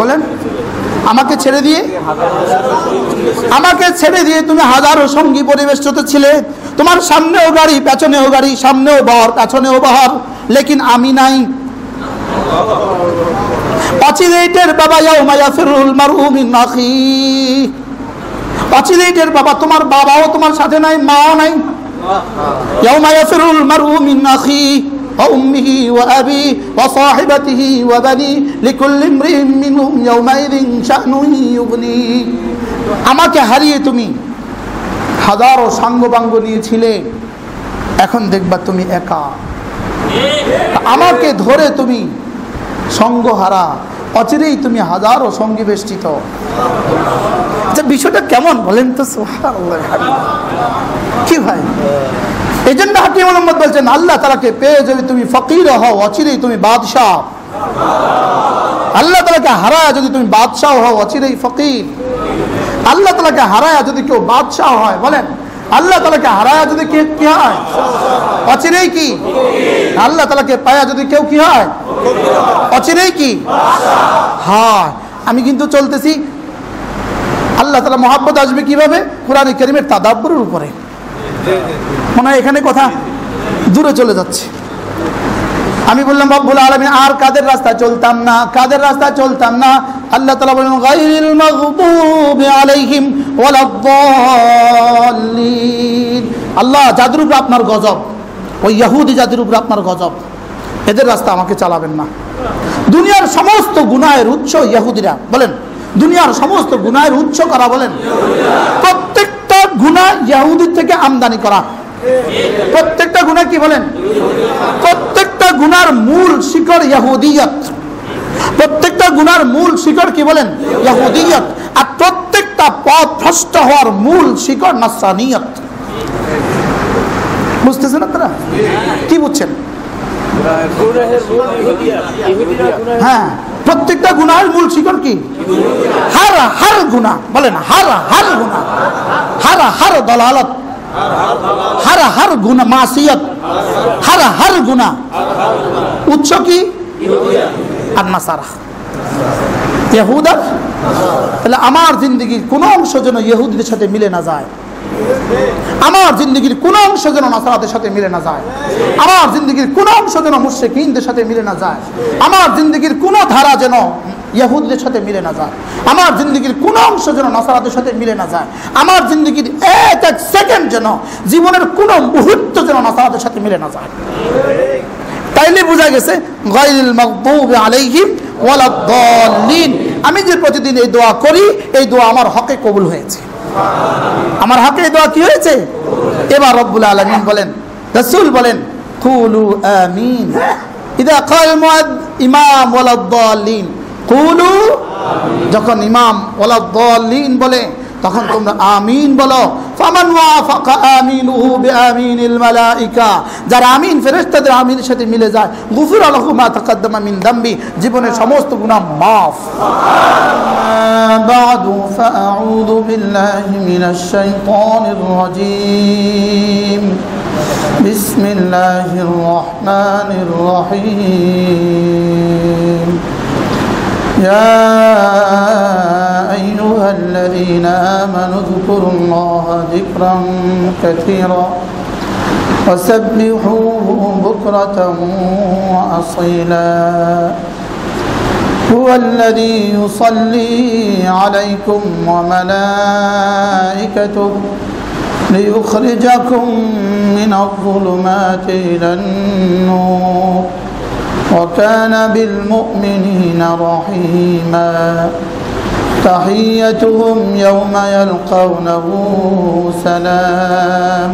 বলেন? আমাকে ছেড়ে দিয়ে তুমি হাজারো সঙ্গী পরিবেষ্টিত ছিলে, তোমার সামনেও গাড়ি পেছনেও গাড়ি, সামনেও বহর পেছনেও বহর, লেকিন আমি নাই। অচিরেইটের বাবা ইয়াউমা ইয়াফিরুল মারউ মিন আখি, অচিরেইটের বাবা, তোমার বাবাও তোমার সাথে নাই, মাও নাই। ইয়াউমা ইয়াফিরুল মারউ মিন আখি ওয়া উম্মিহি ওয়া আবি ওয়া সাহিবাতিহি ওয়া বানি লিকুল্লি ইমরিইন মিনহুম ইয়াউমাইযিন শা'নুন ইউগনি। আমাকে হারিয়ে তুমি হাজারো সাঙ্গপাঙ্গ নিয়েছিলে, এখন দেখবা তুমি একা। আমাকে ধরে তুমি সঙ্গহারা, অচিরেই তুমি হাজারো সঙ্গী বেষ্টিত। বিষয়টা কেমন বলেন তো? সুবহানাল্লাহ। কি ভাই, এই জন্য হাকিম মোহাম্মদ বলছেন আল্লাহ তাআলাকে পেয়ে যদি তুমি ফকির হও, অচিরেই তুমি বাদশাহ। আল্লাহ তাআলাকে হারায় যদি তুমি বাদশাহ হও, অচিরেই ফকির। আল্লাহ তাআলাকে হারায় যদি কেউ বাদশাহ হয়, বলেন আল্লাহ তাআলাকে হারায় যদি কেউ কি হয়, অচিরেই কি? আল্লাহ তাআলাকে পায়া যদি কেউ কি হয়, অচিরেই কি? হ্যাঁ, আমি কিন্তু চলতেছি আল্লাহ তাআলা মহব্বত আসবে কিভাবে? কোরআন কারীমের তাদাব্বুরের উপরে। মনে হয় এখানে কথা দূরে চলে যাচ্ছে। আমি বললাম রব্বুল আলামিন, আর কাদের রাস্তায় চলতাম না, কাদের রাস্তায় চলতাম না? আল্লাহ তাআলা বলেন গায়রিল মাগদুবি আলাইহিম ওয়ালাদ-দাল্লিন। আল্লাহ যাদের উপর আপনার গজব, ওই ইহুদি জাতির উপর আপনার গজব, এদের রাস্তা আমাকে চালাবেন না। দুনিয়ার সমস্ত গুনাহের উৎস ইহুদিরা, বলেন দুনিয়ার সমস্ত গুনাহের উৎস করা, বলেন প্রত্যেকটা গুনাহ ইহুদির থেকে আমদানি করা। প্রত্যেকটা গুনাহ কি বলেন? প্রত্যেকটা গুনার মূল শিকড় ইহুদিয়ত। প্রত্যেকটা গুনার মূল শিকড় কি বলেন? ইহুদিয়ত। আর প্রত্যেকটা পথ ভ্রষ্ট হওয়ার মূল শিকড় নাসরানিয়ত। বুঝতেছেন আপনারা? কি বুঝছেন? হ্যাঁ, প্রত্যেকটা গুনাহের মূল শিকড় কি? হার গুনাহ, বলেন হার গুনাহ, হার দালালত, হার গুনাহ মাসিয়ত, হার গুনাহ উৎস কি? আর নাসারা, ইহুদা। তাহলে আমার জিন্দেগির কোন অংশ যেন ইহুদিদের সাথে মিলে না যায়, আমার জিন্দেগির কোন অংশ যেন নাসারাদের সাথে মিলে না যায়, আমার জিন্দেগির কোন অংশ যেন মুশরিকিনদের সাথে মিলে না যায়, আমার জিন্দেগির কোন ধারা যেন ইহুদিদের সাথে মিলে না যায়, আমার জিন্দেগির কোন অংশ যেন নাসারাদের সাথে মিলে না যায়, আমার জিন্দেগির এক এক সেকেন্ড যেন, জীবনের কোন মুহূর্ত যেন নাসারাদের সাথে মিলে না যায়। তাইলে বোঝা গেছে গায়রিল মাগদুবি আলাইহিম ওয়ালাদ-দাল্লিন। আমি যে প্রতিদিন এই দোয়া করি, এই দোয়া আমার হকে কবুল হয়েছে। আমার হকে এই দোয়া কি হয়েছে? এবার রব্বুল আলামিন বলেন, রাসূল বলেন কুলু আমিন ইদা ক্বাল ইমাম ওয়ালাদ-দাল্লিন কুলু। যখন ইমাম ওয়ালাদ-দাল্লিন বলে তখন তোমরা আমিন বলো। ফামান ওয়াফাকা আমিনুহু বিআমিনিল মালাইকা, যারা আমিন ফেরেশতাদের আমিনের সাথে মিলে যায়, গুফিরা লাহু মা তাকাদ্দামা মিন দামবি, জীবনের সমস্ত গুনাহ মাফ। বাদু ফাআউযু বিল্লাহি মিনাশ শাইতানির রাজীম। বিসমিল্লাহির রহমানির রহিম। يا أيها الذين آمنوا اذكروا الله ذكرا كثيرا وسبحوه بكرة وأصيلا هو الذي يصلي عليكم وملائكته ليخرجكم من الظلمات إلى النور وكان بالمؤمنين رحيما تحيتهم يوم يلقونه سلام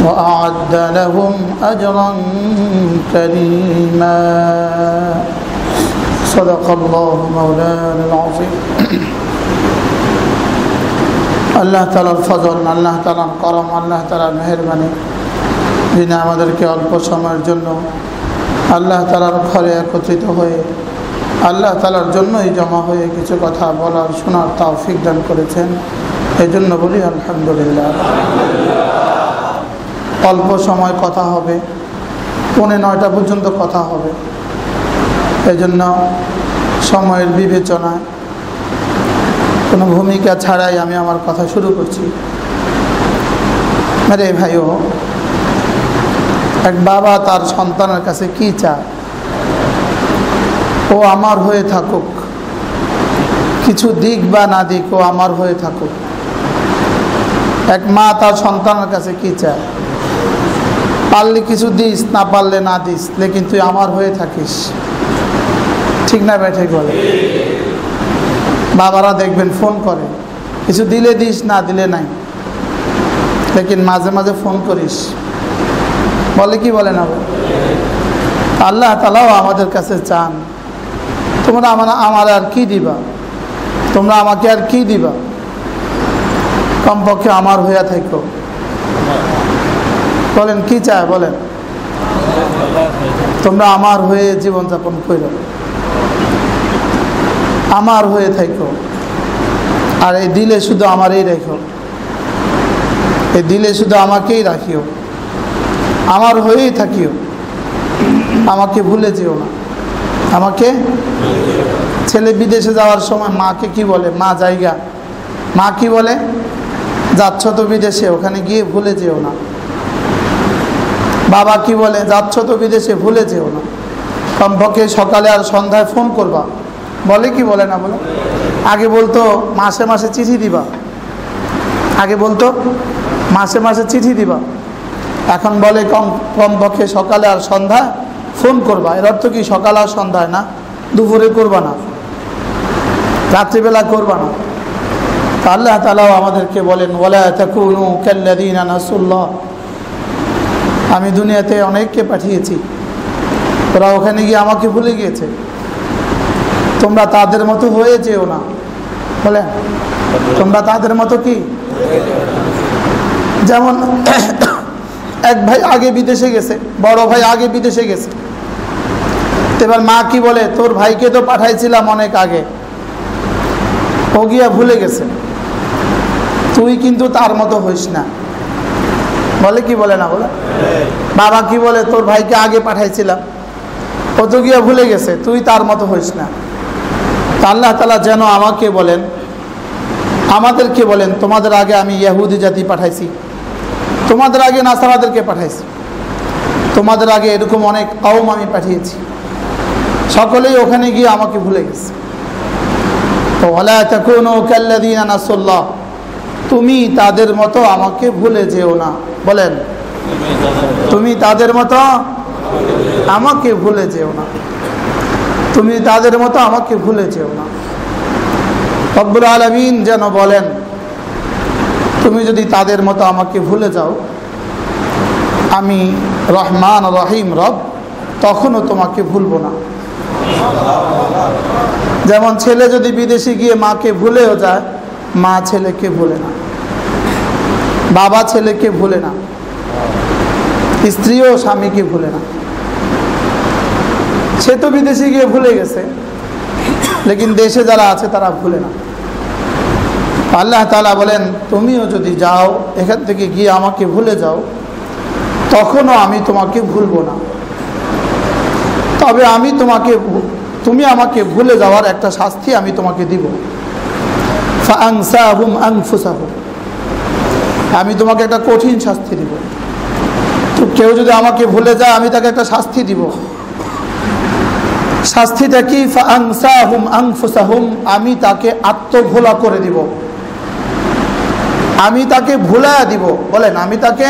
وأعد لهم أجرا كريما صدق الله مولانا العظيم আল্লাহ তাআলার ফজল, আল্লাহ তাআলার করম, আল্লাহ তাআলার মেহেরবানি, যিনি আমাদেরকে অল্প সময়ের জন্য আল্লাহ তাআলার ঘরে একত্রিত হয়ে আল্লাহ তাআলার জন্যই জমা হয়ে কিছু কথা বলার শোনার তৌফিক দান করেছেন, এই জন্য বলি আলহামদুলিল্লাহ। অল্প সময় কথা হবে, 8:45 পর্যন্ত কথা হবে, এই জন্য সময়ের বিবেচনায় কোনো ভূমিকা ছাড়াই আমি আমার কথা শুরু করছি। আরে ভাইও, এক বাবা তার সন্তানের কাছে কি চায়? ও আমার হয়ে থাকুক, কিছু দিক বা না দিক, ও আমার হয়ে থাকুক। এক মা তার সন্তানের কাছে কি চায়? পারলে কিছু দিস, না পারলে না দিস, লেকিন তুই আমার হয়ে থাকিস। ঠিক না ভাই? ঠিক বলে। বাবারা দেখবেন ফোন করে, কিছু দিলে দিস, না দিলে নাই, লেকিন মাঝে মাঝে ফোন করিস। বলে কি বলে না? আল্লাহ তাআলাও আমাদের কাছে চান, তোমরা আমার আর কি দিবা, তোমরা আমাকে আর কি দিবা, কমপক্ষে আমার হইয়া থাকো। বলেন কি চায়? বলেন তোমরা আমার হয়ে জীবনযাপন করো, আমার হয়ে থাকো। আর এই দিলে শুধু আমারই রেখো, এই দিলে শুধু আমাকেই রাখিও, আমার হয়েই থাকিও, আমাকে ভুলে যেও না। আমাকে ছেলে বিদেশে যাওয়ার সময় মাকে কি বলে? মা জায়গা, মা কি বলে? যাচ্ছ তো বিদেশে, ওখানে গিয়ে ভুলে যেও না। বাবা কি বলে? যাচ্ছ তো বিদেশে, ভুলে যেও না। কমপক্ষে সকালে আর সন্ধ্যায় ফোন করবা। বলে কি বলে না? বলে। আগে বলতো মাসে মাসে চিঠি দিবা, আগে বলতো মাসে মাসে চিঠি দিবা, এখন বলে কমপক্ষে সকালে আর সন্ধ্যা ফোন করবা। এর অর্থ কি? সকাল আর সন্ধ্যায় না, দুপুরে করবা না, রাত্রিবেলা করবা না। আল্লাহ তাআলাও আমাদেরকে বলেন, ওয়ালা তাকুনু কাল্লাযীনা নাসুল্লাহ। আমি দুনিয়াতে অনেককে পাঠিয়েছি, ওরা ওখানে গিয়ে আমাকে ভুলে গিয়েছে, তোমরা তাদের মতো হয়ে যেও না। বলে তোমরা তাদের মতো কি? যেমন এক ভাই আগে বিদেশে গেছে, বড় ভাই আগে বিদেশে গেছে, এবার মা কি বলে? তোর ভাইকে তো পাঠাইছিলাম অনেক আগে, ও গিয়া ভুলে গেছে, তুই কিন্তু তার মতো হইস না। বলে কি বলে না? বলে। বাবা কি বলে? তোর ভাইকে আগে পাঠাইছিলাম, ও তো গিয়া ভুলে গেছে, তুই তার মতো হইস না। আল্লাহ তাআলা যেন আমাকে বলেন, আমাদেরকে বলেন, তোমাদের আগে আমি ইহুদি জাতি পাঠাইছি, তোমাদের আগে নাসারাদেরকে পাঠাইছি, তোমাদের আগে এরকম অনেক কওম আমি পাঠিয়েছি, সকলেই ওখানে গিয়ে আমাকে ভুলে গেছে। তো ওয়ালা তাকুনু কাল্লাযীনা নাসুল্লাহ, তুমি তাদের মতো আমাকে ভুলে যেও না। বলেন তুমি তাদের মতো আমাকে ভুলে যেও না, তুমি তাদের মতো আমাকে ভুলে যেও না। রব্বুল আলামিন যেন বলেন, তুমি যদি তাদের মতো আমাকে ভুলে যাও, আমি রহমান রহিম রব তখনও তোমাকে ভুলবো না। যেমন ছেলে যদি বিদেশে গিয়ে মাকে ভুলেও যায়, মা ছেলেকে ভুলে না, বাবা ছেলেকে ভুলে না, স্ত্রীও স্বামীকে ভুলে না। সে তো বিদেশে গিয়ে ভুলে গেছে, লেকিন দেশে যারা আছে তারা ভুলে না। আল্লাহ তাআলা বলেন, তুমিও যদি যাও এখান থেকে গিয়ে আমাকে ভুলে যাও, তখনও আমি তোমাকে ভুলবো না। তবে আমি তুমি আমাকে ভুলে যাওয়ার একটা শাস্তি আমি তোমাকে দিব। ফাআনসাহুম আনফুসাহুম, আমি তোমাকে একটা কঠিন শাস্তি দিব। তো কেউ যদি আমাকে ভুলে যায়, আমি তাকে একটা শাস্তি দিব। শাস্তিটা কি? ফাআনসাহুম আনফুসাহুম, আমি তাকে আত্মভোলা করে দিব, আমি তাকে ভুলায়া দিব। বলেন আমি তাকে।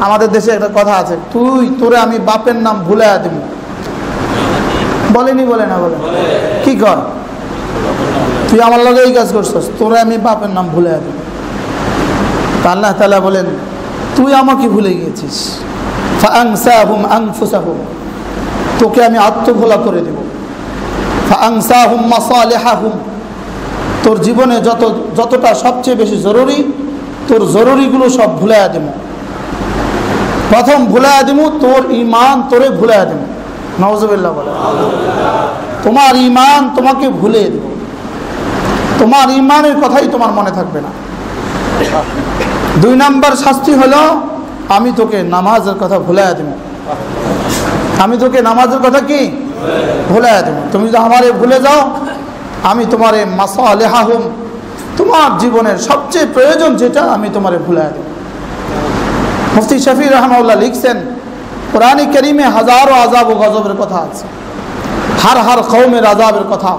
আমাদের দেশে একটা কথা আছে, তোরে আমি বাপের নাম ভুলায়া দিব। বলেনি? বলে না? বলে। কি কর? তুই আমার লগে এই কাজ করছস, তোরে আমি বাপের নাম ভুলায়া দিব। আল্লাহ তাআলা বলেন, তুই আমাকে ভুলে গিয়েছিস। ফাআনসাহুম আনফুসাহুম, তোকে আমি আত্মভোলা করে দেব। ফাআনসাহুম মাসালিহাহুম, তোর জীবনে যতটা সবচেয়ে বেশি জরুরি, তোর জরুরিগুলো সব ভুলাইয়া দেব। প্রথম ভুলাইয়া দেব তোর ঈমান, তোরে ভুলাইয়া দেব। নাউজুবিল্লাহ বলে। তোমার ঈমান তোমাকে ভুলে দেব, তোমার ঈমানের কথাই তোমার মনে থাকবে না। 2 নম্বর শাস্তি হলো, আমি তোকে নামাজের কথা ভুলাইয়া দেব। আমি তোকে নামাজের কথা কি? ভুলে দেব। তুমি যদি আমারে ভুলে যাও, আমি তোমারে মাসালিহাহুম, তোমার জীবনের সবচেয়ে প্রয়োজন যেটা, আমি তোমারে ভুলে দেব। মুফতি শফি রহমাউল্লাহ লিখছেন, কোরআনে কারীমে হাজারো আযাব ও গজবের কথা আছে, হার কওমের আযাবের কথা।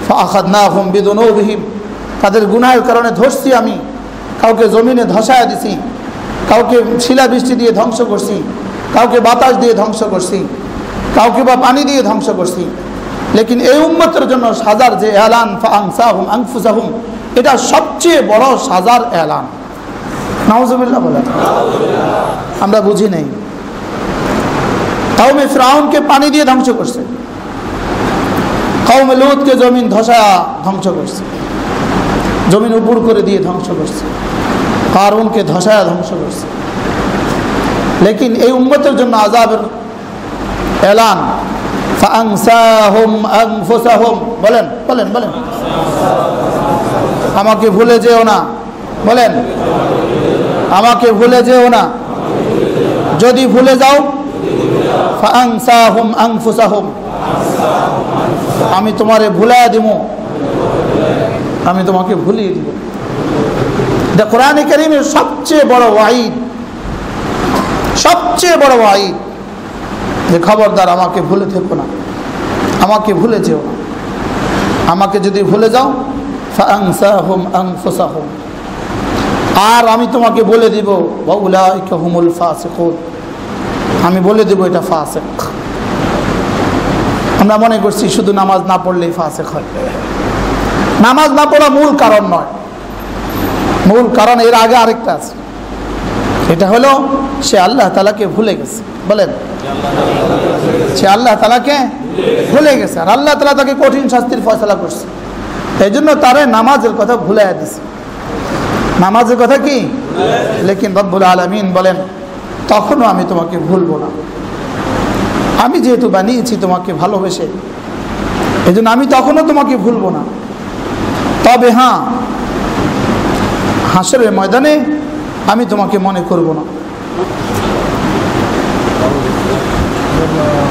ফাআখাযনাহুম বিযুনুবিহিম, তাদের গুনাহের কারণে ধরছি আমি, কাউকে জমিনে ধসায় দিছি, কাউকে শিলাবৃষ্টি দিয়ে ধ্বংস করছি, কাউকে বাতাস দিয়ে ধ্বংস করছি, কাউকে বা পানি দিয়ে ধ্বংস করছি। লেকিন এই উম্মতের জন্য সাজার যে এলান, ফাআনসাহুম আনফুসাহুম, এটা সবচেয়ে বড় সাজার এলান। নাউজুবিল্লাহ বলেন। আমরা বুঝি নেই। কওমে ফিরআউনকে পানি দিয়ে ধ্বংস করছে, কওমে লূতকে জমিন ধসা ধ্বংস করছে, জমিন উপর করে দিয়ে ধ্বংস করছে, কারুনকে ধসায়া ধ্বংস করছে। লেকিন এই উম্মতের জন্য আযাবের এলান, ফাআনসাহুম আনফুসাহুম, বলেন বলেন বলেন, আমাকে ভুলে যেও না, বলেন আমাকে ভুলে যেও না। যদি ভুলে যাও, ফাআনসাহুম আনফুসাহুম, আমি তোমারে ভুলাইয়া দিব, আমি তোমাকে ভুলিয়ে দিব। এটা কোরআনে কারীমের সবচেয়ে বড় ওয়াইদ, সবচেয়ে বড় ওয়াইদ, যে খবরদার আমাকে ভুলে থেকো না, আমাকে ভুলে যেও না। আমাকে যদি ভুলে যাও, ফাআনসাহুম আনফুসাহুম, আর আমি তোমাকে বলে দিব, ওয়া উলাইকা হুমুল ফাসিকুন, আমি বলে দেব এটা ফাসিক। আমরা মনে করছি শুধু নামাজ না পড়লেই ফাসিক হয়। নামাজ না পড়া মূল কারণ নয়, মূল কারণ এর আগে আরেকটা আছে, এটা হলো সে আল্লাহ তাআলাকে ভুলে গেছে। বলেন, সে আল্লাহ তাআলাকে ভুলে গেছে, আর আল্লাহ তাআলা তাকে কঠিন শাস্তির ফয়সালা করছে। এই জন্য তারে নামাজের কথা ভুলাইয়া দিছে। নামাজের কথা কি? লেকিন রব্বুল আলামিন বলেন, তখনও আমি তোমাকে ভুলবো না। আমি যেহেতু বানিয়েছি তোমাকে ভালোবেসে, এই জন্য আমি তখনও তোমাকে ভুলবো না। তবে হ্যাঁ, হাসরের ময়দানে আমি তোমাকে মনে করব না।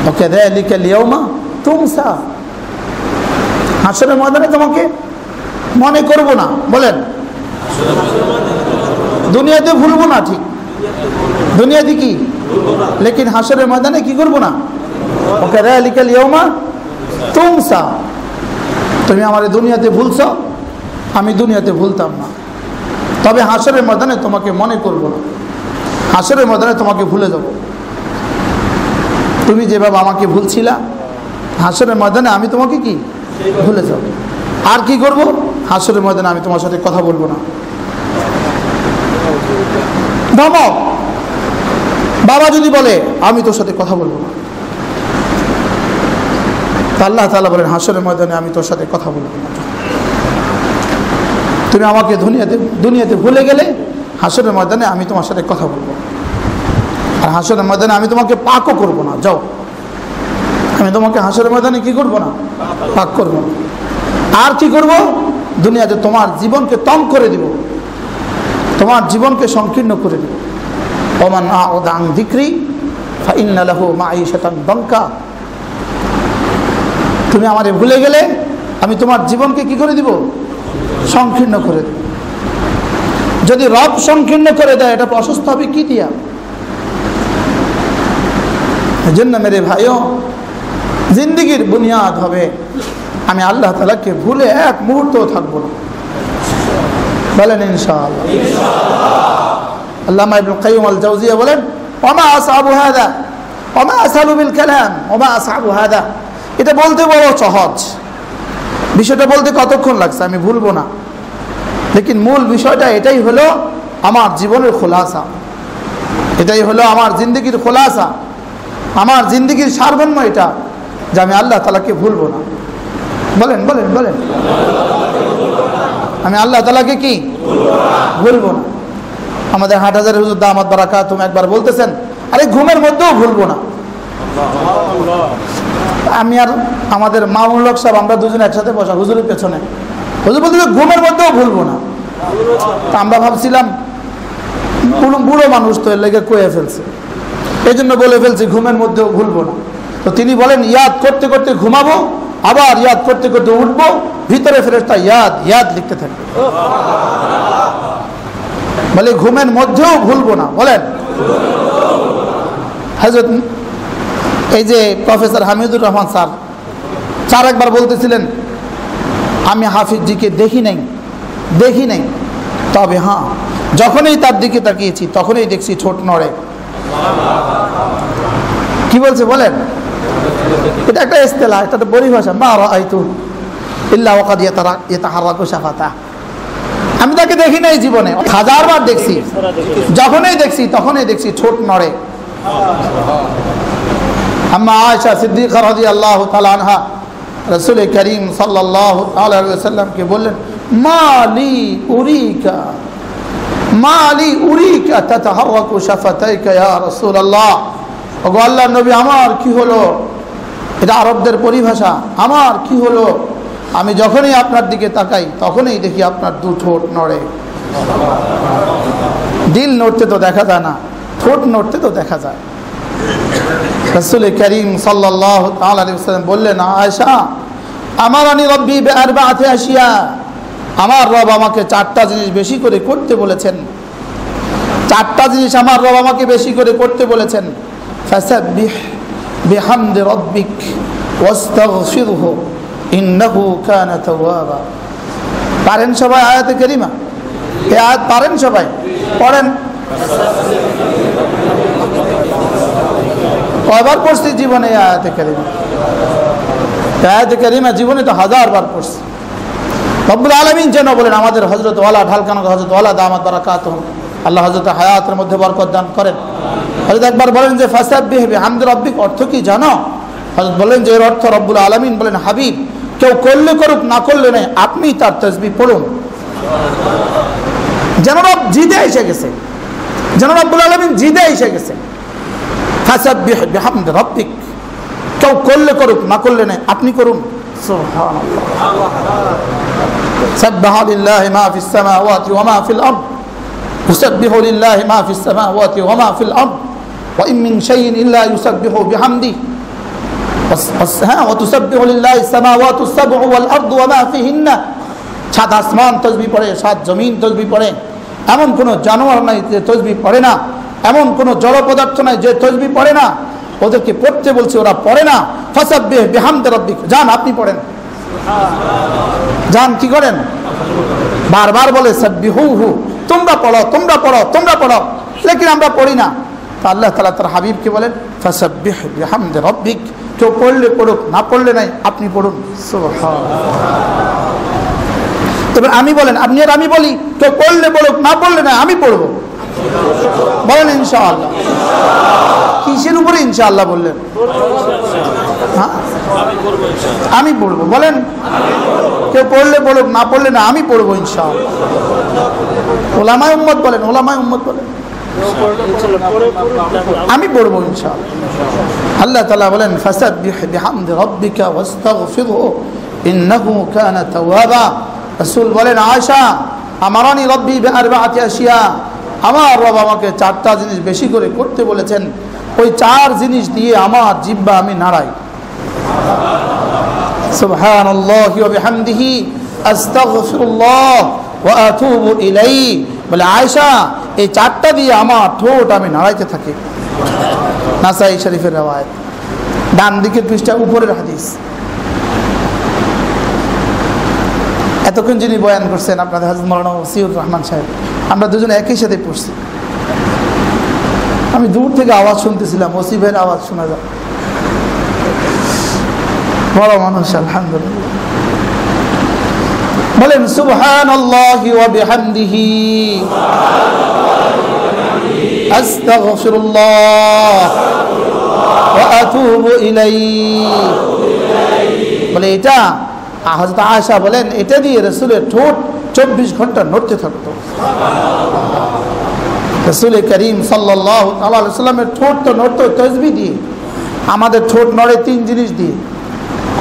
ওয়াকাযালিকা আল-ইয়াওমা তুনসা, হাসরের ময়দানে তোমাকে মনে করব না। বলেন, দুনিয়াতে ভুলবো না, ঠিক দুনিয়াতে কি, লেকিন হাসরের ময়দানে কি করব না। ওয়াকাযালিকা আল-ইয়াওমা তুনসা, তুমি আমারে দুনিয়াতে ভুলছো, আমি দুনিয়াতে ভুলতাম না। তবে হাসরের ময়দানে তোমাকে মনে করব না, হাসরের ময়দানে তোমাকে ভুলে যাব। তুমি যেভাবে আমাকে ভুলছিলা, হাসরের ময়দানে আমি তোমাকে কি ভুলে যাব। আর কি করব, হাসরের ময়দানে আমি তোমার সাথে কথা বলবো না। ধমক, বাবা যদি বলে আমি তোর সাথে কথা বলবো না, আল্লাহ তাআলা বলেন হাসরের ময়দানে আমি তোর সাথে কথা বলবো না। তুমি আমাকে দুনিয়াতে ভুলে গেলে, হাসরের ময়দানে আমি তোমার সাথে কথা বলবো, আর হাসরের ময়দানে আমি তোমাকে পাকও করবো না। যাও, আমি তোমাকে হাসরের ময়দানে কি করবো না, পাক করবো না। আর কি করব, দুনিয়াতে তোমার জীবনকে তম করে দিব, তোমার জীবনকে সংকীর্ণ করে দিব। ওমান আ'রাদা আন যিকরি ফাইন্না লাহু মাঈশাতান দানকা, তুমি আমারে ভুলে গেলে আমি তোমার জীবনকে কি করে দিব, সংকীর্ণ করে দেব। যদি রব সংকীর্ণ করে দেয়, এটা প্রশস্ত হবে কি দিয়া? এই জন্য মেরে ভাইও, জিন্দেগির বুনিয়াদ হবে আমি আল্লাহ তাআলাকে ভুলে এক মুহূর্তও থাকবো না। বলেন ইনশাআল্লাহ। আল্লামা ইবনে কাইয়্যিম আল জাওজিয়া বলেন, ওমা আসআবু হাদা ওমা আসহালু বিল কালাম ওমা আসআবু হাদা, এটা বলতে বড় সহজ, বিষয়টা বলতে কতক্ষণ লাগছে আমি ভুলবো না, লেকিন মূল বিষয়টা এটাই হলো আমার জীবনের খোলাসা, এটাই হলো আমার জিন্দগির খোলাসা, আমার জিন্দগির সারমর্ম এটা, যে আমি আল্লাহ তাআলাকে ভুলবো না। বলেন বলেন বলেন, আমি আল্লাহ তাআলাকে কি ভুলবো না। আমাদের হাটহাজারী হুজুর দামাত বারাকাতুম একবার বলতেছেন, আরে ঘুমের মধ্যেও ভুলবো না। আমি আর আমাদের মামুনুল হক সাহেব আমরা দুজন একসাথে বসা হুজুরের পেছনে, হুজুর বলতে ঘুমের মধ্যেও ভুলবো না। তা আমরা ভাবছিলাম বুড়ো মানুষ তো এর লেগে কয়ে ফেলছে, এই জন্য বলে ফেলছি ঘুমের মধ্যেও ভুলবো না। তো তিনি বলেন ইয়াদ করতে করতে ঘুমাবো, আবার ইয়াদ করতে করতে উঠবো, ভিতরে ফেরেশতা ইয়াদ ইয়াদ লিখতে থাকবে। বলে ঘুমের মধ্যেও ভুলবো না। বলেন হযরত এই যে প্রফেসর হামিদুর রহমান স্যার একবার বলতেছিলেন, আমি হাফিজজিকে দেখি নাই, তবে হ্যাঁ যখনই তার দিকে তাকিয়েছি তখনই দেখছি ঠোঁট নড়ে। কি বলছে বলেন? এটা একটা ইস্তেলাহ, একটা পরিভাষা। মা রাআইতু ইল্লা ওয়াকাদ ইয়াতাহাররাকু শাফাতা। আমি তাকে দেখি নাই জীবনে, হাজারবার দেখছি, যখনই দেখছি ঠোঁট নড়ে। আম্মা আয়েশা সিদ্দিকা রাদিয়াল্লাহু তাআলা আনহা রাসূল করিম সাল্লাল্লাহু আলাইহি ওয়াসাল্লামকে বললেন, মালি উরিকা তাতাহাররাকু শাফাতাইকা ইয়া রাসূলুল্লাহ। ওগো আল্লাহর নবী, আমার কি হলো? এটা আরবদের পরিভাষা। আমার কি হলো? আমি যখনই আপনার দিকে তাকাই তখনই দেখি আপনার দু ঠোঁট নড়ে। দিল নড়তে তো দেখা যায় না, ঠোঁট নড়তে তো দেখা যায়। রাসূল করিম সাল্লাল্লাহু আলাইহি ওয়াসাল্লাম বললেন, আয়েশা আমারানি রব্বি বিআরবাআতি আশিয়া, আমার রব আমাকে 4টা জিনিস বেশি করে করতে বলেছেন। 4টা জিনিস আমার রব আমাকে বেশি করে করতে বলেছেন। ফাসাব্বিহ বিহামদি রাব্বিক ওয়াস্তাগফিরহু ইন্নাহু কানা তাওয়াবা। পারেন সবাই আয়াতে কারিমা? এই আয়াত পারেন সবাই? পড়েন। কয়বার পড়ছি জীবনে আয়াতে কারিমা? আয়াতে কারিমা জীবনে তো 1000বার পড়ছি। রব্বুল আলামিন যেন বলেন আমাদের হযরত ওয়ালা ঢালকানা হযরত ওয়ালা দামাত বারাকাতুহু, আল্লাহ হযরত হায়াতের মধ্যে বরকত দান করেন। হযরত একবার বলেন যে ফাসাব্বিহ বিহামদি রাব্বিক অর্থ কি জানো? হযরত বলেন যে এর অর্থ রব্বুল আলামিন বলেন, হাবিব কেউ করলে করুক না করলে নেই, আপনি তার তাসবিহ পড়ুন। যেন রব জিদে এসে গেছে, যেন রব্বুল আলামিন জিদে এসে গেছে। ফাসাব্বিহ বিহামদি রাব্বিক, কেউ করলে করুক না করলে নেই, আপনি করুন। সুবহানাল্লাহ। সাব্বাহা লিল্লাহি মা ফিস সামাওয়াতি ওয়া মা ফিল আরদ, ইউসাব্বিহু লিল্লাহি মা ফিস সামাওয়াতি ওয়া মা ফিল আরদ, ওয়া ইন মিন শাইইন ইল্লা ইউসাব্বিহু বিহামদি, ওয়া তুসাব্বিহু লিল্লাহি সামাওয়াতু সাবউ ওয়াল আরদু ওয়া মা ফিহিন্না। 7 আসমান তাসবিহ পড়ে, 7 জমিন তাসবিহ পড়ে। এমন কোনো জানোয়ার নাই যে তাসবিহ পড়ে না, এমন কোনো জড় পদার্থ নাই যে তাসবিহ পড়ে না। ওদেরকে পড়তে বলছে, ওরা পড়ে না। ফাসাব্বিহ বিহামদি রাব্বিক, যান আপনি পড়েন, যান কি করেন? বারবার বলে সাব্বিহুহু, তোমরা পড়ো, তোমরা পড়ো, তোমরা পড়ো, লেকিন আমরা পড়ি না। তো আল্লাহ তাআলা তার হাবিবকে বলেন ফাসাব্বিহ বিহামদি রাব্বিক, কেউ পড়লে পড়ুক না পড়লে নাই, আপনি পড়ুন। সুবহানাল্লাহ। তবে আমি বলেন, আপনি আর আমি বলি, কেউ পড়লে পড়ুক না পড়লে নাই, আমি পড়বো। বলেন ইনশাআল্লাহ। কিসের উপরে ইনশাআল্লাহ বললেন? হ্যাঁ আমি পড়বো। বলেন কেউ পড়লে পড়ুক না পড়লে না, আমি পড়বো ইনশাআল্লাহ। ওলামায়ে উম্মত বলেন, ওলামায়ে উম্মত বলেন আমি পড়বো ইনশাআল্লাহ। আল্লাহ তাআলা বলেন ফাসাব্বিহ বিহামদি রাব্বিকা ওয়াস্তাগফিরহু ইন্নাহু কানা তাওয়াবা। রাসূল বলেন, আয়েশা আমারানি রব্বি বিআরবাআতি আশিয়া, আমার রব আমাকে 4টা জিনিস বেশি করে করতে বলেছেন। ওই 4 জিনিস দিয়ে আমার জিহ্বা আমি নাড়াই। সুবহানাল্লাহি ওয়া বিহামদিহি আস্তাগফিরুল্লাহ ওয়া আতুবু ইলাইহি। বলে আয়েশা এই 4টা দিয়ে আমার ঠোঁট আমি নাড়াইতে থাকি। নাসাই শরীফের রওয়ায়াত, ডান দিকের পৃষ্ঠা, উপরের হাদিস। এতক্ষণ যিনি বয়ান করছেন আপনাদের হযরত মাওলানা ওসিউর রহমান সাহেব, আমরা দুজনে একই সাথে পড়ছি। আমি দূর থেকে আওয়াজ শুনতেছিলাম, ওসি ভাইয়ের আওয়াজ শোনা যায়। বড় মানুষ আলহামদুলিল্লাহ। বলেন সুবহানাল্লাহি ওয়া বিহামদিহি আস্তাগফিরুল্লাহ ওয়া আতুবু ইলাইহি। বলে এটা হযরত আয়েশা বলেন এটা দিয়ে রাসূলের ঠোঁট 24 ঘন্টা নড়তে থাকতো। রাসূল করিম সাল্লাল্লাহু আলাইহি ওয়াসাল্লামের ঠোঁট তো নড়তো তাসবিহ দিয়ে। আমাদের ঠোঁট নড়ে 3 জিনিস দিয়ে,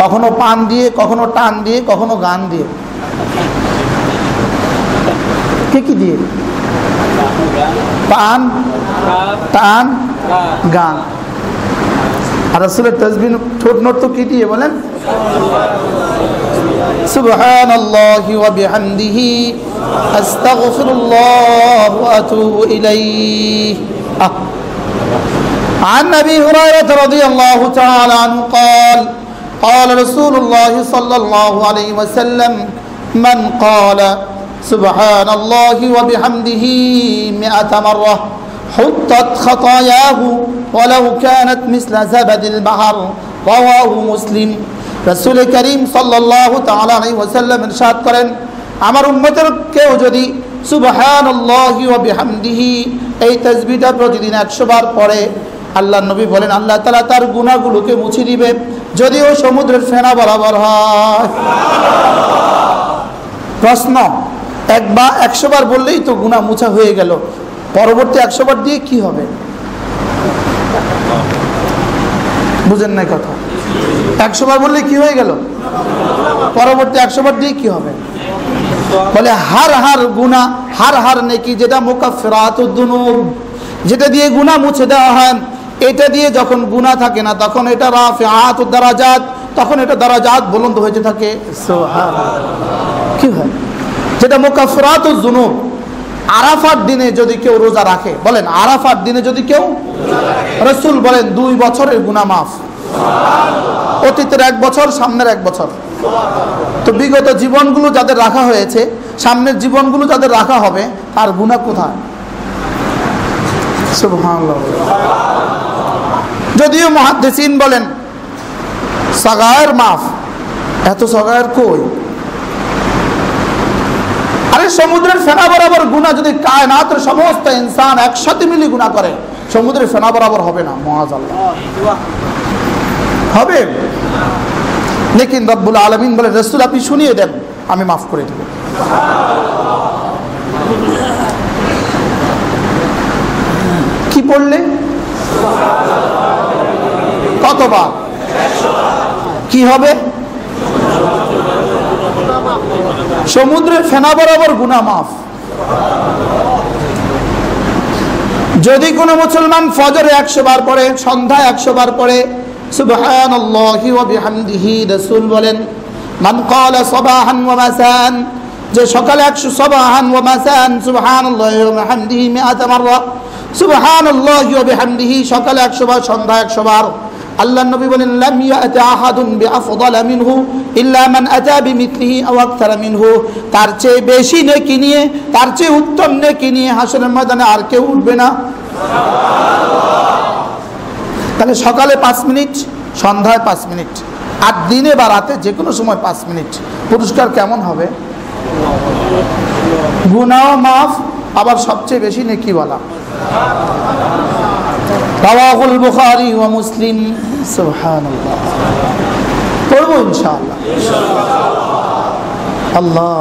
কখনো পান দিয়ে, কখনো টান দিয়ে, কখনো গান দিয়ে। কি দিয়ে? পান, টান, গান। আর রাসূলের তাসবিহ ঠোঁট নড়তো কি দিয়ে বলেন? সুবহানাল্লাহি ওয়া বিহামদিহি আস্তাগফিরুল্লাহ ওয়া আতুবু ইলাইহি। عن أبي هريرة رضي الله تعالى عنه قال قال رسول الله صلى الله عليه وسلم من قال سبحان الله وبحمده 100 مرة حطت خطاياه ولو كانت مثل زبد البحر رواه مسلم। রাসূল করিম সাল্লাল্লাহু তাআলা আলাইহি ওয়াসাল্লাম ইরশাদ করেন, আমার উম্মতের কেউ যদি সুবহানাল্লাহি ওয়া বিহামদিহি এই তাসবিহটা প্রতিদিন 100 বার পড়ে, আল্লাহর নবী বলেন আল্লাহ তাআলা তার গুনাহগুলোকে মুছে দিবে, যদিও সমুদ্রের ফেনা বরাবর হয়। প্রশ্ন, একবার 100 বার বললেই তো গুনাহ মুছা হয়ে গেল, পরবর্তী 100 বার দিয়ে কি হবে? বুঝেন নাই কথা? 100 বার বললে কি হয়ে গেল? পরবর্তী 100 বার দিয়ে কি হবে? বলে হার গুনাহ, হার নেকি, যেটা মুকাফফিরাতুদ দুনুব, যেটা দিয়ে গুনাহ মুছে দেওয়া হয়, এটা দিয়ে যখন গুনাহ থাকে না তখন এটা রাফিআতুদ দারাজাত, তখন এটা দারাজাত বুলন্দ হয়ে থাকে। সুবহানাল্লাহ। কি হয়? যেটা মুকাফফিরাতুজ যুনুব। আরাফার দিনে যদি কেউ রোজা রাখে, বলেন আরাফার দিনে যদি কেউ, রাসূল বলেন 2 বছরের গুনাহ মাফ। অতীতের 1 বছর, সামনের 1 বছর। তো বিগত জীবনগুলো যাদের রাখা হয়েছে, সামনের জীবনগুলো যাদের রাখা হবে, তার গুনাহ কোথায়? সুবহানাল্লাহ। যদিও মুহাদ্দিসিন বলেন সাগায়ের মাফ, এত সাগায়ের কই? আরে সমুদ্রের ফেনা বরাবর গুনাহ যদি কায়নাতের সমস্ত ইনসান একসাথে মিলে গুনাহ করে, সমুদ্রের ফেনা বরাবর হবে না, মুআযাল্লাহ হবে। লেকিন রব্বুল আলামিন বলে, রাসূল আপনি শুনিয়ে দেন, আমি মাফ করে দেব। কি পড়লে? কতবার? কি হবে? সমুদ্রের ফেনা বরাবর গুনাহ মাফ। যদি কোনো মুসলমান ফজরে 100 বার পড়ে, সন্ধ্যায় 100 বার পড়ে সুবহানাল্লাহি ওয়া বিহামদিহি, রাসূল বলেন মান ক্বালা সাবাহান ওয়া মাসান, যে সকালে 100 সাবাহান ওয়া মাসান সুবহানাল্লাহি ওয়া বিহামদিহি 100 মাররা, সুবহানাল্লাহি ওয়া বিহামদিহি সকালে 100 বার, সন্ধ্যায় 100 বার। আল্লাহর নবী বলেন লাম ইয়াতি আহাদুন বিআফদালা মিনহু ইল্লা মান আতা বিমিথলিহি আও আকতারা মিনহু, তার চেয়ে বেশি নেকি নিয়ে, তার চেয়ে উত্তম নেকি নিয়ে হাসরের ময়দানে আর কেউ উঠবে না। তাহলে সকালে 5 মিনিট, সন্ধ্যায় 5 মিনিট, আর দিনে বা রাতে যে কোনো সময় 5 মিনিট, পুরস্কার কেমন হবে? গুনাহ মাফ, আবার সবচেয়ে বেশি নেকিওয়ালা। রাওয়াহুল বুখারী ওয়া মুসলিম। সুবহানাল্লাহ। পড়বো ইনশাআল্লাহ। আল্লাহ।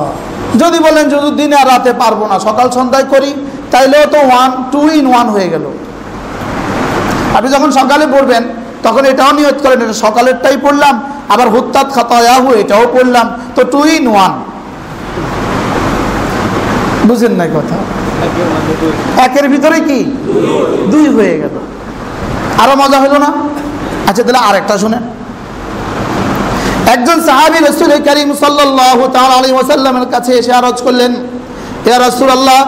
যদি বলেন যদি দিনে আর রাতে পারবো না, সকাল সন্ধ্যায় করি, তাইলেও তো 2 in 1 হয়ে গেল। আপনি যখন সকালে পড়বেন তখন এটাও নিয়ত করেন, এটা সকালেরটাই পড়লাম, আবার হুত্তাত খাতায়াহু এটাও পড়লাম, তো 2 in 1। বুঝেন না কথা? একের ভিতরে কি 2 হয়ে গেল। আরো মজা হলো না? আচ্ছা তাহলে আরেকটা শুনেন। একজন সাহাবী রাসূল করিম সাল্লাল্লাহু তাআলা আলাইহি ওয়াসাল্লামের কাছে এসে আরজ করলেন, ইয়া রাসূলুল্লাহ,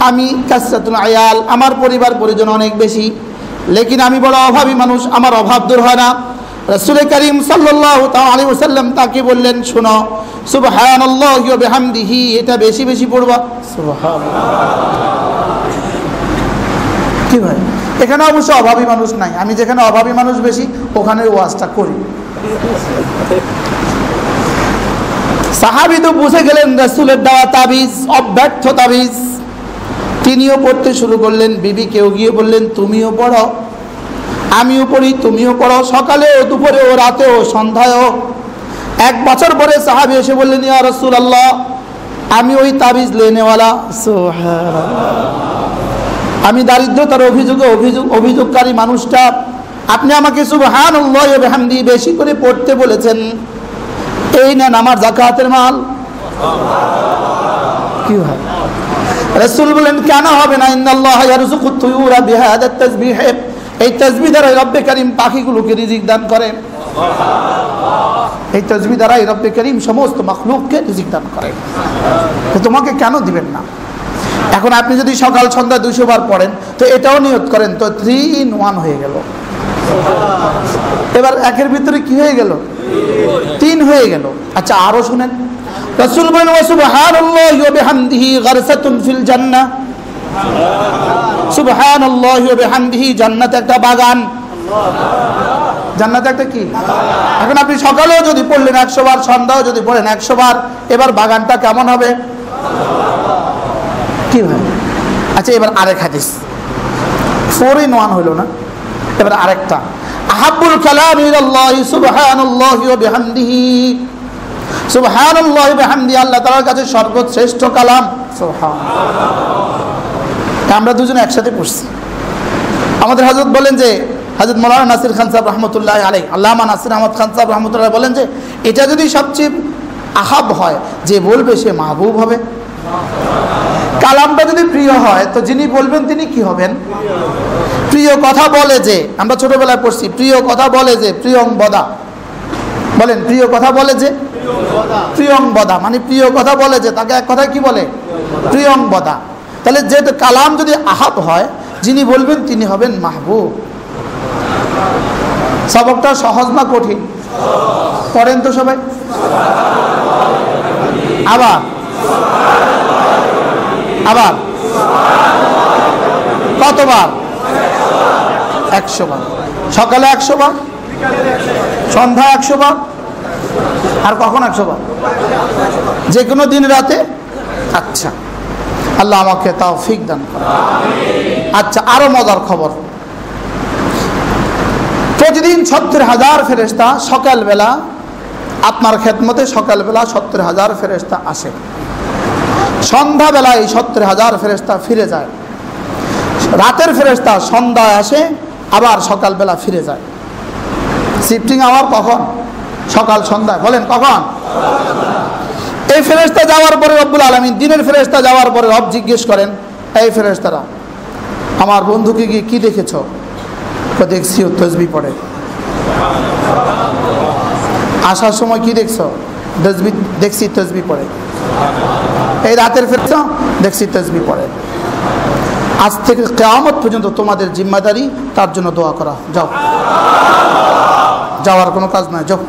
আমি কাসরাতুল আয়াল, আমার পরিবার পরিজন অনেক বেশি, লেকিন আমি বড় অভাবী মানুষ, আমার অভাব দূর হয় না। রাসূল করিম সাল্লাল্লাহু তাআলা আলাইহি ওয়াসাল্লাম তাকে বললেন, শোনো সুবহানাল্লাহি ওয়া বিহামদিহি এটা বেশি বেশি পড়বা। সুবহানাল্লাহ। কি ভাই, এখানে অবশ্য অভাবী মানুষ নাই, আমি যেখানে অভাবী মানুষ বেশি ওখানে ওয়াজটা করি। সাহাবী তো বুঝে গেলেন রাসূলের দেওয়া তাবিজ অব্যর্থ তাবিজ, তিনিও পড়তে শুরু করলেন। বিবিকেও গিয়ে বললেন তুমিও পড়ো, আমিও পড়ি, তুমিও পড়ো, সকালেও দুপুরেও রাতেও সন্ধ্যায়ও। 1 বছর পরে সাহাবী এসে বললেন, ইয়া রাসূলুল্লাহ, আমি ওই তাবিজ লেনেওয়ালা, আমি দারিদ্রতার অভিযোগকারী মানুষটা, আপনি আমাকে সুবহানাল্লাহি ওয়া বিহামদিহি বেশি করে পড়তে বলেছেন, এই নেন আমার যাকাতের মাল। কি হয়? রাসূল বলেন কেন হবে না? ইন্নাল্লাহা ইয়ারযুকুত তুয়ুরা বিহাদা তাসবিহ, এই তাসবিহ দ্বারাই রব্বে কারীম পাখিগুলোকে রিজিক দান করেন। এই তাসবিহ দ্বারাই রব্বে কারীম সমস্ত মাখলুককে রিজিক দান করেন। তো তোমাকে কেন দিবেন না? এখন আপনি যদি সকাল সন্ধ্যা 200 বার পড়েন, তো এটাও নিয়ত করেন, তো 3 in 1 হয়ে গেল। এবার একের ভিতরে কি হয়ে গেল? 3 হয়ে গেল। আচ্ছা, আরো শুনেন, রাসূল বলেন ওয়া সুবহানাল্লাহি ওয়া বিহামদিহি গারসাতুন ফিল জান্নাহ। সুবহানাল্লাহি ওয়া বিহামদিহি, জান্নাতে একটা বাগান। জান্নাতে একটা কি? এখন আপনি সকালেও যদি পড়লেন 100 বার, সন্ধ্যাও যদি পড়েন 100 বার, এবার বাগানটা কেমন হবে? কি ভাই? আচ্ছা, এবার আরেক হাদিস, 4 in 1 হলো না? এবার আরেকটা, আহাব্বুল কালাম ইলাল্লাহি সুবহানাল্লাহি ওয়া বিহামদিহি। সুবহানাল্লাহি ওয়া বিহামদিহি আল্লাহ তাআলার কাছে সর্বশ্রেষ্ঠ কালাম সুবহানাল্লাহ। আমরা দুজনে একসাথে পড়ছি। আমাদের হযরত বলেন যে, হযরত মাওলানা নাসির খান সাহেব রহমতুল্লাহ আলাইহি, আল্লামা নাসির আহমদ খান সাহেব রহমতুল্লাহ বলেন যে, এটা যদি সবচেয়ে আহাব হয়, যে বলবে সে মাহবুব হবে। কালামটা যদি প্রিয় হয়, তো যিনি বলবেন তিনি কি হবেন? প্রিয় কথা বলে যে, আমরা ছোটবেলায় পড়ছি, প্রিয় কথা বলে যে প্রিয়ংবদা। বলেন, প্রিয় কথা বলে যে প্রিয়ংবদা, মানে প্রিয় কথা বলে যে, তাকে এক কথায় কি বলে? প্রিয়ংবদা। তাহলে যে কালাম যদি আহাব হয়, যিনি বলবেন তিনি হবেন মাহবুব। সবকটা সহজ না কঠিন? পড়েন তো সবাই। আবার আবার কতবার? 100 বার। সকালে 100 বার, সন্ধ্যা 100 বার, আর কখন 100 বার? যে কোনো দিন রাতে। আচ্ছা, আল্লাহ আমাকে তৌফিক দান করে। আচ্ছা, আরো মজার খবর, প্রতিদিন 70,000 ফেরেশতা সকালবেলা আপনার খেদমতে, সকালবেলা 70,000 ফেরেশতা আসে। সন্ধ্যাবেলায় 70,000 ফেরেশতা ফিরে যায়। রাতের ফেরেশতা সন্ধ্যায় আসে, আবার সকালবেলা ফিরে যায়। শিফটিং আওয়ার কখন? সকাল সন্ধ্যায়। বলেন কখন? এই ফেরেশতা যাওয়ার পরে রব্বুল আলামিন, দিনের ফেরেশতা যাওয়ার পরে রব জিজ্ঞেস করেন, এই ফেরেশতারা আমার বন্ধুকে গিয়ে কি দেখেছো? দেখছি ও তাসবিহ পড়ে। আসার সময় কি দেখছো? দেখছি তাসবিহ পড়ে। এই রাতের ফেরেশতা দেখছি তাসবিহ পড়ে। আজ থেকে কিয়ামত পর্যন্ত তোমাদের জিম্মাদারি তার জন্য দোয়া করা। যাও, যাওয়ার কোনো কাজ নয়, যাও।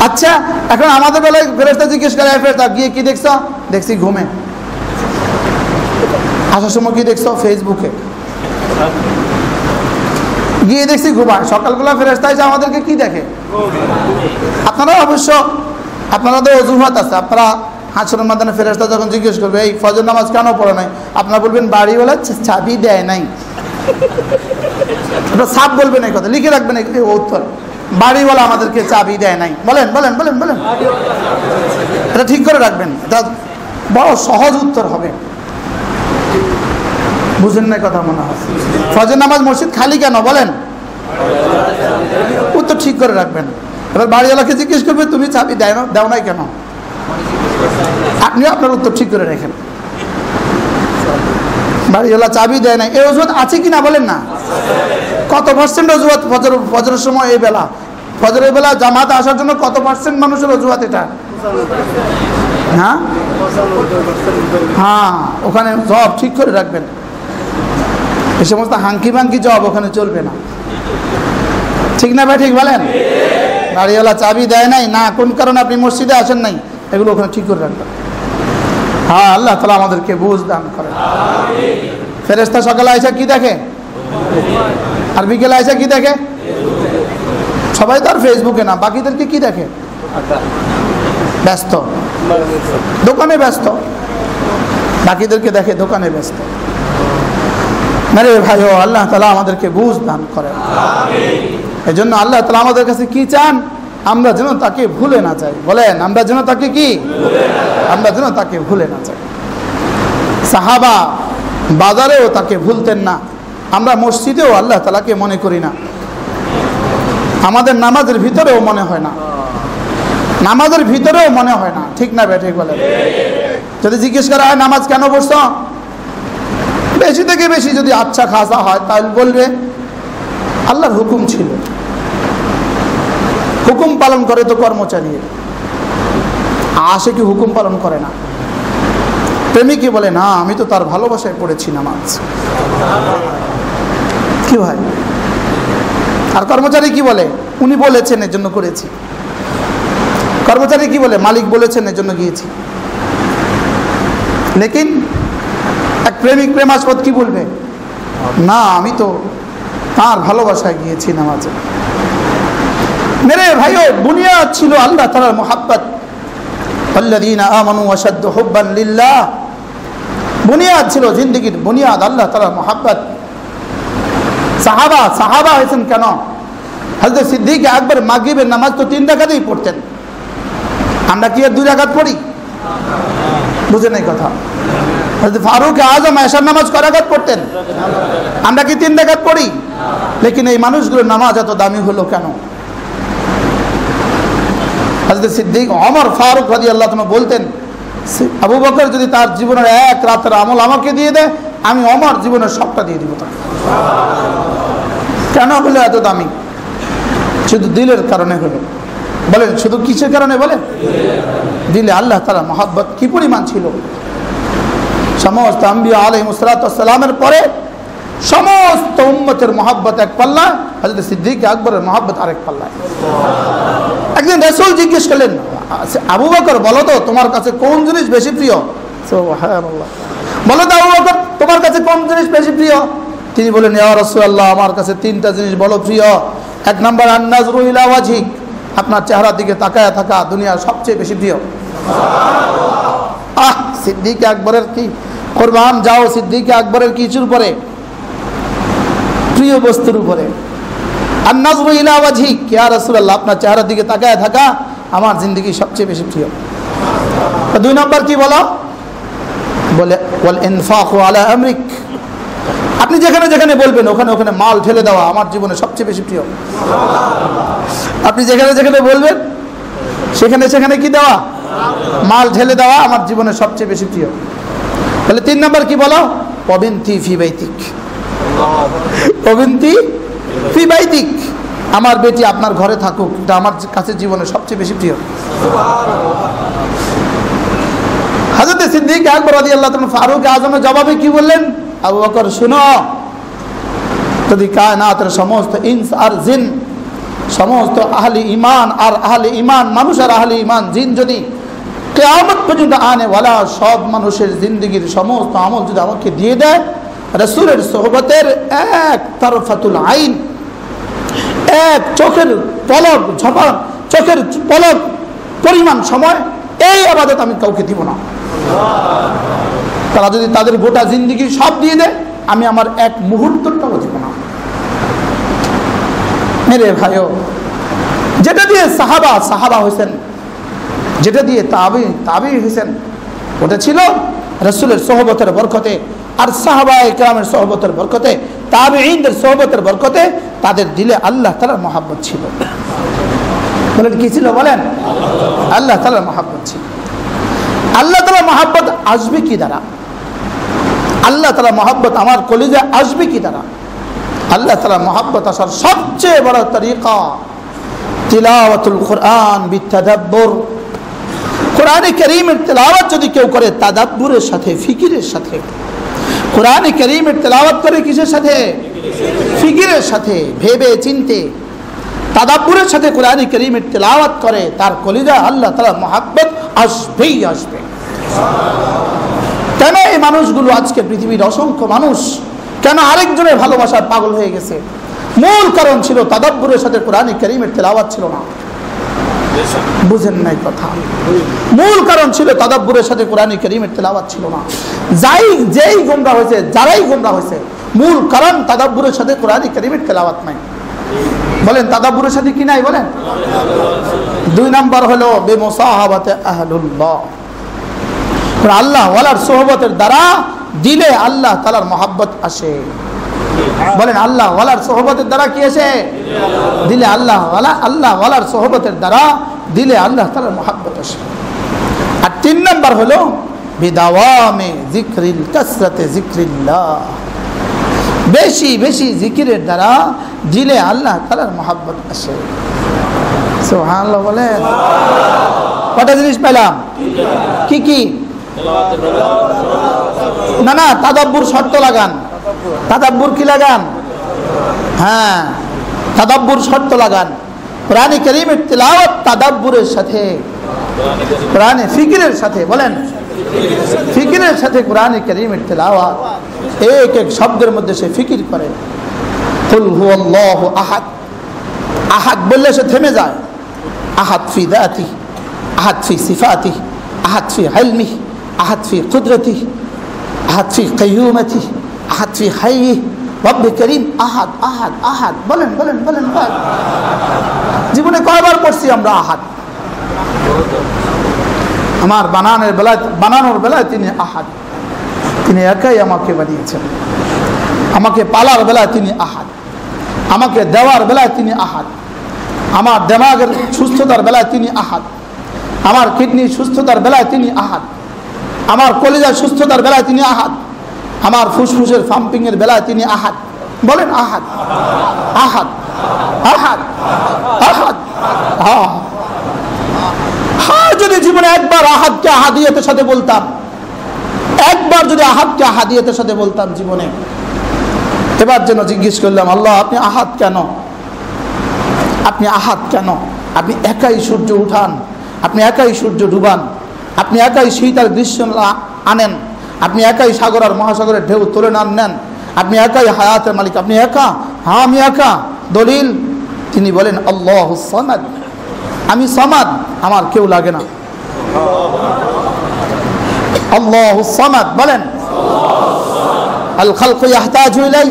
আচ্ছা, এখন আমাদের বেলায় ফেরেশতা জিজ্ঞেস করে, ফেরেশতা গিয়ে কি দেখছো? দেখছি ঘুমে। আসার সময় কি দেখছো? ফেসবুকে। গিয়ে দেখছি ঘুমায়। সকালবেলা ফেরেশতা এসে আমাদেরকে কি দেখে? আপনারা অবশ্য, আপনাদের অজুহাত আছে। আপনারা হাসরের ময়দানে ফেরেশতা যখন জিজ্ঞেস করবে, এই ফজর নামাজ কেন পড়ে নাই? আপনারা বলবেন বাড়িওয়ালা চাবি দেয় নাই। আপনারা সাফ বলবেন এই কথা, লিখে রাখবেন এই উত্তর, বাড়িওয়ালা আমাদেরকে চাবি দেয় নাই। বলেন বলেন বলেন বলেন, এটা ঠিক করে রাখবেন, এটা বড় সহজ উত্তর হবে। বুঝেন না কথা মনে হয়? ফজর নামাজ মসজিদ খালি কেন? বলেন, উত্তর ঠিক করে রাখবেন। এবার বাড়িওয়ালাকে জিজ্ঞেস করবে, তুমি চাবি দাও নাই কেন? আপনিও আপনার উত্তর ঠিক করে রাখেন। বাড়িওয়ালা চাবি দেয় নাই, এই অজুহাত আছে কি না বলেন না? কত পার্সেন্ট অজুহাত ফজরের সময়? এই বেলা, ফজরের বেলা জামাতে আসার জন্য কত পার্সেন্ট মানুষের অজুহাত এটা? হ্যাঁ হ্যাঁ, ওখানে জবাব ঠিক করে রাখবেন। এই সমস্ত হাঙ্কি ভাঙ্কি জবাব ওখানে চলবে না। ঠিক না ভাই? ঠিক বলেন। বাড়িওয়ালা চাবি দেয় নাই না, কোন কারণে আপনি মসজিদে আসেন নাই, এগুলো ওখানে ঠিক করে রাখবেন। হ্যাঁ, আল্লাহ তাআলা আমাদেরকে বুঝ দান করেন। ফেরেশতা সকালে আইসা কি দেখে? আর বিকেলে আইসা কি দেখে? সবাই তো আর ফেসবুকে না, বাকিদেরকে কি দেখে? ব্যস্ত, দোকানে ব্যস্ত। বাকিদেরকে দেখে দোকানে ব্যস্ত। মেরে ভাই, ও আল্লাহ তাআলা আমাদেরকে বুঝ দান করেন। এই জন্য আল্লাহ তাআলা আমাদের কাছে কি চান? আমরা যেন তাকে ভুলে না যাই। বলেন, আমরা যেন তাকে কি? আমরা যেন তাকে ভুলে না যাই। সাহাবা বাজারেও তাকে ভুলতেন না, আমরা মসজিদেও আল্লাহ তাআলাকে মনে করি না, আমাদের নামাজের ভিতরেও মনে হয় না, নামাজের ভিতরেও মনে হয় না। ঠিক না ভাই? ঠিক বলেন। যদি জিজ্ঞেস করা হয় নামাজ কেন পড়ছ, বেশি থেকে বেশি যদি আচ্ছা খাসা হয় তাহলে বলবে আল্লাহর হুকুম ছিল, হুকুম পালন করে তো কর্মচারী, আশিকি হুকুম পালন করে না। প্রেমিকই বলে না আমি তো তার ভালোবাসায় পড়েছি নামাজ। কি ভাই? আর কর্মচারী কি বলে? উনি বলেছেন এর জন্য করেছি। কর্মচারী কি বলে? মালিক বলেছেন এর জন্য গিয়েছি। লেকিন এক প্রেমিক প্রেমাস্পদ কি বলবে? না আমি তো তার ভালোবাসায় গিয়েছি নামাজে। মেরে ভাইও, বুনিয়াদ ছিল আল্লাহ তাআলার মুহাব্বত। আল্লাযীনা আমানু আশাদ্দু হুব্বান লিল্লাহ, বুনিয়াদ ছিল জিন্দেগির বুনিয়াদ আল্লাহ তাআলার মুহাব্বত। সাহাবা হয়েছেন কেন? হযরত সিদ্দিক আকবর মাগরিবের নামাজ তো 3 রাকাতেই পড়তেন, আমরা কি আর 2 রাকাত পড়ি? বুঝে নাই কথা? হযরত ফারুক আযম এশার নামাজ কয় রাকাত পড়তেন, আমরা কি 3 রাকাত পড়ি? লেকিন এই মানুষগুলোর নামাজ এত দামি হলো কেন? হযরত সিদ্দিক ওমর ফারুক রাদিয়াল্লাহু তাআলা বলতেন, আবু বকর যদি তার জীবনের এক রাতের আমল আমাকে দিয়ে দেয়, আমি ওমর জীবনের সবটা দিয়ে দিব তাকে। কেন হলো এত দামি? শুধু দিলের কারণে হলো। বলেন শুধু কিসের কারণে? বলেন দিলে আল্লাহ তাআলার মহব্বত কি পরিমাণ ছিল। সমস্ত আম্বিয়া আলাইহিস সালাতু ওয়াস সালামের পরে সমস্ত উম্মতের মহব্বত এক পাল্লা, হযরত সিদ্দিক আকবরের মহব্বত আরেক পাল্লায়। একদিন রাসূল জিজ্ঞেস করলেন, আবু বকর বলো তো তোমার কাছে কোন জিনিস বেশি প্রিয়? সুবহানাল্লাহ, বলো তো আবু বকর তোমার কাছে কোন জিনিস বেশি প্রিয়? তিনি বলেন, ইয়া রাসূলুল্লাহ আমার কাছে 3টা জিনিস বড় প্রিয়। 1 নম্বর আন-নাযরু ইলা ওয়াজহিক, আপনার চেহারার দিকে তাকায়া থাকা দুনিয়ার সবচেয়ে বেশি প্রিয়। সুবহানাল্লাহ। সিদ্দিক আকবরের কি কুরবান যাও সিদ্দিক আকবরের কিছুর উপরে? প্রিয় বস্তুর উপরে। আন-নাযরু ইলা ওয়াজহিক, ইয়া রাসূলুল্লাহ আপনার চেহারার দিকে তাকায়া থাকা আমার জিন্দেগি সবচেয়ে বেশি প্রিয়। 2 নম্বর কি বলো? বলে ওয়াল ইনফাকু আলা আমরিক, আপনি যেখানে যেখানে বলবেন ওখানে ওখানে মাল ঢেলে দেওয়া আমার জীবনে সবচেয়ে বেশি প্রিয়। আপনি যেখানে যেখানে বলবেন সেখানে সেখানে কি দেওয়া? মাল ঢেলে দেওয়া আমার জীবনে সবচেয়ে বেশি প্রিয়। তাহলে 3 নম্বর কি বলো? ওয়াবিনতি ফি বাইতিক, ওয়াবিনতি ফি বাইতিক, আমার বেটি আপনার ঘরে থাকুক, এটা আমার কাছে জীবনে সবচেয়ে বেশি প্রিয়। হযরত সিদ্দিক আকবর রাদিয়াল্লাহু তাআলা ফারুক আযমের জবাবে কি বললেন? আবু বকর শুনো, যদি কায়নাতের সমস্ত ইনস আর জিন, সমস্ত আহলি ঈমান আর আহলি ঈমান মানুষ আর আহলি ঈমান জিন যদি কিয়ামত পর্যন্ত আনে ওয়ালা সব মানুষের জিন্দেগির সমস্ত আমল যদি আমাকে দিয়ে দেয়, রাসূলের সোহবতের এক তারফাতুল আইন, এক চোখের পলক ঝপাক, চোখের পলক পরিমাণ সময় এই ইবাদত আমি কাউকে দিব না। তারা যদি তাদের গোটা জিন্দেগি সব দিয়ে দেয়, আমি আমার এক মুহূর্তটাও দিব না। মেরে ভাইও, যেটা দিয়ে সাহাবা হয়েছেন, যেটা দিয়ে তাবি হয়েছেন, ওটা ছিল রাসূলের সোহবতের বরকতে, আর সাহাবায়ে কেরামের সোহবতের বরকতে, তাবিঈনদের সোহবতের বরকতে তাদের দিলে আল্লাহ তাআলার মহব্বত ছিল। বলেন কি ছিল? বলেন আল্লাহ তাআলার মহব্বত ছিল। আল্লাহ তাআলার মহব্বত আসবে কি দ্বারা? আল্লাহ তাআলার মহব্বত আমার কলিজায় আসবে কি দ্বারা? আল্লাহ তাআলার মহব্বত আসার সবচেয়ে বড় তরিকা তিলাওয়াতুল কোরআন বিতাদাব্বুর। কোরআনে কারীমের তেলাওয়াত যদি কেউ করে তাদাব্বুরের সাথে, ফিকিরের সাথে, কোরআনে কারীমের তেলাওয়াত করে কিসের সাথে? ফিকিরের সাথে, ভেবে চিনতে তাদাব্বুরের সাথে কোরআনে কারীমের তেলাওয়াত করে, তার কলিজায় আল্লাহ তাআলার মহব্বত আসবেই আসবে। কেন এই মানুষগুলো আজকে পৃথিবীর অসংখ্য মানুষ কেন আরেকজনের ভালোবাসার পাগল হয়ে গেছে? মূল কারণ ছিল তাদাব্বুরের সাথে কোরআনে কারীমের তেলাওয়াত ছিল না। বুঝেন নাই কথা? মূল কারণ ছিল তাদাব্বুরের সাথে কোরআনে কারীমের তেলাওয়াত ছিল না। যেই গোমরাহ হয়েছে, যারাই গোমরাহ হয়েছে, মূল কারণ তাদাব্বুরের সাথে কোরআনে কারীমের তেলাওয়াত নাই। বলেন তাদাব্বুরের সাথে কি নাই? বলেন। 2 নম্বর হলো বিমুসাহাবাতে আহলুল্লাহ, আল্লাহ ওয়ালার সোহবতের দ্বারা দিলে আল্লাহ তাআলার মহব্বত আসে। বলেন আল্লাহ ওয়ালার সোহবতের দ্বারা কি আসে? দিলে আল্লাহ ওয়ালার সোহবতের দ্বারা দিলে আল্লাহ তাআলার মহব্বত আসে। আর 3 নম্বর হলো বিদাওয়ামে যিকরিল কাসরাতে যিকরিল্লাহ, বেশি বেশি জিকিরের দ্বারা দিলে আল্লাহ তাআলার মহব্বত আসে। সুবহানাল্লাহ বলেন। কটা জিনিস পেলাম? কি কি? না না, তাদাব্বুর শর্ত লাগান। তাদাব্বুর কি লাগান? হ্যাঁ, তাদাব্বুর শর্ত লাগান। কোরআনে কারীমের তিলাওয়াত তাদাব্বুরের সাথে, কোরআনে ফিকিরের সাথে, বলেন ফিকিরের সাথে কোরআনে কারীমের তিলাওয়াত, এক এক শব্দের মধ্যে সে ফিকির করে। কুল হুয়াল্লাহু আহাদ, আহাদ বললে সে থেমে যায়। আহাদ ফি যাতিহি, আহাদ ফি সিফাতিহি, আহাদ ফি ইলমিহি, আহাদ ফি কুদরতিহি, আহাদ ফি কাইয়ুমাতিহি, আহাদ ফি হাইয়িহি, রব্বে করিম আহাদ আহাদ আহাদ। বলেন বলেন বলেন। জীবনে কয়বার পড়ছি আমরা আহাদ? আমার বানানোর বেলায় তিনি আহাদ, তিনি একাই আমাকে বানিয়েছেন। আমাকে পালার বেলায় তিনি আহাদ, আমাকে দেওয়ার বেলায় তিনি আহাদ, আমার দেমাগের সুস্থতার বেলায় তিনি আহাদ, আমার কিডনির সুস্থতার বেলায় তিনি আহাদ, আমার কলিজার সুস্থতার বেলায় তিনি আহাদ, আমার ফুসফুসের পাম্পিংয়ের বেলায় তিনি আহাদ। বলেন আহাদ আহাদ আহাদ আহাদ। হ্যাঁ, যদি জীবনে একবার আহাদকে আহাদিয়তের সাথে বলতাম, একবার যদি আহাদকে আহাদিয়তের সাথে বলতাম জীবনে, এবার যেন জিজ্ঞেস করলাম, আল্লাহ আপনি আহাদ কেন? আপনি আহাদ কেন? আপনি একাই সূর্য উঠান, আপনি একাই সূর্য ডুবান, আপনি একাই শীত আর গ্রীষ্ম আনেন, আপনি একাই সাগর আর মহাসাগরের ঢেউ তুলে নেন, আপনি একাই হায়াতের মালিক, আপনি একা। হ্যাঁ আমি একা। দলিল, তিনি বলেন আল্লাহুস সামাদ, আমি সামাদ, আমার কেউ লাগে না। আল্লাহুস সামাদ বলেন। আল খালকু ইয়াহতাজু ইলাই,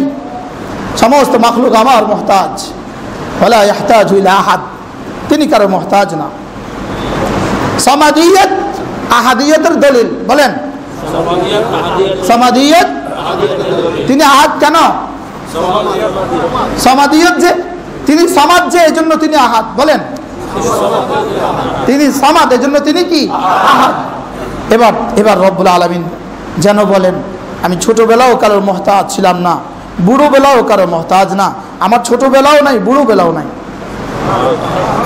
সমস্ত মাখলুক আমার মুহতাজ। ওয়ালা ইয়াহতাজু ইলা আহাদ, তিনি কারো মুহতাজ না। সামাদিয়ত আহাদিয়তের দলিল, বলেন সামাদিয়ত। তিনি আহাদ কেন? সামাদিয়ত যে, তিনি সামাদ যে, এজন্য তিনি আহাদ। বলেন তিনি সামাদ, এজন্য তিনি কি? আহাদ। এবার রব্বুল আলামিন যেন বলেন, আমি ছোটবেলাও কারোর মুহতাজ ছিলাম না, বুড়োবেলাও কারোর মুহতাজ না। আমার ছোটবেলাও নাই, বুড়োবেলাও নাই।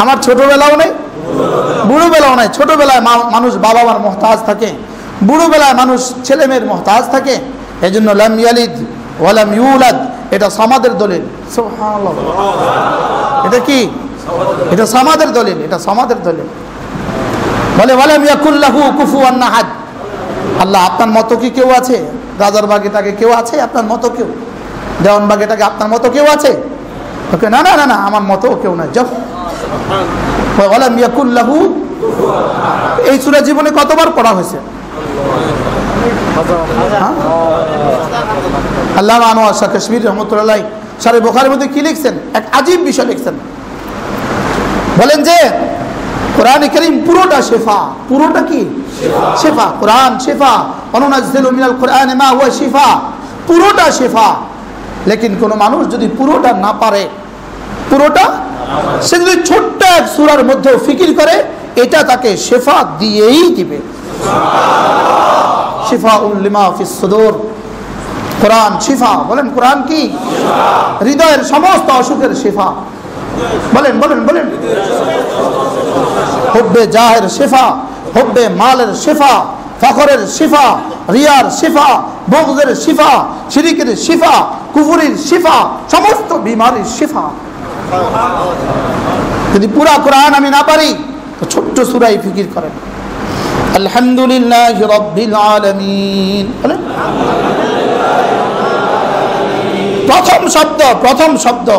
আমার ছোটবেলাও নেই, বুড়োবেলাও নাই। ছোটবেলায় মানুষ বাবা মার মুহতাজ থাকে, বুড়োবেলায় মানুষ ছেলে মেয়ের মুহতাজ থাকে। এই জন্য লাম ইয়ালিদ ওয়া লাম ইউলাদ, এটা সামাদের দলিল। সুবহানাল্লাহ, এটা কি? এটা সামাদের দলিল, এটা সামাদের দলিল। বলে ওয়ালাম ইয়াকুল লাহু কুফুয়ান আহাদ, আল্লাহ আপনার মতো কি কেউ আছে? রাজার বাগেটাকে কেউ আছে আপনার মতো? কেউ দেওয়ান বাগেটাকে আপনার মতো কেউ আছে? ওকে না না না না, আমার মতো কেউ নাই। যাব ওয়ালাম ইয়াকুল লাহু, এই সূরা জীবনে কতবার পড়া হয়েছে? আল্লামা আনোয়ার শাহ কাশ্মীরি রহমতুল্লাহ সারে বুখারীর মধ্যে কি লিখছেন? এক আজীব বিষয় লিখছেন। বলেন যে কোরআনে কারীম পুরোটা শিফা। পুরোটা কি? শিফা। কোরআন শিফা। অনুনাজ্জিলু মিনাল কোরআনি মা হুয়া শিফা, পুরোটা শিফা। লেকিন কোন মানুষ যদি পুরোটা না পারে, পুরোটা, সে যদি ছোট্ট এক সূরার মধ্যে ফিকির করে, এটা তাকে শিফা দিয়েই দিবে। শিফাউল লিমা ফিস সুদূর, কোরআন শিফা। বলেন কোরআন কি? হৃদয়ের সমস্ত অসুখের শিফা। বলেন বলেন বলেন। হুব্বে জাহের শিফা, হুব্বে মালের শিফা, ফখরের শিফা, রিয়ার শিফা, বুগজের শিফা, শিরিকের শিফা, কুফরির শিফা, সমস্ত বিমারির শিফা। যদি পুরা কোরআন আমি না পারি, তো ছোট্ট সূরায় ফিকির করেন। আলহামদুলিল্লাহি রাব্বিল আলামিন, বলেন প্রথম শব্দ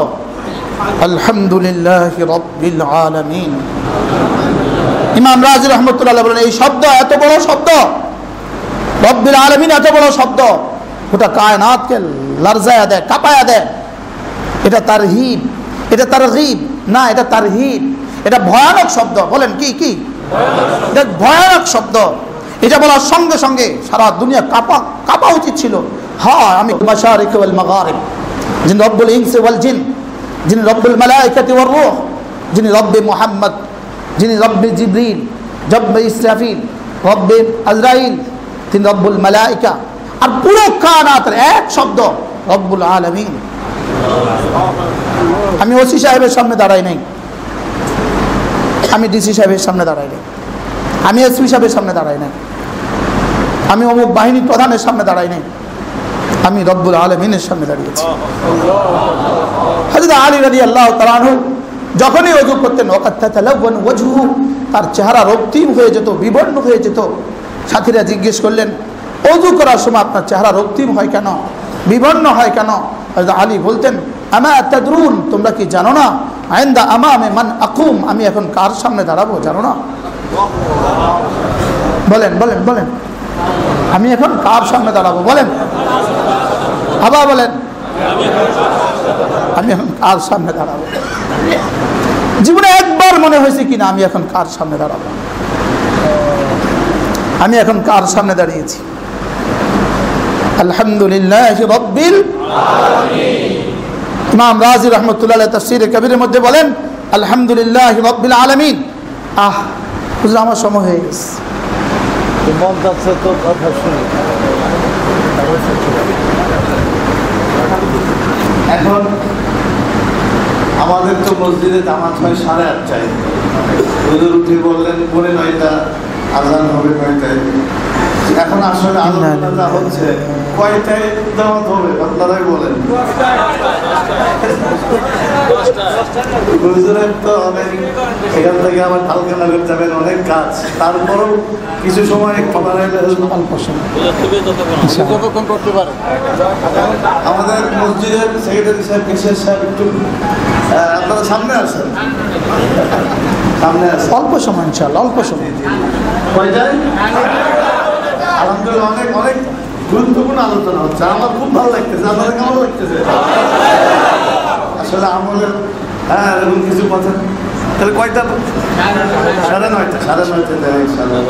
আলহামদুলিল্লাহি রাব্বিল আলামিন। ইমাম রাজি রাহমাতুল্লাহ বলেন, এই শব্দ এত বড় শব্দ, রব্বিল আলামিন এত বড় শব্দ, গোটা কায়নাতকে লরজায়া দেয়, কাঁপায়া দেয়। এটা তারহিব, এটা তারগীব না, এটা তারহিব। এটা ভয়ানক শব্দ। বলেন কি কি? এটা ভয়ানক শব্দ। এটা বলার সঙ্গে সঙ্গে সারা দুনিয়া কাঁপা উচিত ছিল। হ্যাঁ, আমি মাশারিক ওয়াল মাগারিব, যিনি রব্বুল ইনসি ওয়াল জিন, যিনি রব্বুল মালায়েকাতি ওয়ার রূহ, যিনি রব্বে মুহাম্মদ, যিনি রব্বে জিবরিল, রব্বে ইসরাফিল, রব্বে আজরাইল, তিনি রব্বুল মালাইকা, আর পুরো কায়নাতের এক শব্দ রব্বুল আলামিন। আমি ওসি সাহেবের সামনে দাঁড়াই নাই, আমি ডিসি সাহেবের সামনে দাঁড়াই নাই, আমি এসপি সাহেবের সামনে দাঁড়াই নাই, আমি অমুক বাহিনীর প্রধানের সামনে দাঁড়াই নাই, আমি রব্বুল আলামিনের সামনে দাঁড়িয়েছি। হযরত আলী রাদিয়াল্লাহু তাআলা আনহু যখনই ওযু করতেন ওয়াকাত তাতালাওয়ান ওয়াজহু, তার চেহারা রক্তিম হয়ে যেত, বিবর্ণ হয়ে যেত। সাথীরা জিজ্ঞেস করলেন, ওযু করার সময় আপনার চেহারা রক্তিম হয় কেন, বিবর্ণ হয় কেন? হযরত আলী বলতেন, আমা তাদরুন, তোমরা কি জানো না, আইন্দা আমামে মান আকুম, আমি এখন কার সামনে দাঁড়াবো জানো না? বলেন বলেন বলেন, আমি এখন কার সামনে দাঁড়াবো বলেন, আবার বলেন, আমি এখন কার সামনে দাঁড়াবো? জীবনে একবার মনে হয়েছে কিনা আমি এখন কার সামনে দাঁড়াবো, আমি এখন কার সামনে দাঁড়িয়েছি? আলহামদুলিল্লাহ রাব্বিল আলামিন। ইমাম রাজি রাহমাতুল্লাহ আলাইহি তাফসীরে কবিরের মধ্যে বলেন আলহামদুলিল্লাহ রাব্বিল আলামিন। হুজুর আমার সময় হয়ে গেছে, মন যাচ্ছে তো কথা শুনি। এখন আমাদের তো মসজিদে জামাত হয় 8:30টায়, হুজুর উঠে বললেন 9:30টা আজান হবে 9টায়। এখন আসলে আলোচনাটা হচ্ছে কয়টায় জামাত হবে আপনারাই বলেন। হুজুরের তো অনেক, এখান থেকে আবার কালকানগর যাবেন, অনেক কাজ, তারপরেও কিছু সময় একটু বাড়াইলে যতক্ষণ করতে পারে। আমাদের মসজিদের সেক্রেটারি সাহেব, বিশেষ সাহেব, একটু আপনারা সামনে আসেন, সামনে আসেন, অল্প সময় ইনশাআল্লাহ, অল্প সময়। কয়টায়? আলহামদুলিল্লাহ অনেক অনেক গুরুত্বপূর্ণ আলোচনা হচ্ছে, আমার খুব ভালো লাগতেছে। আপনাদের কেমন লাগতেছে? আসলে আমাদের এরকম কিছু কথা। তাহলে কয়টা? 9:30। 9:30 দেয় ইনশাআল্লাহ।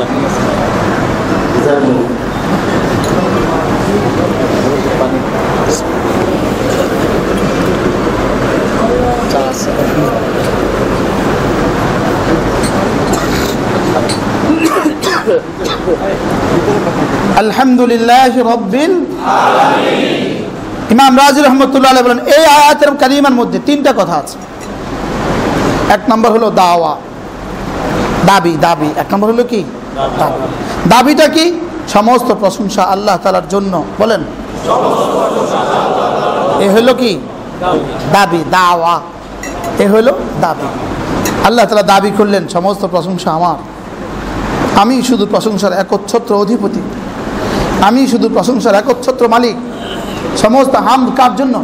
আলহামদুলিল্লাহ রাব্বিল আলামিন। ইমাম রাজি রাহমাতুল্লাহ আলাইহি বলেন এই আয়াতের কারিমার মধ্যে 3টা কথা আছে। এক নম্বর হলো দাওয়া, দাবি, দাবি। এক নম্বর হলো কি? দাবিটা কি? সমস্ত প্রশংসা আল্লাহ তাআলার জন্য। বলেন এ হলো কি? দাবি, দাওয়া। এ হলো দাবি। আল্লাহ তাআলা দাবি করলেন সমস্ত প্রশংসা আমার, আমি শুধু প্রশংসার একচ্ছত্র অধিপতি, আমি শুধু প্রশংসার একচ্ছত্র মালিক। সমস্ত হামদ কার জন্য?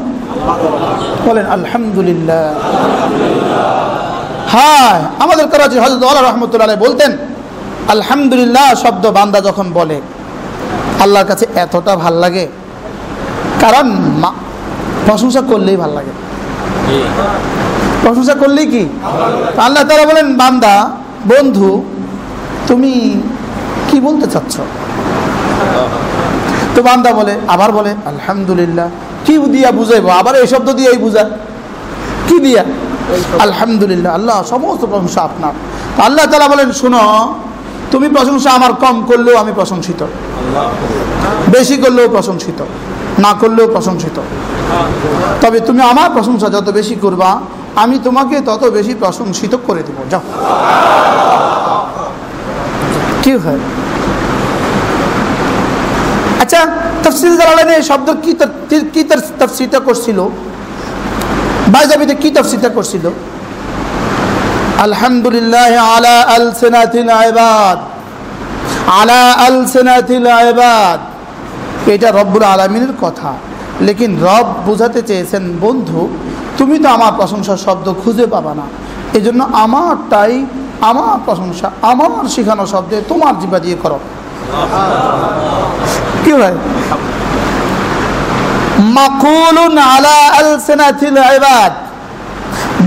বলেন আলহামদুলিল্লাহ। হ্যাঁ, আমাদের করাচি হযরত ওয়ালা রাহমাতুল্লাহ আলাইহি বলতেন আলহামদুলিল্লাহ শব্দ বান্দা যখন বলে আল্লাহর কাছে এতটা ভাল লাগে, কারণ প্রশংসা করলেই ভাল লাগে। প্রশংসা করলেই কি আল্লাহ তাআলা বলেন বান্দা, বন্ধু তুমি কি বলতে চাচ্ছ? তো বান্দা বলে, আবার বলে আলহামদুলিল্লাহ। কি দিয়া বুঝাইবো? আবার এই শব্দ দিয়েই বুঝা। কি দিয়া? আলহামদুলিল্লাহ। আল্লাহ সমস্ত প্রশংসা আপনার। আল্লাহ তাআলা বলেন শোনো, তুমি প্রশংসা আমার কম করলেও আমি প্রশংসিত, বেশি করলেও প্রশংসিত, না করলেও প্রশংসিত। তবে তুমি আমার প্রশংসা যত বেশি করবা আমি তোমাকে তত বেশি প্রশংসিত করে দেব। যাও। কি হয়? আচ্ছা, তাফসীর জালালাইনে এই শব্দ কি তাফসীরটা করছিল? বাইজাবিতে কি তাফসীরটা করছিল? আলহামদুলিল্লাহ আলা আলসিনাতিল ইবাদ, আলা আলসিনাতিল ইবাদ। এটা রব্বুল আলামিনের কথা, লেকিন রব বোঝাতে চেয়েছেন বন্ধু তুমি তো আমার প্রশংসার শব্দ খুঁজে পাবা না, এজন্য আমারটাই, আমার প্রশংসা আমার শেখানো শব্দে তোমার জিহ্বা দিয়ে করো। কি হয়? মাকুলুন আলা আলসিনাতিল ইবাদ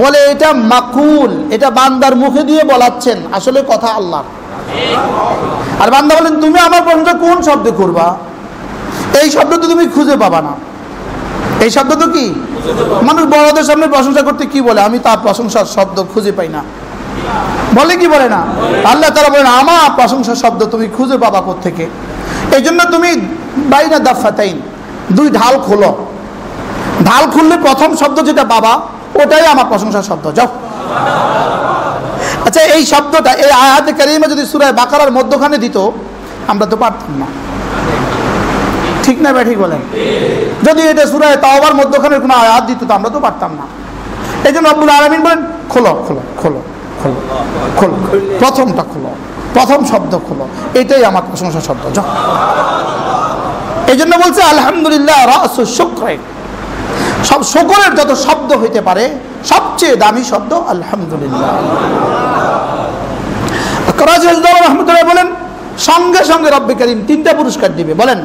বলে এটা মাকুল, এটা বান্দার মুখে দিয়ে বলাচ্ছেন, আসলে কথা আল্লাহর। আর বান্দা বলেন তুমি আমার প্রশংসা কোন শব্দে করবা? এই শব্দ তো তুমি খুঁজে পাবা না। এই শব্দ তো কি? মানুষ বড়দের সামনে প্রশংসা করতে কি বলে? আমি তার প্রশংসার শব্দ খুঁজে পাই না, বলে কি বলে না? আল্লাহ তাআলা বলেন আমার প্রশংসার শব্দ তুমি খুঁজে পাবা কোত্থেকে? এই জন্য তুমি বাইনা দাফাতাইন, দুই ঢাল খোলো। ঢাল খুললে প্রথম শব্দ যেটা বাবা, ওটাই আমার প্রশংসার শব্দ। যাও। আচ্ছা, এই শব্দটা এই আয়াতে কারিমা যদি সূরা বাকারার মধ্যখানে দিত, আমরা তো পারতাম না। ঠিক না ঠিক বলেন? যদি এটা সূরা তাওবার মধ্যখানে কোনো আয়াত দিত, তো আমরা তো পারতাম না। এই জন্য রব্বুল আলামিন বলেন খোলো খোলো খোলো খোলো খোলো, প্রথমটা খোলো, প্রথম শব্দ খোলো, এটাই আমার প্রশংসার শব্দ। যাও। এই জন্য বলছে আলহামদুলিল্লাহ রাসু শুকর, সব শুকরের যত শব্দ হইতে পারে সবচেয়ে দামি শব্দ আলহামদুলিল্লাহ। রহমতুল্লাহ বলেন সঙ্গে সঙ্গে রব্বে কারীম 3টা পুরস্কার দিবে। বলেন,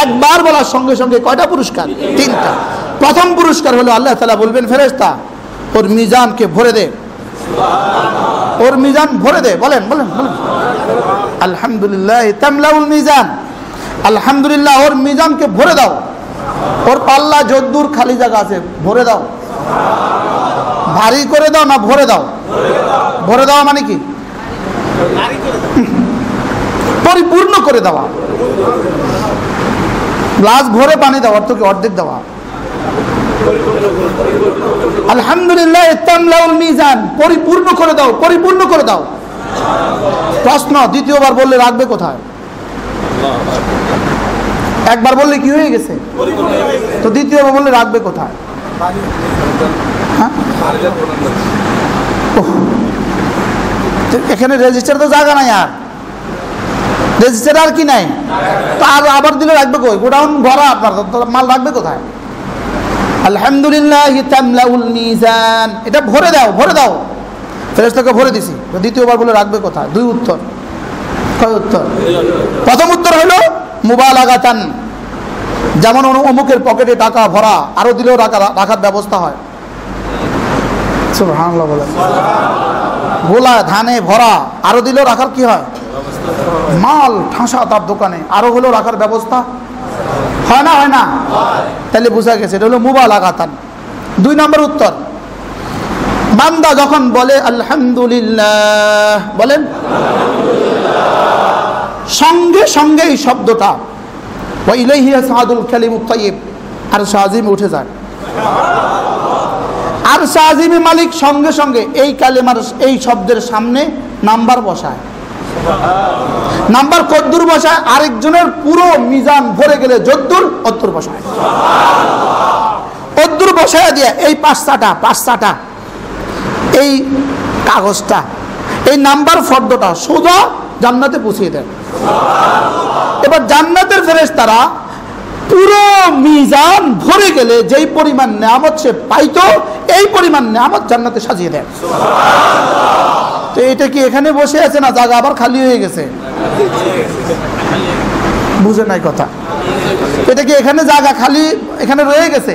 একবার বলার সঙ্গে সঙ্গে কয়টা পুরস্কার? 3টা। প্রথম পুরস্কার হলো আল্লাহ তাআলা বলবেন ফেরেশতা ওর মিজানকে ভরে দে, ওর মিজান ভরে দে। বলেন বলেন বলেন আলহামদুলিল্লাহ তামলাউল মিজান, আলহামদুলিল্লাহ ওর মিজানকে ভরে দাও, ওর পাল্লা যদ্দুর খালি জায়গা আছে ভরে দাও। ভারী করে দাও না ভরে দাও? ভরে দেওয়া মানে কি? পরিপূর্ণ করে দেওয়া। গ্লাস ভরে পানি দেওয়া, অর্থ কি? অর্ধেক দেওয়া। আলহামদুলিল্লাহ তামলাউল মিজান, পরিপূর্ণ করে দাও, পরিপূর্ণ করে দাও। প্রশ্ন, দ্বিতীয়বার বললে রাখবে কোথায়? একবার বললে কি হয়ে গেছে? তো দ্বিতীয়বার বললে রাখবে কোথায়? এখানে রেজিস্টার তো জায়গা নাই, আর রেজিস্টার আর কি নাই? তো আর আবার দিলে রাখবে কই? গোডাউন ভরা, আপনার মাল রাখবে কোথায়? আলহামদুলিল্লাহ তামলাউল মিজান, এটা ভরে দাও, ভরে দাও। ফেরেশতাকে ভরে দিছি, তো দ্বিতীয়বার বলে রাখবে কোথায়? 2 উত্তর। কয় উত্তর? প্রথম উত্তর হলো মুবালাগাতান, যেমন অমুকের পকেটে টাকা ভরা, আরো দিলেও রাখার ব্যবস্থা হয়। সুবহানাল্লাহ বলেন। গোলা ধানে ভরা, আরো দিলেও রাখার কি হয়? মাল ঠাসা তার দোকানে, আরো হলেও রাখার ব্যবস্থা হয় না? হয় না? তাহলে বোঝা গেছে এটা হলো মুবালাগাতান। 2 নম্বর উত্তর, বান্দা যখন বলে আলহামদুলিল্লাহ, বলেন সঙ্গে সঙ্গে এই শব্দটা ওয়া ইলাইহি ইয়াসআদুল কালিমুত তাইয়্যিব, আরশ আজিমে উঠে যায়। আরশ আজিমে মালিক সঙ্গে সঙ্গে এই কালেমার, এই শব্দের সামনে নাম্বার বসায়। নাম্বার কদ্দুর বসায়? আরেকজনের পুরো মিজান ভরে গেলে যদ্দুর অদ্দুর বসায়। অদ্দুর বসায় দিয়ে এই পাঁচটা এই কাগজটা, এই নাম্বার ফর্দটা সোজা জান্নাতে পৌঁছিয়ে দেয়। এবার জান্নাতের ফেরেশতারা পুরো মিজান ভরে গেলে যেই পরিমাণ নিয়ামত সে পাইতো, এই পরিমাণ নিয়ামত জান্নাতে সাজিয়ে দেয়। তো এটা কি এখানে বসে আছে না জায়গা আবার খালি হয়ে গেছে? বুঝে নাই কথা? এটা কি এখানে জায়গা খালি এখানে রয়ে গেছে?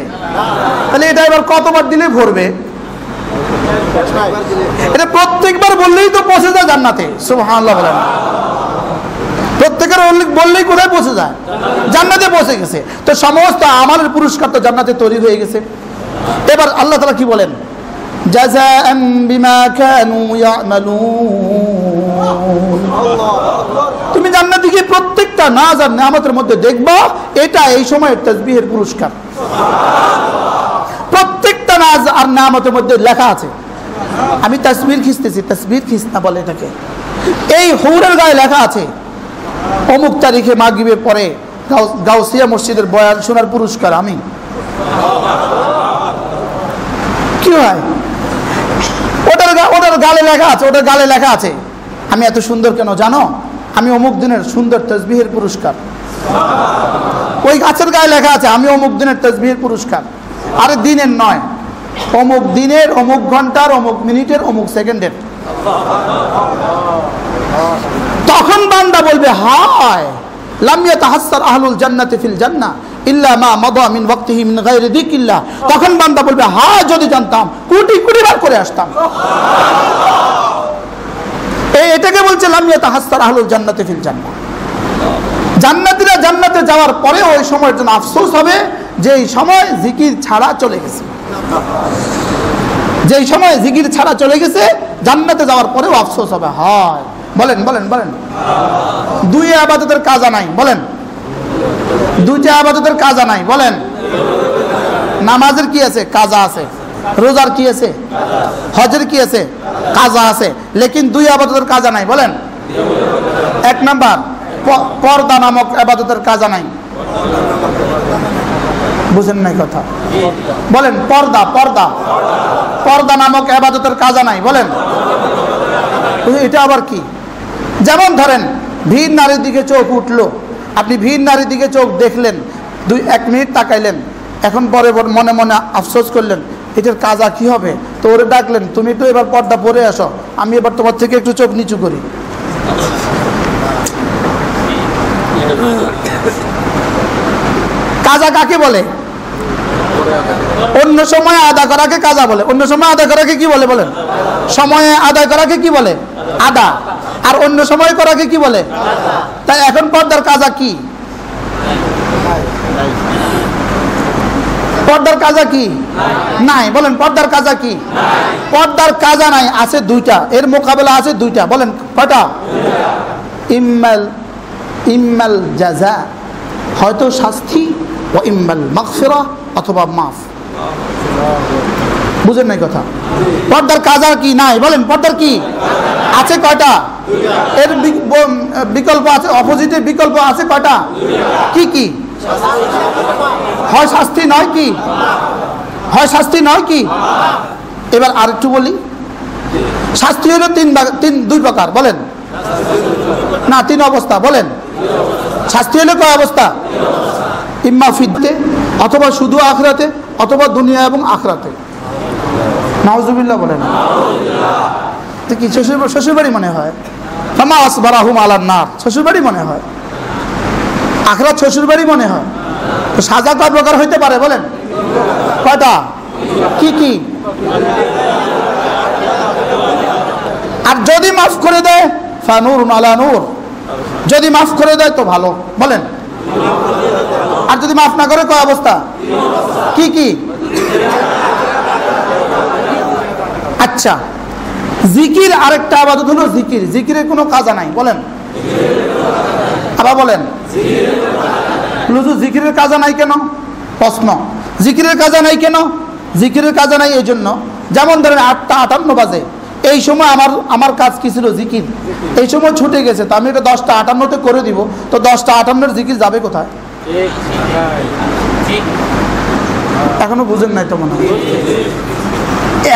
তাহলে এটা এবার কতবার দিলে ভরবে? এটা প্রত্যেকবার বললেই তো পৌঁছে যায় জান্নাতে। সুবহানাল্লাহ বলেন। প্রত্যেকের বললেই কোথায় পৌঁছে যায়? জান্নাতে পৌঁছে গেছে। তো সমস্ত আমালের পুরস্কার তো জান্নাতে তৈরি হয়ে গেছে। এবার আল্লাহ তাআলা কি বলেন? জাযাআন বিমা কানু ইয়ামালুন। তুমি জান্নাতে গিয়ে প্রত্যেকটা নাজ আর নিয়ামতের মধ্যে দেখবা এটা এই সময়ের তাসবিহের পুরস্কার। প্রত্যেকটা নাজ আর নিয়ামতের মধ্যে লেখা আছে। আমি তাসবির খিস্তেছি, তাসবির খিস্তা বলে এটাকে। এই হুরের গায়ে লেখা আছে অমুক তারিখে মাগরিবের পরে গাউসিয়া মসজিদের বয়ান শোনার পুরস্কার আমি। কি হয়? ওটার গালে লেখা আছে, ওটার গালে লেখা আছে আমি এত সুন্দর কেন জানো? আমি অমুক দিনের সুন্দর তাসবিহের পুরস্কার। ওই গাছের গায়ে লেখা আছে আমি অমুক দিনের তাসবিহের পুরস্কার। আরে দিনের নয়, অমুক দিনের, অমুক ঘন্টার, অমুক মিনিটের, অমুক সেকেন্ডের। তখন বান্দা বলবে হায় লাম ইয়াতাহাসসার আহলুল জান্নাতি ফিল জান্নাহ ইল্লা মা মাদা মিন ওয়াক্তিহি মিন গায়রি যিকরিল্লাহ। তখন বান্দা বলবে হায় যদি জানতাম কোটি কোটি বার করে আসতাম। এটাকে বলছে লাম ইয়াতাহাসসার আহলুল জান্নাতি ফিল জান্নাহ। জান্নাতীরা জান্নাতে যাওয়ার পরে ওই সময়ের জন্য আফসোস হবে যেই সময় জিকির ছাড়া চলে গেছে। যেই সময় জিকির ছাড়া চলে গেছে জান্নাতে যাওয়ার পরেও আফসোস হবে, হায় বলেন বলেন বলেন। দুই ইবাদতের কাজা নাই, বলেন। দুইটা ইবাদতের কাজা নাই, বলেন। নামাজের কি আছে? কাজা আছে। রোজার কি আছে? হজের কি আছে? কাজা আছে। লেকিন দুই ইবাদতের কাজা নাই, বলেন। এক নাম্বার পর্দা নামক ইবাদতের কাজা নাই। বুঝেন নাই কথা? বলেন পর্দা, পর্দা, পর্দা নামক ইবাদতের কাজা নাই, বলেন। এটা আবার কি? যেমন ধরেন ভিন নারীর দিকে চোখ উঠলো, আপনি ভিন নারীর দিকে চোখ দেখলেন, 1 মিনিট তাকাইলেন, এখন পরে মনে মনে আফসোস করলেন, এটার কাজা কি হবে? তো ওরে ডাকলেন, তুমি একটু এবার পর্দা পরে আসো, আমি এবার তোমার থেকে একটু চোখ নিচু করি। কাজা কাকে বলে? অন্য সময় আদা করাকে কাজা বলে। অন্য সময় আদা করাকে কি বলে? বলেন। সময়ে আদায় করাকে কি বলে? আদা। আর অন্য সময় করাকে কি বলে? তাই এখন পর্দার কাজা কি? পর্দার কাজা কি? নাই, বলেন। পর্দার কাজা কি? পর্দার কাজা নাই, আছে দুইটা, এর মোকাবেলা আছে দুইটা, বলেন কয়টা? ইম্মাল জাযা, হয়তো শাস্তি, ও ইম্মাল মাগফিরা, অথবা মাফ। বুঝেন নাই কথা? পর্দার কাজা কি? নাই, বলেন। পর্দার কি আছে? কয়টা? এর বিকল্প আছে, অপোজিটের বিকল্প আছে কয়টা? কি কি? হয় শাস্তি, নয় কি? হয় শাস্তি, নয় কি? এবার আরেকটু বলি, শাস্তি হলো দুই প্রকার, বলেন না, 3 অবস্থা, বলেন। শাস্তি হলো কয় অবস্থা? ইম্মা ফিদতে, অথবা শুধু আখিরাতে, অথবা দুনিয়া এবং আখিরাতে। নাউজুবিল্লাহ বলেন। কি শ্বশুর বাড়ি মনে হয়? ফামা আসবারাহুম আলান নার, শ্বশুর বাড়ি মনে হয়। আখিরাত শ্বশুর বাড়ি মনে হয়। তো সাজা কয় প্রকার হইতে পারে, বলেন কয়টা? কি কি? আর যদি মাফ করে দেয় ফানুরুন আলা নূর, যদি মাফ করে দেয় তো ভালো, বলেন। আর যদি মাফ না করে কয় অবস্থা? কি কি? আচ্ছা, জিকির আরেকটা ইবাদত হলো জিকির। জিকিরের কোনো কাজা নাই, বলেন। আবার বলেন। জিকিরের কাজা নাই কেন? প্রশ্ন। জিকিরের কাজা নাই কেন? জিকিরের কাজা নাই এই জন্য, যেমন ধরেন 8টা 58 বাজে, এই সময় আমার কাজ কি ছিল? জিকির। এই সময় ছুটে গেছে, তো আমি এটা 10টা 58-তে করে দিব, তো 10টা 58-এর জিকির যাবে কোথায়? এখনো বুঝেন নাই তো মনে হয়।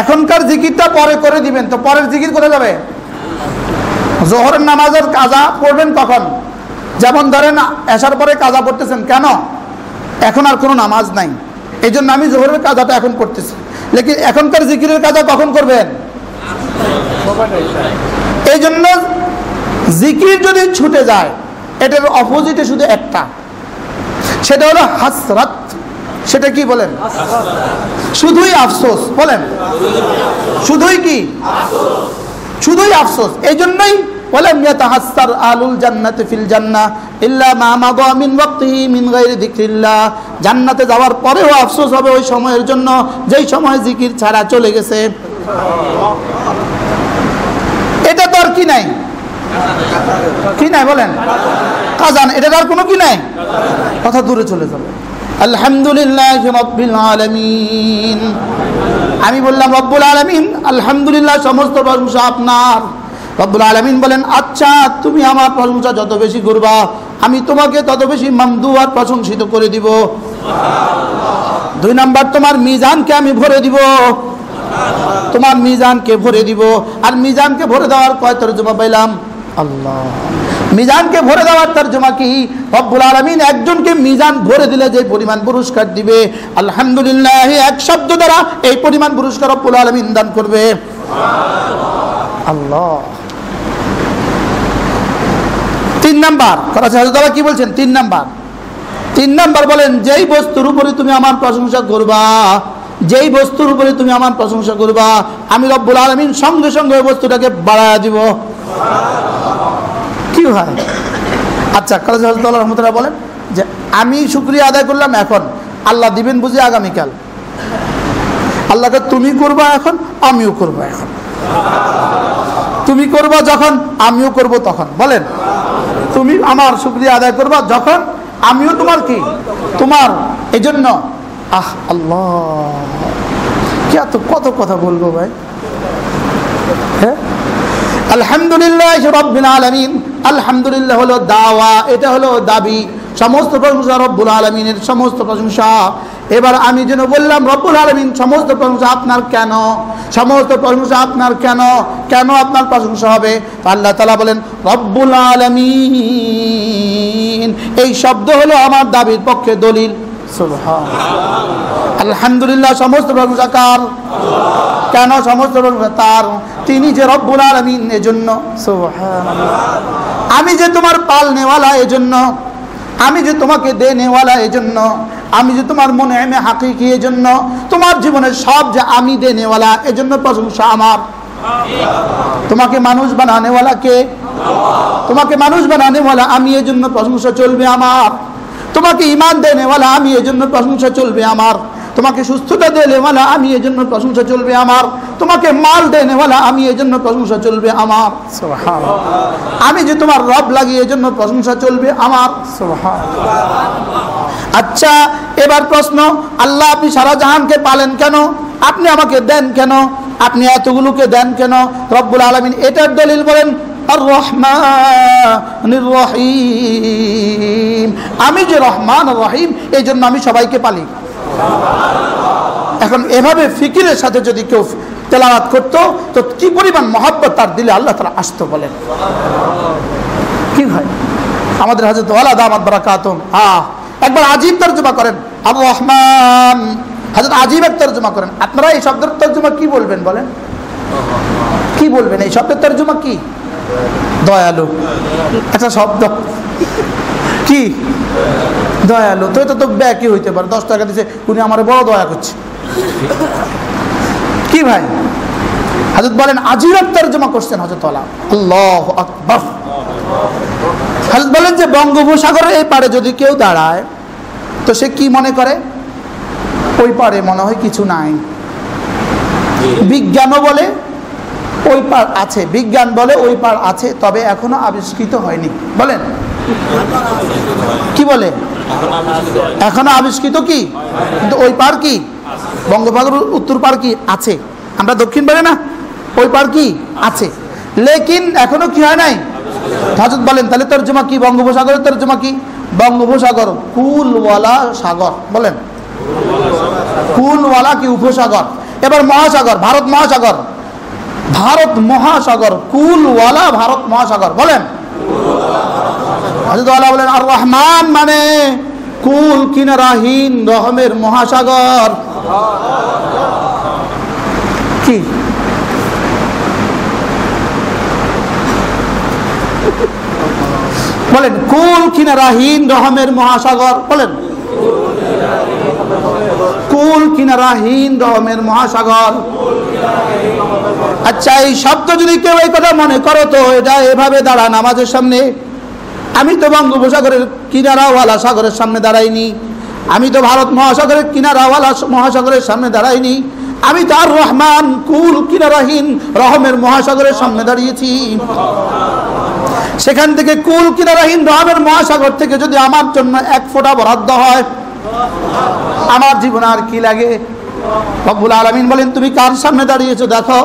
এখনকার জিকিরটা পরে করে দিবেন, তো পরের জিকির করে যাবে। জোহরের নামাজের কাজা পড়বেন কখন? যেমন ধরেন এশার পরে কাজা পড়তেছেন, কেন? এখন আর কোনো নামাজ নাই, এই জন্য আমি জোহরের কাজাটা এখন করতেছি। লেকিন এখনকার জিকিরের কাজা কখন করবেন? এই জন্য জিকির যদি ছুটে যায়, এটার অপোজিটে শুধু একটা, সেটা হলো হাসরাত। সেটা কি বলেন? শুধুই আফসোস, বলেন। শুধুই কি? শুধুই আফসোস। এই জন্যই বলেন ইয়াতাহাসসার আলুল জান্নাতি ফিল জান্নাহ ইল্লা মা মাদা মিন ওয়াক্তিহি মিন গায়রি যিকরিল্লাহ। জান্নাতে যাওয়ার পরেও আফসোস হবে ওই সময়ের জন্য যেই সময় জিকির ছাড়া চলে গেছে। এটা তো আর কি নাই? কি নাই বলেন? কাজান। এটা আর কোনো কি নাই? কথা দূরে চলে যাবে। আলহামদুলিল্লাহি রাব্বিল আলামিন। আমি বললাম রব্বুল আলামিন, আলহামদুলিল্লাহ, সমস্ত প্রশংসা আপনার। রব্বুল আলামিন বলেন, আচ্ছা তুমি আমার প্রশংসা যত বেশি করবা, আমি তোমাকে তত বেশি মামদু আর প্রশংসিত করে দিব। 2 নাম্বার, তোমার মিজানকে আমি ভরে দিব। তোমার মিজানকে ভরে দিব। আর মিজানকে ভরে দেওয়ার কয় তরজমা পাইলাম? আল্লাহ। মিজানকে ভরে দেওয়ার তরজমা কি? রব্বুল আলামিন একজনকে মিজান ভরে দিলে যে পরিমাণ পুরস্কার দিবে, আলহামদুলিল্লাহ এক শব্দ দ্বারা এই পরিমাণ পুরস্কার রব্বুল আলামিন দান করবে। আল্লাহ। 3 নাম্বার কথা কি বলছেন? 3 নাম্বার বলেন, যেই বস্তুর উপরে তুমি আমার প্রশংসা করবা, যেই বস্তুর উপরে তুমি আমার প্রশংসা করবা, আমি রব্বুল আলামিন সঙ্গে সঙ্গে ওই বস্তুটাকে বাড়ায় দিব। কি হয়? আচ্ছা, কাজী হযরতুল্লাহ রাহমাতুল্লাহ বলেন যে আমি শুকরিয়া আদায় করলাম এখন, আল্লাহ দিবেন বুঝি আগামীকাল। আল্লাহকে তুমি করবা এখন, আমিও করবো এখন। তুমি করবা যখন আমিও করব তখন, বলেন তুমি আমার শুকরিয়া আদায় করবা যখন আমিও তোমার কি তোমার। এজন্য আল্লাহ কত কথা বলবো ভাই। হ্যাঁ, আলহামদুলিল্লাহ রাব্বিল আলামিন। আলহামদুলিল্লাহ হলো দাওয়া, এটা হলো দাবি। সমস্ত প্রশংসা রব্বুল আলামিনের, সমস্ত প্রশংসা। এবার আমি যেন বললাম রব্বুল আলামিন সমস্ত প্রশংসা আপনার কেন, সমস্ত প্রশংসা আপনার কেন, কেন আপনার প্রশংসা হবে? আল্লাহ তাআলা বলেন রব্বুল আলামিন, এই শব্দ হলো আমার দাবির পক্ষে দলিল। সুবহানাল্লাহ। আলহামদুলিল্লাহ সমস্ত প্রশংসা কার? কেন সমস্ত প্রশংসা তার? তিনি যে রব্বুল আলামিন, এজন্য। সুবহানাল্লাহ। আমি যে তোমার পালনেওয়ালা এজন্য, আমি যে তোমাকে দেনেওয়ালা এজন্য, আমি যে তোমার মুনঈমে হাকিকি এজন্য, তোমার জীবনের সব যে আমি দেনেওয়ালা এজন্য প্রশংসা আমার। তোমাকে মানুষ বানানেওয়ালা কে? তোমাকে মানুষ বানানেওয়ালা আমি, এজন্য প্রশংসা চলবে আমার। তোমাকে ঈমান দেনেওয়ালা আমি, এজন্য প্রশংসা চলবে আমার। তোমাকে সুস্থতা দেনেওয়ালা আমি, এজন্য প্রশংসা চলবে আমার। তোমাকে মাল দেনেওয়ালা আমি, এজন্য প্রশংসা চলবে আমার। সুবহানাল্লাহ। আমি যে তোমার রব লাগি, এজন্য প্রশংসা চলবে আমার। সুবহানাল্লাহ। আচ্ছা, এবার প্রশ্ন, আল্লাহ আপনি সারা জাহানকে পালেন কেন? আপনি আমাকে দেন কেন? আপনি এতগুলোকে দেন কেন? রব্বুল আলামিন এটার দলিল বলেন আর রহমানির রহিম। আমি যে রহমান আর রহিম, এই জন্য আমি সবাইকে পালি। এখন এভাবে ফিকিরের সাথে যদি কেউ তেলাওয়াত করতো তো কি পরিমাণ মহব্বত তার দিলে আল্লাহ তাআলা আসতো, বলেন কি হয়? আমাদের হযরত ওয়ালা দামাত বারাকাতুম একবার আজীব তরজমা করেন আর রহমান, হযরত আজীব এক তরজমা করেন। আপনারা এই শব্দের তরজমা কি বলবেন, বলেন কি বলবেন? এই শব্দের তরজমা কি? দয়ালু। একটা শব্দ কি দয়ালু, তো এটা তো ব্যাকি হইতে পারে। 10 টাকা দিছে, উনি আমার বড় দয়া করছে, কি ভাই? হযরত বলেন আজীব তরজমা করছেন হযরত ওয়ালা। আল্লাহু আকবার। হযরত বলেন যে বঙ্গোপসাগরের এই পারে যদি কেউ দাঁড়ায় তো সে কি মনে করে? ওই পারে মনে হয় কিছু নাই। বিজ্ঞানও বলে ওই পার আছে, বিজ্ঞান বলে ওই পার আছে, তবে এখনো আবিষ্কৃত হয়নি। বলেন কি বলে? এখনো আবিষ্কৃত কি? কিন্তু ওই পার কি? বঙ্গোপসাগরের উত্তর পার কি আছে? আমরা দক্ষিণ পারে না, ওই পার কি আছে, লেকিন এখনো কি হয় নাই। হযরত বলেন তাহলে তরজমা কি? বঙ্গোপসাগরের তরজমা কি? বঙ্গোপসাগর কুলওয়ালা সাগর। বলেন কুলওয়ালা কি? উপসাগর। এবার মহাসাগর, ভারত মহাসাগর, ভারত মহাসাগর কুলওয়ালা ভারত মহাসাগর। বলেন হযরত ওয়ালা বলেন আর রহমান মানে কুল কিনারাহীন রহমের মহাসাগর। কি বলেন? কুল কিনারাহীন রহমের মহাসাগর। বলেন কুল কিনারাহীন রহমের মহাসাগর। আচ্ছা, এই শব্দ যদি কেউ এই কথা মনে করো তো এটা এভাবে দাঁড়া নামাজের সামনে। আমি তো বঙ্গোপসাগরের কিনারাওয়ালা সাগরের সামনে দাঁড়াইনি, আমি তো ভারত মহাসাগরের কিনারাওয়ালা মহাসাগরের সামনে দাঁড়াইনি, আমি তো আর রহমান কুল কিনারাহীন রহমের মহাসাগরের সামনে দাঁড়িয়েছি। সেখান থেকে কুল কিনারাহীন রহমের মহাসাগর থেকে যদি আমার জন্য এক ফোঁটা বরাদ্দ হয়, আমার জীবনে আর কি লাগে? রব্বুল আলামিন বলেন তুমি কার সামনে দাঁড়িয়েছো? দেখো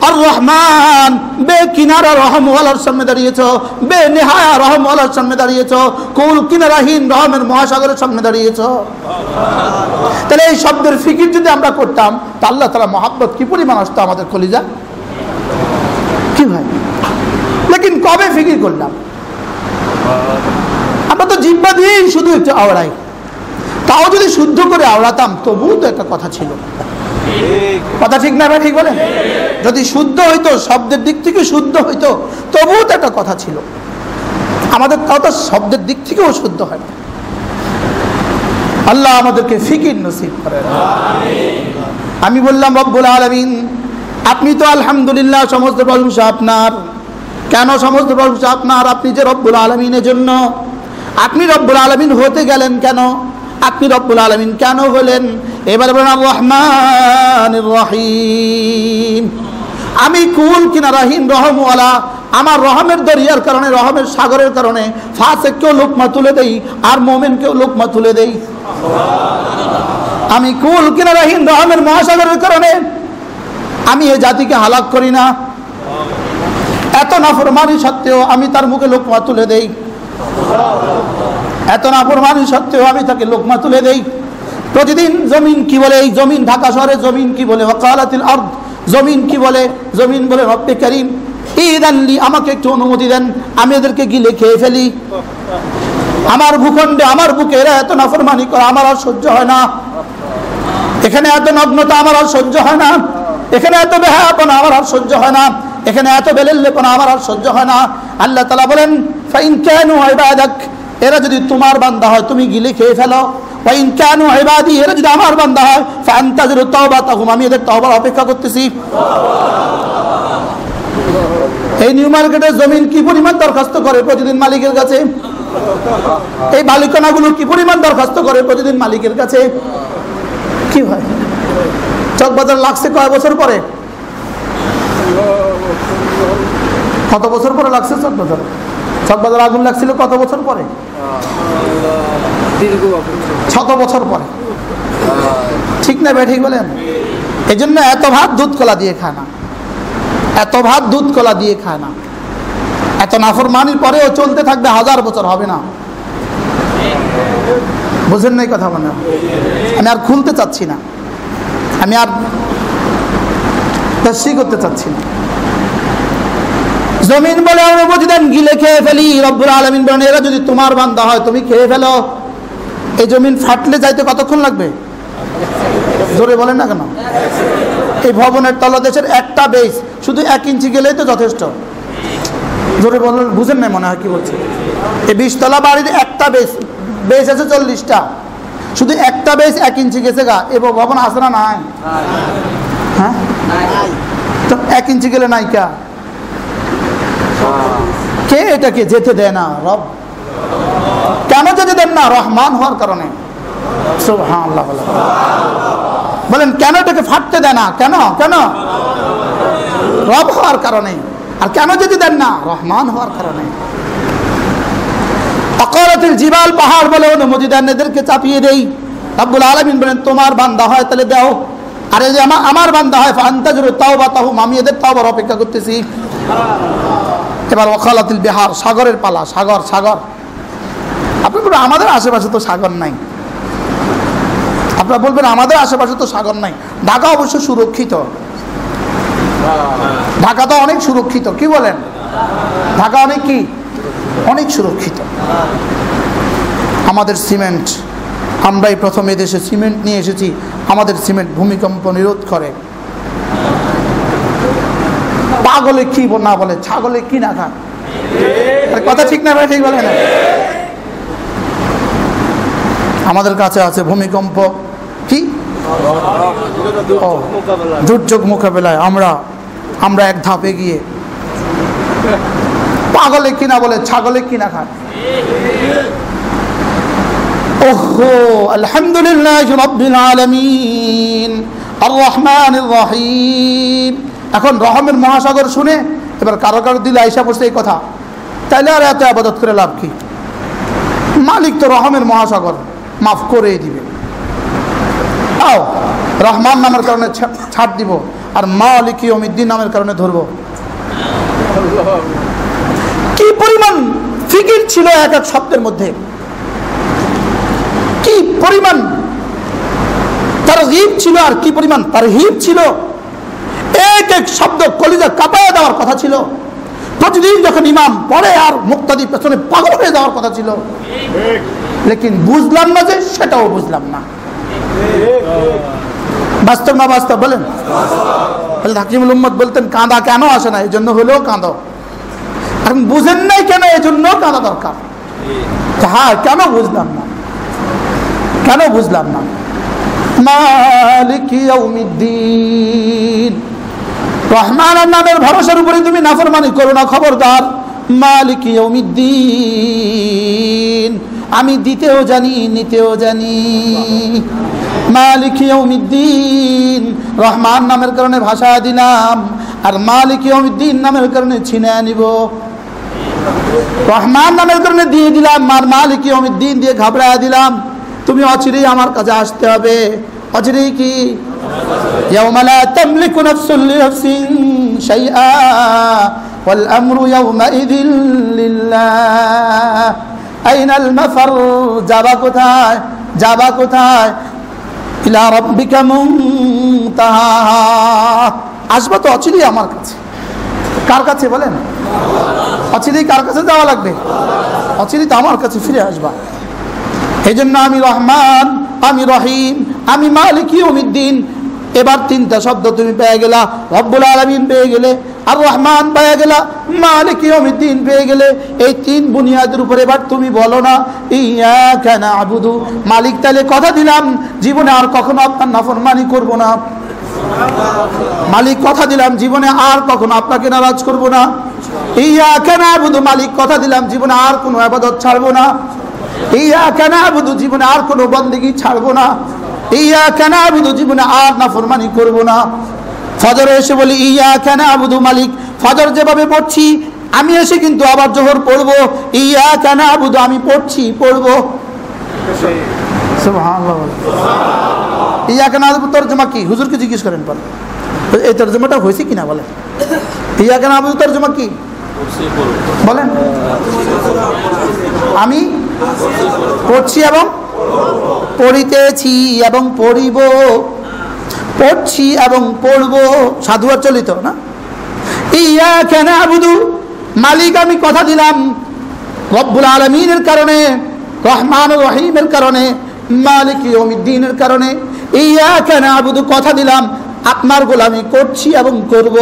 আর রহমান বে কিনারা রহমওয়ালার সামনে দাঁড়িয়েছো, বে নেহায়া রহমওয়ালার সামনে দাঁড়িয়েছো, কুল কিনারাহীন রহমের মহাসাগরের সামনে দাঁড়িয়েছো। তাহলে এই শব্দের ফিকির যদি আমরা করতাম তা আল্লাহ তাআলা মহব্বত কি পরিমাণ আসতো আমাদের কলিজা, কি ভাই? লেকিন কবে ফিকির করলাম? আমরা তো জিহ্বা দিয়েই শুধু একটু আওড়াই, তাও যদি শুদ্ধ করে আওড়াতাম তবুও তো একটা কথা ছিল। কথা ঠিক না ভাই? ঠিক বলেন? যদি শুদ্ধ হইতো, শব্দের দিক থেকে শুদ্ধ হইতো তবুও তো একটা কথা ছিল। আমাদের কথা শব্দের দিক থেকেও শুদ্ধ হয়। আল্লাহ আমাদেরকে ফিকির নসিব করেন। আমি বললাম রব্বুল আলামিন আপনি তো আলহামদুলিল্লাহ সমস্ত প্রশংসা আপনার। কেন সমস্ত প্রশংসা আপনার? আপনি যে রব্বুল আলামিনের জন্য। আপনি রব্বুল আলামিন হতে গেলেন কেন? আপনি রব্বুল আলামিন কেন হলেন? এবার বলেন আর রহমানির রহিম। আমি কুল কিনারাহীন রহমওয়ালা, আমার রহমের দরিয়ার কারণে, রহমের সাগরের কারণে ফাসিককেও লোকমা তুলে দেই আর মুমিনকেও লোকমা তুলে দেই। আমি কুল কিনারাহীন রহমের মহাসাগরের কারণে আমি এই জাতিকে হালাক করি না, এত নাফরমানি সত্ত্বেও আমি তার মুখে লোকমা তুলে দেই, এত নাফরমানি সত্ত্বেও আমি তাকে লোকমা তুলে দেই। প্রতিদিন জমিন কি বলে, এই জমিন, ঢাকা শহরে জমিন কি বলে, ওয়াকালাতিল আরদ, জমিন কি বলে, জমিন বলে রব্বে কারীম ইদানলি, আমাকে একটু অনুমতি দেন, আমি এদেরকে গিলে খেয়ে ফেলি। আমার ভূখণ্ডে, আমার বুকে এরা এত নাফরমানি করে আমার আর সহ্য হয় না, এখানে এত নগ্নতা আমার আর সহ্য হয় না, এখানে এত বেহায়াপনা আমার আর সহ্য হয় না, এখানে এত বেলেল্লেপনা আমার আর সহ্য হয় না। আল্লাহ তাআলা বলেন ফাইন কানু ইবাদাক, এরা যদি তোমার বান্দা হয় তুমি গিলে খেয়ে ফেলো। ওয়াইন কানু ইবাদি, এরা যদি আমার বান্দা হয় ফান্তাজিরু তাওবাতাহুম, আমি এদের তওবার অপেক্ষা করতেছি। এই নিউ মার্কেটে জমিন কি পরিমাণ দরখাস্ত করে প্রতিদিন মালিকের কাছে, এই মালিকানাগুলো কি পরিমাণ দরখাস্ত করে প্রতিদিন মালিকের কাছে। কি হয়, চকবাজার লাগছে কয় বছর পরে, কত বছর পরে লাগছে চকবাজার? চকবাজার আগুন লাগছিল কত বছর পরে? 6 বছর পরে। ঠিক না ভাই, ঠিক বলেন? এই জন্য এত ভাত দুধ কলা দিয়ে খায় না, এত ভাত দুধ কলা দিয়ে খায় না। এত নাফরমানির পরেও চলতে থাকবে, 1000 বছর হবে না। বুঝেন নাই কথা? মানে আমি আর খুলতে চাচ্ছি না, আমি আর তাসসি করতে চাচ্ছি না। জমিন বলে অনুমতি দেন, গিলে খেয়ে ফেলি। রব্বুল আলামিন বলেন এরা যদি তোমার বান্দা হয় তুমি খেয়ে ফেলো। এই জমিন ফাটলে যাইতে কতক্ষণ লাগবে? জোরে বলেন না কেন? এই ভবনের তলদেশের একটা বেস শুধু 1 ইঞ্চি গেলেই তো যথেষ্ট। জোরে বলেন, বুঝেন না মনে হয় কি বলছি? এই 20 তলা বাড়ির একটা বেস আছে 40টা, শুধু একটা বেস 1 ইঞ্চি গেছে গা, এ ভবন আছে না নাই? হ্যাঁ, তো 1 ইঞ্চি গেলে নাই কা? কে এটাকে যেতে দেয় না? রব। কেন যেতে দেন না? রহমান হওয়ার কারণে। সুবহানাল্লাহ বলেন, কেন এটাকে ফাটতে দেয় না? কেন? কেন? রব হওয়ার কারণে। আর কেন যেতে দেন না? রহমান হওয়ার কারণে। আকারাতিল জিবাল, পাহাড় বলে অনুমতি দেন এদেরকে চাপিয়ে দেই। রব্বুল আলামিন বলেন তোমার বান্দা হয় তাহলে দাও, আর এই যে আমার বান্দা হয় ফান্তাজিরু তাওবাতাহুম, আমি এদের তওবার অপেক্ষা করতেছি। এবার ওয়াকালাতিল বিহার, সাগরের পালা। সাগর, সাগর। আপনি বলবেন আমাদের আশেপাশে তো সাগর নাই, আপনারা বলবেন আমাদের আশেপাশে তো সাগর নাই। ঢাকা অবশ্য সুরক্ষিত, ঢাকা তো অনেক সুরক্ষিত। কি বলেন? ঢাকা অনেক কি? অনেক সুরক্ষিত। আমাদের সিমেন্ট, আমরাই প্রথম এদেশে সিমেন্ট নিয়ে এসেছি। আমাদের সিমেন্ট ভূমিকম্প নিরোধ করে। পাগলে কি না বলে, ছাগলে কি না খায়। কথা ঠিক না ভাই? ঠিক বলে না? আমাদের কাছে আছে ভূমিকম্প কি দুর্যোগ মোকাবেলায় আমরা এক ধাপ এগিয়ে। পাগলে কিনা বলে, ছাগলে কিনা খায়। ওহো, আলহামদুলিল্লাহ রাব্বিল আলামিন আর রহমানির রহিম। এখন রহমের মহাসাগর শুনে এবার কারো কারো দিলে আইসা পড়ছে এই কথা, তাইলে আর এত আবাদত করে লাভ কি? মালিক তো রহমের মহাসাগর, মাফ করে দিবে। আও রহমান নামের কারণে ছাড় দিব, আর মালিক ইয়াউমিদ্দিন নামের কারণে ধরবো। কি পরিমাণ ফিকির ছিল এক এক শব্দের মধ্যে, কি পরিমাণ তারগীব ছিল আর কি পরিমাণ তারহিব ছিল। এক এক শব্দ কলিজা কাঁপায় দেওয়ার কথা ছিল। প্রতিদিন যখন ইমাম পড়ে আর মুক্তাদি পেছনে পাগল হয়ে যাওয়ার কথা ছিল, লেকিন বুঝলাম না যে, সেটাও বুঝলাম না। বাস্তব না বাস্তব বলেন? হাকিমুল উম্মত বলতেন কাঁদা কেন আসে না, এই জন্য হলেও কাঁদো। আর বুঝেন নাই কেন, এই জন্য কাঁদা দরকার। হ্যাঁ, কেন বুঝলাম না, কেন বুঝলাম না? মালিক ইয়াউমিদ্দিন, রহমানের নামের ভরসার উপরে তুমি নাফরমানি করো না, খবরদার। মালিক ইয়াউমিদ্দিন, আমি দিতেও জানি নিতেও জানি। মালিক ইয়াউমিদ্দিন, রহমান নামের কারণে ভাষা দিলাম, আর মালিক ইয়াউমিদ্দিন নামের কারণে ছিনে নিব। রহমান নামের কারণে দিয়ে দিলাম, আর মালিক ইয়াউমিদ্দিন দিয়ে ঘাবড়া দিলাম। তুমি অচিরেই আমার কাছে আসতে হবে। অচিরেই কি? ইয়াউমা লা তামলিকু নাফসুন লিনাফসিন শাইআ ওয়াল আমরু ইয়াউমাইযিন লিল্লাহ। আইনাল মাফার, যাবা কোথায়? যাবা কোথায়? ইলা রাব্বিকা মুনতাহা, আসবা তো অচিরেই আমার কাছে। কার কাছে বলেন? অচিরেই কার কাছে যাওয়া লাগবে? অচিরেই তো আমার কাছে ফিরে আসবা। এই জন্য আমি রহমান, আমি রহিম, আমি মালিক ইয়াউমিদ্দিন। এবার তিনটা শব্দ তুমি পেয়ে গেলা। রব্বুল আলামিন পেয়ে গেলে, আর রহমান পেয়ে গেলা, মালিক ইয়াউমিদ্দিন পেয়ে গেলে। এই তিন বুনিয়াদের উপর এবার তুমি বলো না ইয়াকা না'বুদু। মালিক তাহলে কথা দিলাম জীবনে আর কখনো আপনার নাফরমানি করব না। মালিক কথা দিলাম জীবনে আর কখনো আপনাকে নারাজ করব না। ইয়াকা না'বুদু, মালিক কথা দিলাম জীবনে আর কোনো ইবাদত ছাড়বো না। ইয়াকা না'বুদু, জীবনে আর কোনো বন্দেগী ছাড়বো না। ইয়াকা না'বুদু, জীবনে আর নাফরমানি করব না। ফজরে এসে বলি ইয়াকা না'বুদু, মালিক ফজর যেভাবে পড়ছি আমি এসে কিন্তু আবার জোহর পড়বো। ইয়াকা না'বুদু, আমি পড়বো। সুবহানাল্লাহ। ইয়াকা না'বুদু তরজমা কি? হুজুরকে জিজ্ঞেস করেন পরে, এই তরজমাটা হয়েছে কিনা বলেন। ইয়াকা না'বুদু তরজমা কি বলেন? আমি পড়ছি এবং পড়িতেছি এবং পড়িব, পড়ছি এবং পড়ব। সাধু আর চলিত না। ইয়াকা না'বুদু, মালিক আমি কথা দিলাম রব্বুল আলামিনের কারণে, রহমান রহিমের কারণে, মালিক ইয়াউমিদ্দিনের কারণে। ইয়াকা না'বুদু, কথা দিলাম আপনার গোলামি করছি এবং করব।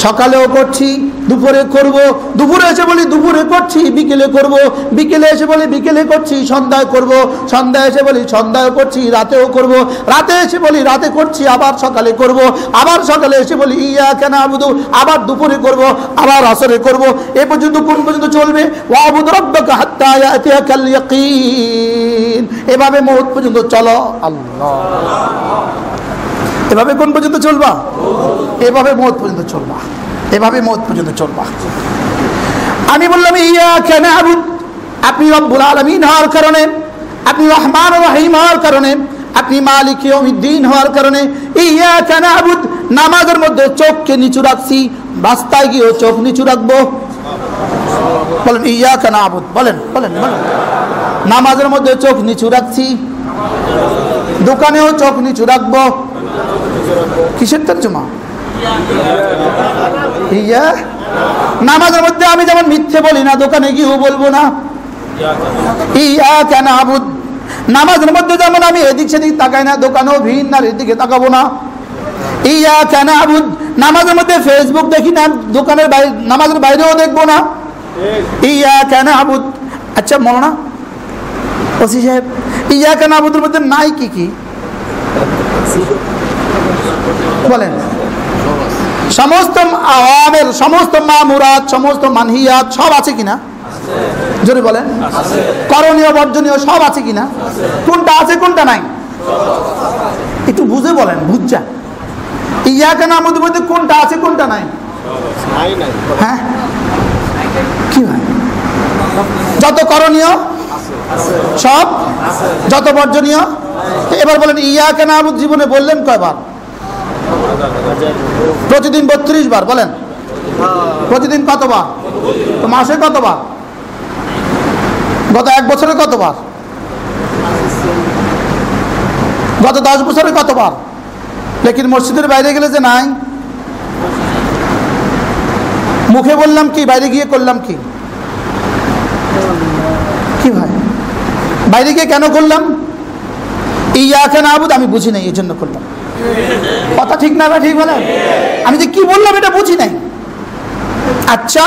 সকালেও করছি, দুপুরে করব, দুপুরে এসে বলি দুপুরে করছি, বিকেলে করব, বিকেলে এসে বলি বিকেলে করছি, সন্ধ্যায় করব, সন্ধ্যায় এসে বলি সন্ধ্যায় করছি, রাতেও করব, রাতে এসে বলি রাতে করছি, আবার সকালে করব, আবার সকালে এসে বলি ইয়াকা না'বুদু, আবার দুপুরে করব, আবার আসরে করব। এ পর্যন্ত কোন পর্যন্ত চলবে? ওয়াবুদ রাব্বাকা হাত্তা ইয়াতিয়াকাল ইয়াকিন। এভাবে মওত পর্যন্ত চলো। আল্লাহ, এভাবে কোন পর্যন্ত চলবা? এভাবে মওত পর্যন্ত চলবা, এভাবে মওত পর্যন্ত চলবা। আমি বললাম ইয়াকা না'বুদ, আপনি রব্বুল আলামিন হওয়ার কারণে, আপনি রহমান রহিম হওয়ার কারণে, আপনি মালিক ইয়াউমিদ্দিন হওয়ার কারণে ইয়াকা না'বুদ। নামাজের মধ্যে চোখকে নিচু রাখছি, রাস্তায় গিয়েও চোখ নিচু রাখবো। বলেন ইয়াকা না'বুদ, বলেন বলেন বলেন। নামাজের মধ্যে চোখ নিচু রাখছি, দোকানেও চোখ নিচু রাখবো। কিসের তরজমা? ইয়া। নামাজের মধ্যে আমি যেমন মিথ্যে বলি না, দোকানে গিয়েও বলবো না। ইয়াকা না'বুদ। নামাজের মধ্যে যেমন আমি এদিক সেদিক তাকাই না, দোকানেও ভিড় না এদিকে তাকাবো না। ইয়াকা না'বুদ। নামাজের মধ্যে ফেসবুক দেখি না, দোকানের বাইরে নামাজের বাইরেও দেখবো না। ইয়াকা না'বুদ। আচ্ছা মৌলানা ওসি সাহেব, ইয়াকা না'বুদের মধ্যে নাই কি কি বলেন? সমস্ত আওয়ামের, সমস্ত মামুরাত, সমস্ত মানহিয়াত সব আছে কিনা? জোরে বলেন। করণীয় বর্জনীয় সব আছে কিনা? কোনটা আছে কোনটা নাই? একটু বুঝে বলেন, বুঝছা। ইয়াকা না'বুদের মধ্যে কোনটা আছে কোনটা নাই? হ্যাঁ কি ভাই? যত করণীয় সব, যত বর্জনীয়। এবার বলেন ইয়াকা না'বুদ জীবনে বললেন কয়বার? প্রতিদিন 32 বার। বলেন প্রতিদিন কতবার? তো মাসে কতবার? গত 1 বছরে কতবার? গত 10 বছরে কতবার? লেকিন মসজিদের বাইরে গেলে যে নাই। মুখে বললাম কি, বাইরে গিয়ে করলাম কি? কি ভাই বাইরে গিয়ে কেন করলাম? ইয়াকা না'বুদ আমি বুঝি নাই, এই জন্য করলাম। কথা ঠিক না ঠিক বলেন? আমি যে কি বললাম এটা বুঝি নাই। আচ্ছা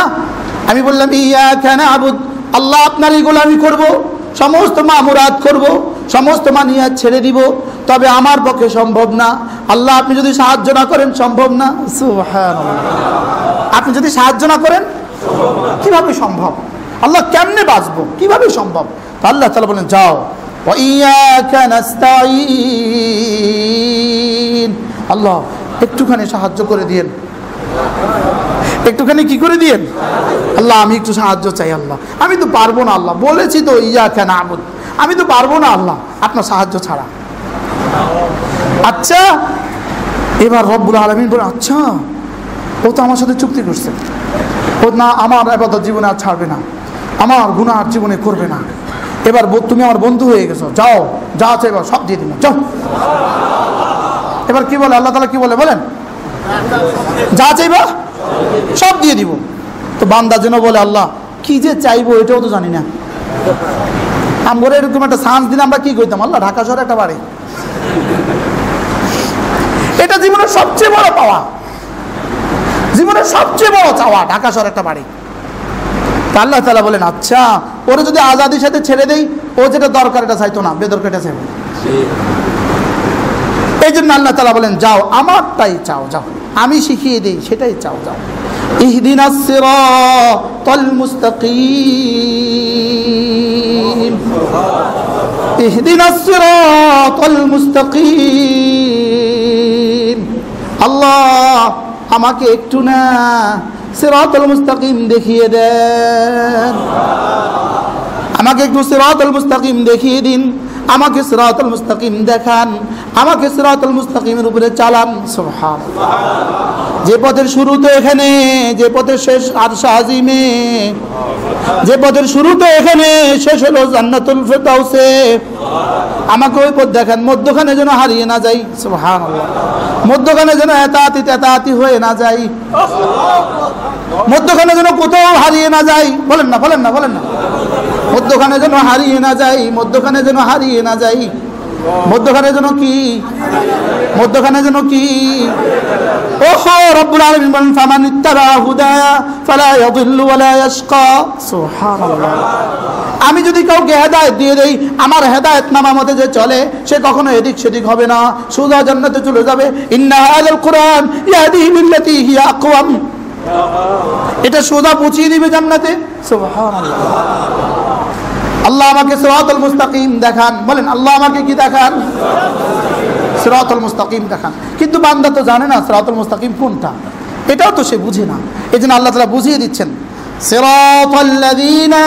আমি বললাম ইয়াকা না'বুদ, আল্লাহ আপনারই গোলামি করব, সমস্ত মামুরাত করব, সমস্ত মানিয়াত ছেড়ে দিব, তবে আমার পক্ষে সম্ভব না। আল্লাহ আপনি যদি সাহায্য না করেন সম্ভব না। সুবহানাল্লাহ। আপনি যদি সাহায্য না করেন কিভাবে সম্ভব? আল্লাহ কেমনে বাঁচবো, কিভাবে সম্ভব? তো আল্লাহ তাআলা বলেন যাও ওয়া ইয়াকা নাস্তাঈন, আল্লাহ একটুখানি সাহায্য করে দিয়েন, একটুখানি কি করে দিয়েন? আল্লাহ আমি একটু সাহায্য চাই, আল্লাহ আমি তো পারবো না, আল্লাহ বলেছি তো ইয়াকা না'বুদ, আমি তো পারবো না আল্লাহ আপনার সাহায্য ছাড়া। আচ্ছা এবার রব্বুল আলামিন বলে আচ্ছা ও তো আমার সাথে চুক্তি করছে, ও না আমার ইবাদত জীবনে আর ছাড়বে না, আমার গুনাহ আর জীবনে করবে না, এবার তুমি আমার বন্ধু হয়ে গেছো, যাও যা চাইবা সব দিয়ে দিন, যাও। এবার কি বলে আল্লাহ তাআলা, কি বলে বলেন? যা চাইবা সব দিয়ে দিব। তো বান্দা যেন বলে আল্লাহ কি যে চাইবো এটাও তো জানি না, আমরা এরকম একটা চান্স দিলে আমরা কি করতাম? আল্লাহ ঢাকা শহরে একটা বাড়ি, এটা জীবনের সবচেয়ে বড় পাওয়া, জীবনের সবচেয়ে বড় চাওয়া, ঢাকা শহরে একটা বাড়ি। তা আল্লাহ তাআলা বলেন আচ্ছা ওরে যদি আজাদির সাথে ছেড়ে দেই, ও যেটা দরকার এটা চাইতো না, বেদরকারটা চাইবে। এই জন্য আল্লাহ তাআলা বলেন যাও আমারটাই চাও, যাও আমি শিখিয়ে দিই সেটাই চাও, যাও। ইহদিনাস সিরাতাল মুস্তাকিম, ইহদিনাস সিরাতাল মুস্তাকিম, আল্লাহ আমাকে একটু না সিরাতাল মুস্তাকিম দেখিয়ে দেন, আমাকে একটু সিরাতাল মুস্তাকিম দেখিয়ে দিন, আমাকে সিরাতাল মুস্তাকিম দেখান, আমাকে সিরাতাল মুস্তাকিমের উপরে চালান। সুবহানাল্লাহ। যে পথের শুরু তো এখানে, যে পথের শেষ আরশ আজিমে, যে পথের শুরু তো এখানে, শেষ হলো জান্নাতুল ফিরদাউসে, আমাকে ওই পথ দেখান, মধ্যখানে যেন হারিয়ে না যাই। সুবহানাল্লাহ। মধ্যখানে যেন এতাতি হয়ে না যাই, মধ্যখানে যেন কোথাও হারিয়ে না যাই। বলেন না, বলেন না, বলেন না। মধ্যখানে যেন হারিয়ে না যাই, মধ্যখানে যেন হারিয়ে না যাই, মধ্যখানে যেন কি, মধ্যখানে যেন কি? ওহো রব্বুল আলামিন বলেন ফামান ইত্তাবা হুদায়া ফালা ইয়াদিল্লু ওয়ালা ইয়াশকা। সুবহানাল্লাহ। আমি যদি কাউকে হেদায়েত দিয়ে দেই, আমার হেদায়েত নামা মতে যে চলে, সে কখনো এদিক সেদিক হবে না, সোজা জান্নাতে চলে যাবে। ইন্না হাযাল কুরআন ইয়াহদি বিল্লাতী হিয়া আকওয়াম, এটা সোজা পৌঁছিয়ে দিবে জান্নাতে। সুবহানাল্লাহ। আল্লাহ আমাকে সিরাতাল মুস্তাকিম দেখান, বলেন আল্লাহ আমাকে কি দেখান? সিরাতাল মুস্তাকিম দেখান। কিন্তু বান্দা তো জানে না সিরাতাল মুস্তাকিম কোনটা, এটাও তো সে বুঝে না। এজন্য আল্লাহ তাআলা বুঝিয়ে দিচ্ছেন সিরাতাল্লাযীনা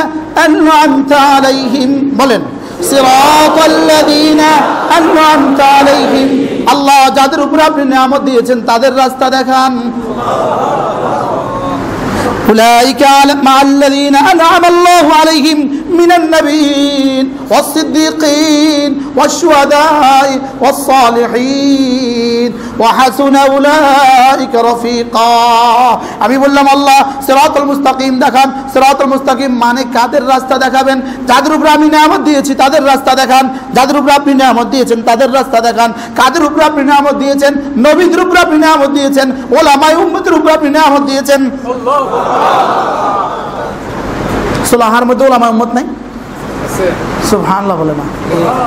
আন'আমতা আলাইহিম, বলেন সিরাতাল্লাযীনা আন'আমতা আলাইহিম, আল্লাহ যাদের উপর আপনি নিয়ামত দিয়েছেন তাদের রাস্তা দেখান। أولئك مع الذين أنعم الله عليهم من النبيين والصديقين والشهداء والصالحين وحسن أولئك رفيقا। আমি বললাম আল্লাহ সিরাতাল মুস্তাকিম দেখান। সিরাতাল মুস্তাকিম মানে কাদের রাস্তা দেখাবেন? যাদের উপর আমি নিয়ামত দিয়েছি তাদের রাস্তা দেখান, যাদের উপর আপনি নিয়ামত দিয়েছেন তাদের রাস্তা দেখান। কাদের উপর আপনি নিয়ামত দিয়েছেন? নবীদের উপর আপনি নিয়ামত দিয়েছেন, ওলামায়ে উম্মতের উপর আপনি নিয়ামত দিয়েছেন। সুলাহার মধ্যে ওলামায়ে উম্মত নাই? সুবহানাল্লাহ বলে না।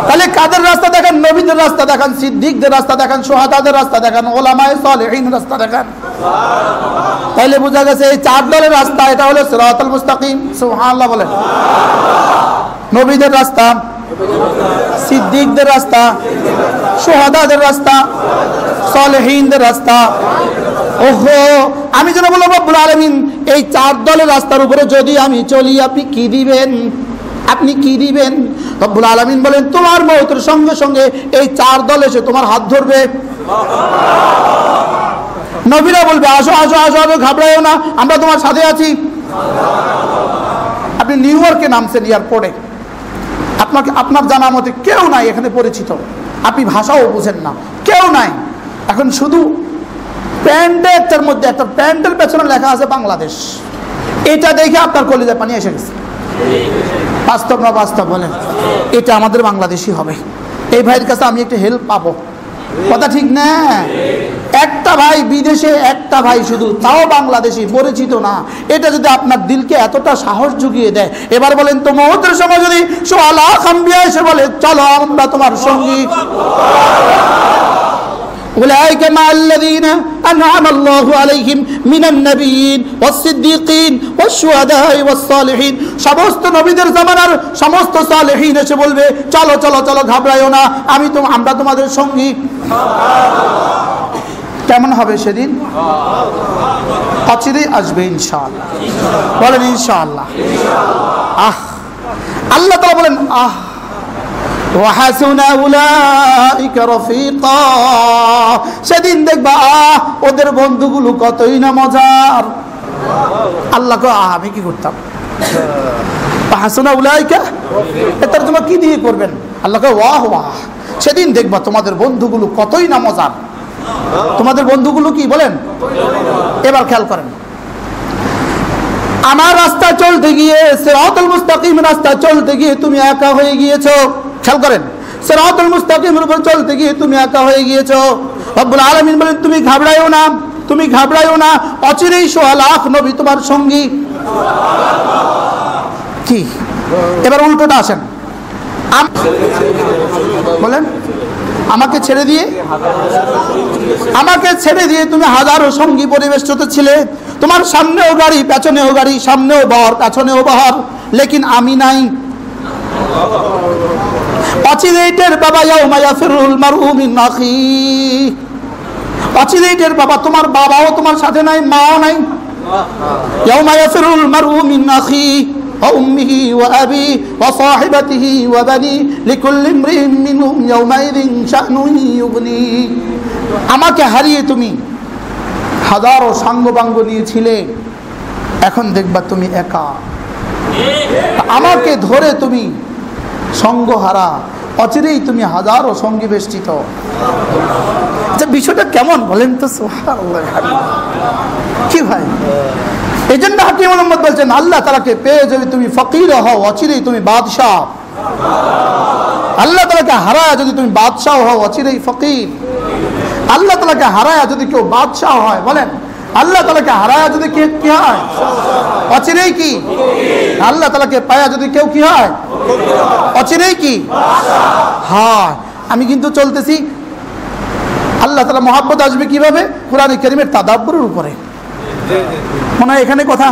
তাহলে কাদের রাস্তা দেখান? নবীদের রাস্তা দেখান, সিদ্দিকদের রাস্তা দেখান, শুহাদাদের রাস্তা দেখান, ওলামায়ে সালেহিন রাস্তা দেখান। তাহলে বোঝা গেছে এই চার দলের রাস্তা, এটা হলো সিরাতাল মুস্তাকিম। সুবহানাল্লাহ বলেন। নবীদের রাস্তা, সিদ্দিকদের রাস্তা, শুহাদাদের রাস্তা, সালেহিনদের রাস্তা। ওহো আমি যেন বলবো রব্বুল আলামিন এই চার দলের রাস্তার উপরে যদি আমি চলি আপনি কি দিবেন? আপনি কি দিবেন? রব্বুল আলামিন বলেন তোমার মওতের সঙ্গে সঙ্গে এই চার দল এসে তোমার হাত ধরবে। নবীরা বলবে আসো আসো আসো, ঘাবড়াইও না, আমরা তোমার সাথে আছি। আপনি নিউ ইয়র্কে নামছেন এয়ারপোর্টে, আপনাকে আপনার জানা মতে কেউ নাই এখানে পরিচিত, আপনি ভাষাও বুঝেন না, কেউ নাই। এখন শুধু প্যান্ডের মধ্যে একটা প্যান্ডের পেছনে লেখা আছে বাংলাদেশ, এটা দেখে আপনার কলিজায় পানি এসে গেছে। বাস্তব না বাস্তব বলেন? এটা আমাদের বাংলাদেশি হবে, এই ভাইয়ের কাছে আমি একটু হেল্প পাবো, কথা ঠিক না? একটা ভাই বিদেশে, একটা ভাই শুধু, তাও বাংলাদেশি, পরিচিত না, এটা যদি আপনার দিলকে এতটা সাহস জুগিয়ে দেয়, এবার বলেন তো মওতের সময় যদি সোয়া লাখ আম্বিয়া এসে বলে চলো আমরা তোমার সঙ্গী, উলাইকা মাআল্লাযীনা আনআমা আল্লাহু আলাইহিম মিনান নাবিয়্যিন ওয়াস-সিদ্দীকিন ওয়াশ-শুহাদা'i ওয়াস-সালিহিন। সমস্ত নবীদের জামানার সমস্ত সালেহীন এসে বলবে, চলো চলো চলো, ঘাবড়াইও না, আমরা তোমাদের সঙ্গী। কেমন হবে সেদিন? অচিরেই আসবে ইনশাআল্লাহ। বলেন ইনশাআল্লাহ। আল্লাহ তাআলা বলেন ওয়াহাসুনা উলাইকা রাফিকা। সেদিন দেখবা ওদের বন্ধুগুলো কতই না মজার। আল্লাহ কো আমি কি করতাম? ওয়াহাসুনা উলাইকা এটা তোমরা কি দিয়ে করবেন? আল্লাহ কো ওয়াহ ওয়াহ, সেদিন দেখবা তোমাদের বন্ধুগুলো কতই না মজার। তোমাদের বন্ধুগুলো কি বলেন? এবার খেয়াল করেন, আমার রাস্তা চলতে গিয়ে, সিরাতুল মুস্তাকিম রাস্তা চলতে গিয়ে তুমি একা হয়ে গিয়েছো। খেয়াল করেন, সিরাতুল মুস্তাকিমের উপর চলতে গিয়ে তুমি একা হয়ে গিয়েছো। রব্বুল আলামিন বলেন তুমি ঘাবড়াইও না, তুমি ঘাবড়াইও না, অচিরেই 100 লাখ নবী তোমার সঙ্গী। কি এবার উল্টোটা আসেন, বলেন আমাকে ছেড়ে দিয়ে তুমি হাজারো সঙ্গী পরিবেষ্টিত ছিলে। তোমার সামনেও গাড়ি, পেছনেও গাড়ি, সামনেও বহর, পেছনেও বহর, লেকিন আমি নাই। অচিরেইটের বাবা ইয়াউমা ইয়াফিরুল মারউ মিন আখিহি। অচিরেইটের বাবা, তোমার বাবাও তোমার সাথে নাই, মাও নাই। ইয়াউমা ইয়াফিরুল মারউ মিন আখিহি وأمه وأبيه وصاحبته وبنيه لكل امرئ منهم يومئذ شأن يغنيه। আমাকে হারিয়ে তুমি হাজারো সাঙ্গপাঙ্গ নিয়েছিলে, এখন দেখবা তুমি একা। আমাকে ধরে তুমি সঙ্গহারা, অচিরেই তুমি হাজারো সঙ্গী বেষ্টিত। আচ্ছা বিষয়টা কেমন বলেন তো? সুবহানাল্লাহ। কি ভাই, এই জন্য হাকিম মোহাম্মদ বলছেন আল্লাহ তাআলাকে পেয়ে যদি তুমি ফকির হও, অচিরেই তুমি বাদশাহ। আল্লাহ তাআলাকে হারায় যদি তুমি বাদশাহ হও, অচিরেই ফকির। আল্লাহ তাআলাকে হারায় যদি কেউ বাদশাহ হয়, বলেন আল্লাহ তাআলাকে হারায় যদি কেউ কি হয়, অচিরেই কি? আল্লাহ তাআলাকে পায়া যদি কেউ কি হয়, অচিরেই কি? হ্যাঁ, আমি কিন্তু চলতেছি, আল্লাহ তাআলা মহব্বত আসবে কিভাবে? কোরআনে কারীমের তাদাব্বুরের উপরে। মনে হয় এখানে কথা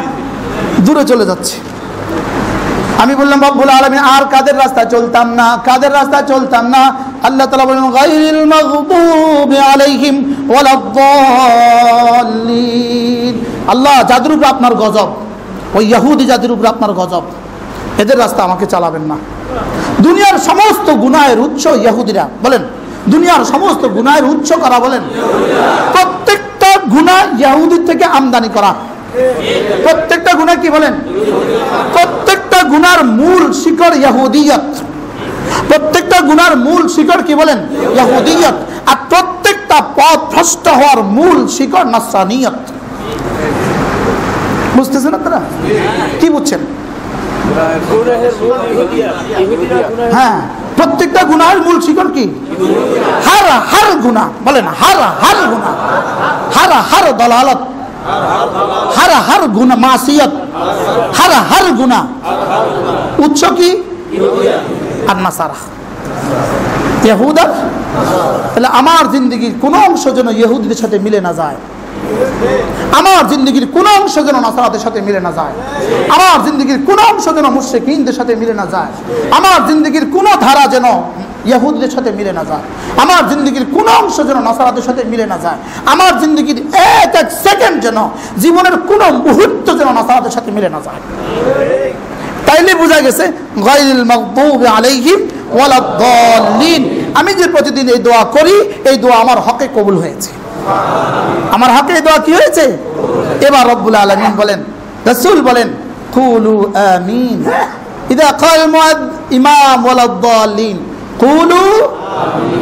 দূরে চলে যাচ্ছে। আমি বললাম রব্বুল আলামিন আর কাদের রাস্তায় চলতাম না, কাদের রাস্তায় চলতাম না। আল্লাহ তাআলা বলেন গায়রিল মাগদুবি আলাইহিম ওয়ালাদ-দাল্লিন। আল্লাহ যাদের উপর আপনার গজব, ওই ইহুদি জাতির উপর আপনার গজব, এদের রাস্তা আমাকে চালাবেন না। দুনিয়ার সমস্ত গুনাহের উৎস ইহুদিরা, বলেন দুনিয়ার সমস্ত গুনাহের উৎস কারা? বলেন প্রত্যেকটা গুনাহ ইহুদির থেকে আমদানি করা। প্রত্যেকটা গুনাহ কি বলেন? প্রত্যেকটা গুনার মূল শিকড় ইহুদিয়ত। প্রত্যেকটা গুনার মূল শিকড় কি বলেন? ইহুদিয়ত। আর প্রত্যেকটা পথ ভ্রষ্ট হওয়ার মূল শিকড় নাসরানিয়ত। বুঝতেছেন আপনারা? কি বুঝছেন? হ্যাঁ, প্রত্যেকটা গুনাহের মূল শিকড় কি? হার গুনাহ, বলেন হার গুনাহ, হার দলালত, হার গুনাহ মাসিয়ত, হার গুনাহ উৎস কি? আর নাসারা, ইহুদা। তাহলে আমার জিন্দেগির কোন অংশ যেন ইহুদিদের সাথে মিলে না যায়, আমার জিন্দেগির কোন অংশ যেন নাসারাদের সাথে মিলে না যায়, আমার জিন্দেগির কোন অংশ যেন মুশরিকিনদের সাথে মিলে না যায়, আমার জিন্দেগির কোন ধারা যেন ইহুদিদের সাথে মিলে না যায়, আমার জিন্দেগির কোন অংশ যেন নাসারাদের সাথে মিলে না যায়, আমার জিন্দেগির এক সেকেন্ড যেন, জীবনের কোন মুহূর্ত যেন নাসারাদের সাথে মিলে না যায়। তাইলে বোঝা গেছে গায়রিল মাগদুবি আলাইহিম ওয়ালাদ-দাল্লিন। আমি যে প্রতিদিন এই দোয়া করি, এই দোয়া আমার হকে কবুল হয়েছে, আমার হকে এই দোয়া কি হয়েছে? এবার রব্বুল আলামিন বলেন, রাসূল বলেন কুলু আমিন ইদা ক্বাল ইমাম ওয়ালাদ-দাল্লিন কুলু।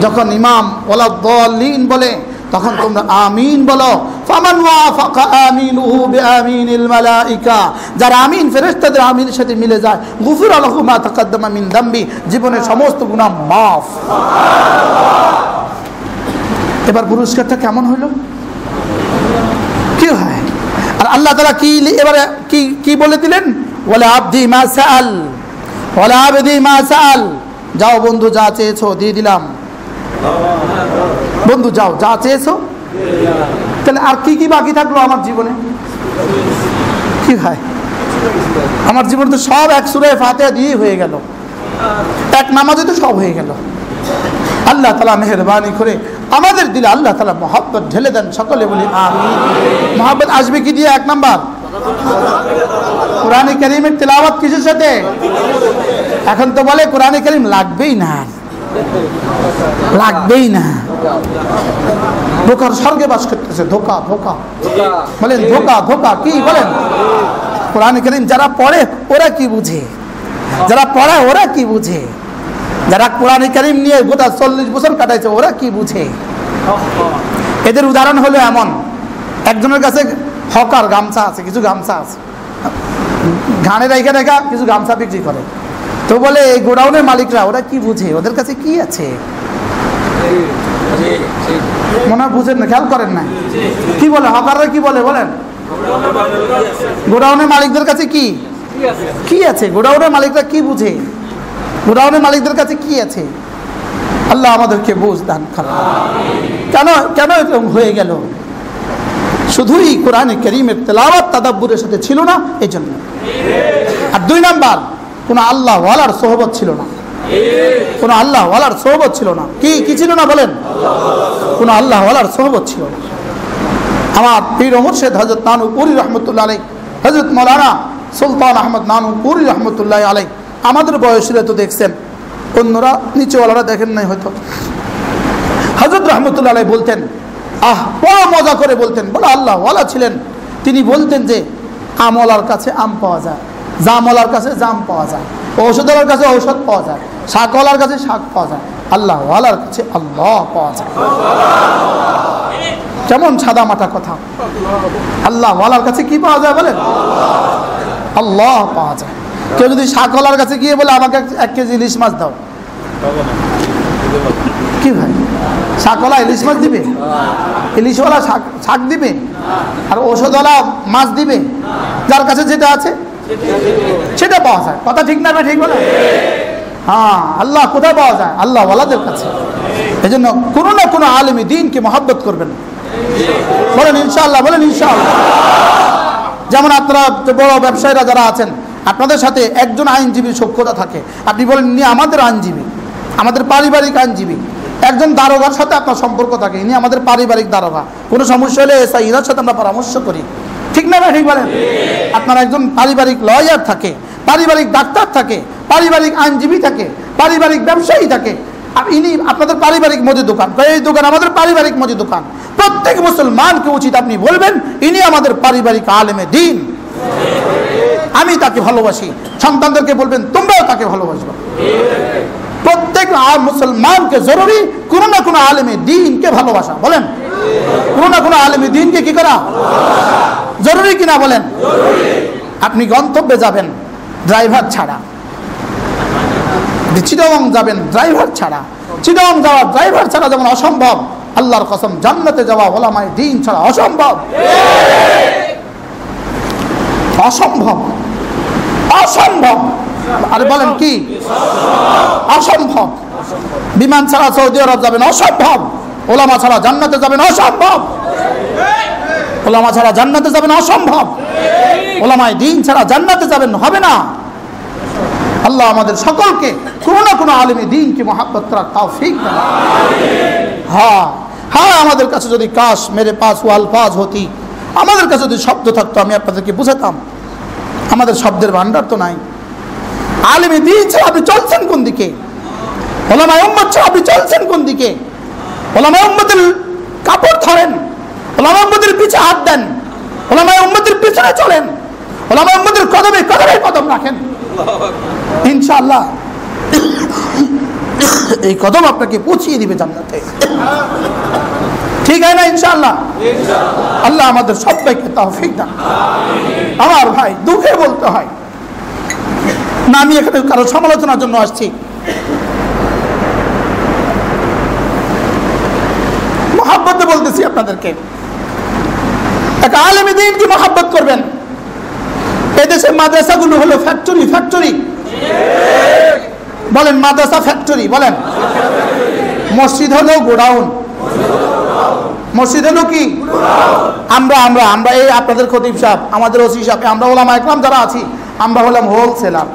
যখন ইমাম ওয়ালাদ-দাল্লিন বলে তখন তোমরা আমিন বলো। ফামান ওয়াফাকা আমিনুহু বিআমিনিল মালাইকা, যারা আমিন ফেরেশতাদের আমিনের সাথে মিলে যায়, গুফিরা লাহু মা তাকাদ্দামা মিন যামবি, জীবনের সমস্ত গুনাহ মাফ। এবার পুরস্কারটা কেমন হলো? কি হয়? আর আল্লাহ তাআলা কি এবারে কি বলে দিলেন? ওয়ালা আবদি মা সাআল, ওয়ালা আবদি মা সাআল। যাও বন্ধু, যা চেয়েছো দিয়ে দিলাম। বন্ধু যাও, যা চেয়েছো। তাহলে আর কি কি বাকি থাকলো আমার জীবনে? কি ভাই, আমার জীবনে তো সব এক সূরা ফাতিহা দিয়ে হয়ে গেল, এক নামাজে তো সব হয়ে গেল। আল্লাহ তাআলা মেহেরবানি করে আমাদের দিলে আল্লাহ তাআলা মহব্বত ঢেলে দেন, সকলে বলি আমিন। মহব্বত আসবে কি দিয়ে? এক নাম্বার, কোরআনে কারীমের তেলাওয়াত কিসের সাথে? এখন তো বলে কোরআনে কারীম লাগবেই না, লাগবেই না। ধোকার স্বর্গে বাস করতেছে, ধোকা ধোকা বলেন, ধোকা ধোকা কি বলেন? কোরআনে কারীম যারা পড়ে ওরা কি বুঝে? যারা পড়ায় ওরা কি বুঝে? যারা কোরআনে কারীম নিয়ে গোটা 40 বছর কাটাইছে ওরা কি বুঝে? এদের উদাহরণ হলো এমন, একজনের কাছে হকার গামছা আছে, কিছু গামছা আছে, ঘাড়ে রেখে রেখা কিছু গামছা বিক্রি করে। তো বলে এই গোডাউনের মালিকরা ওরা কি বুঝে? ওদের কাছে কি আছে? মনে হয় বুঝেন না, খেয়াল করেন না। কি বলে হকাররা? কি বলে বলেন? গোডাউনের মালিকদের কাছে কি কি আছে? গোডাউনের মালিকরা কি বুঝে? গোডাউনের মালিকদের কাছে কি আছে? আল্লাহ আমাদেরকে বুঝ দান করেন। কেন কেন এরকম হয়ে গেল? শুধুই কোরআনে কারীমের তেলাওয়াত তাদাব্বুরের সাথে ছিল না, এই জন্য। আর 2 নাম্বার, কোন আল্লাহ ওয়ালার সোহবত ছিল না, কোন আল্লাহ ওয়ালার সোহবত ছিল না। কি কি ছিল না বলেন? কোন আল্লাহ ওয়ালার সোহবত ছিল না। আমার পীর ও মুর্শিদ হযরত নানুপুরি রহমতুল্লাহ আলাইহি, হযরত মাওলানা সুলতান আহমদ নানুপুরি রহমতুল্লাহ আলাইহি, আমাদের বয়সীরা তো দেখছেন, অন্যরা নিচেওয়ালারা দেখেন নাই হয়তো। হযরত রহমতুল্লাহ আলাইহি বলতেন, বড় মজা করে বলতেন, বলে আল্লাহ ওয়ালা ছিলেন। তিনি বলতেন যে আমলার কাছে আম পাওয়া যায়, জামলার কাছে জাম পাওয়া যায়, ঔষধওয়ালার কাছে ঔষধ পাওয়া যায়, শাকওয়ালার কাছে শাক পাওয়া যায়, আল্লাহ ওয়ালার কাছে আল্লাহ পাওয়া যায়। কেমন সাদা মাটা কথা! আল্লাহ ওয়ালার কাছে কি পাওয়া যায় বলেন? আল্লাহ পাওয়া যায়। কেউ যদি শাকওয়ালার কাছে গিয়ে বলে আমাকে 1 কেজি ইলিশ মাছ দাও, কি ভাই, শাকওয়ালা ইলিশ মাছ দিবে? ইলিশওয়ালা শাক দিবে? আর ওষুধওয়ালা মাছ দিবে? যার কাছে যেটা আছে সেটা পাওয়া যায়। কথা ঠিক না? ঠিক বলে? হ্যাঁ, আল্লাহ কোথায় পাওয়া যায়? আল্লাহ ওয়ালাদের কাছে। এই জন্য কোনো না কোনো আলেমী দ্বীনকে মহব্বত করবেন, বলেন ইনশাআল্লাহ, বলেন ইনশাআল্লাহ। যেমন আপনারা বড় ব্যবসায়ীরা যারা আছেন, আপনাদের সাথে একজন আইনজীবীর সখ্যতা থাকে, আপনি বলেন ইনি আমাদের আইনজীবী, আমাদের পারিবারিক আইনজীবী। একজন দারোগার সাথে আপনার সম্পর্ক থাকে, ইনি আমাদের পারিবারিক দারোগা, কোনো সমস্যা হলে এসআই এর সাথে আমরা পরামর্শ করি, ঠিক না? ঠিক বলেন? আপনার একজন পারিবারিক লয়ার থাকে, পারিবারিক ডাক্তার থাকে, পারিবারিক আইনজীবী থাকে, পারিবারিক ব্যবসায়ী থাকে। ইনি আপনাদের পারিবারিক মুদি দোকান, এই দোকান আমাদের পারিবারিক মুদি দোকান। প্রত্যেক মুসলমানকে উচিত আপনি বলবেন ইনি আমাদের পারিবারিক আলেমে দ্বীন, আমি তাকে ভালোবাসি। সন্তানদেরকে বলবেন তোমরাও তাকে ভালোবাসবে। প্রত্যেক মুসলমানকে জরুরি কোনো না কোনো আলেমে দ্বীনকে ভালোবাসা, বলেন কোনো না কোনো আলেমে দ্বীনকে কি করা জরুরি কিনা বলেন? আপনি গন্তব্যে যাবেন ড্রাইভার ছাড়া, চিটাগং যাবেন ড্রাইভার ছাড়া, চিটাগং যাওয়া ড্রাইভার ছাড়া যেমন অসম্ভব, আল্লাহর কসম জান্নাতে যাওয়া ওলামায়ে দ্বীন ছাড়া অসম্ভব, অসম্ভব, অসম্ভব। আরে বলেন কি অসম্ভব? বিমান ছাড়া সৌদি আরব যাবেন অসম্ভব, ওলামা ছাড়া জান্নাতে যাবেন অসম্ভব, ওলামা ছাড়া জান্নাতে যাবেন অসম্ভব, ওলামায়ে দ্বীন ছাড়া জান্নাতে যাবেন হবে না। আল্লাহ আমাদের সকলকে কোনো না কোনো আলেমে দ্বীনকে মহব্বত করার তৌফিক দান। হ্যাঁ হ্যাঁ, আমাদের কাছে যদি কাশ মেরে পাস ও আলফাজ হতি, আমাদের কাছে যদি শব্দ থাকতো আমি আপনাদেরকে বুঝাতাম। আমাদের শব্দের ভান্ডার তো নাই। আলেমে দ্বীন ছাড়া আপনি চলছেন কোন দিকে? ওলামায়ে উম্মত ছাড়া আপনি চলছেন কোন দিকে? ওলামায়ে উম্মতের কাপড় ধরেন, ওলামায়ে উম্মতের পিছে হাত দেন, ওলামায়ে উম্মতের পিছনে চলেন, ওলামায়ে উম্মতের কদমে কদমে কদম রাখেন। ইনশাআল্লাহ এই কদম আপনাকে পৌঁছিয়ে দিবে জান্নাতে, ঠিক আছে না? ইনশাআল্লাহ। আল্লাহ আমাদের সবাইকে তৌফিক দান। আমার ভাই দুঃখে বলতে হয় না, আমি এখানে কারো সমালোচনার জন্য আসছি। মহব্বতে বলতেছি আপনাদেরকে, এক আলেমে দ্বীনকে মহব্বত করবেন। এদেশে মাদ্রাসাগুলো হলো ফ্যাক্টরি, ফ্যাক্টরি বলেন, মাদ্রাসা ফ্যাক্টরি বলেন, মসজিদ হলো গোডাউন, মসজিদ হলো কি? আমরা আমরা আমরা এই আপনাদের খতিব সাহেব, আমাদের ওসি সাহেব, আমরা ওলামা একরাম যারা আছি, আমরা হলাম হোলসেলার।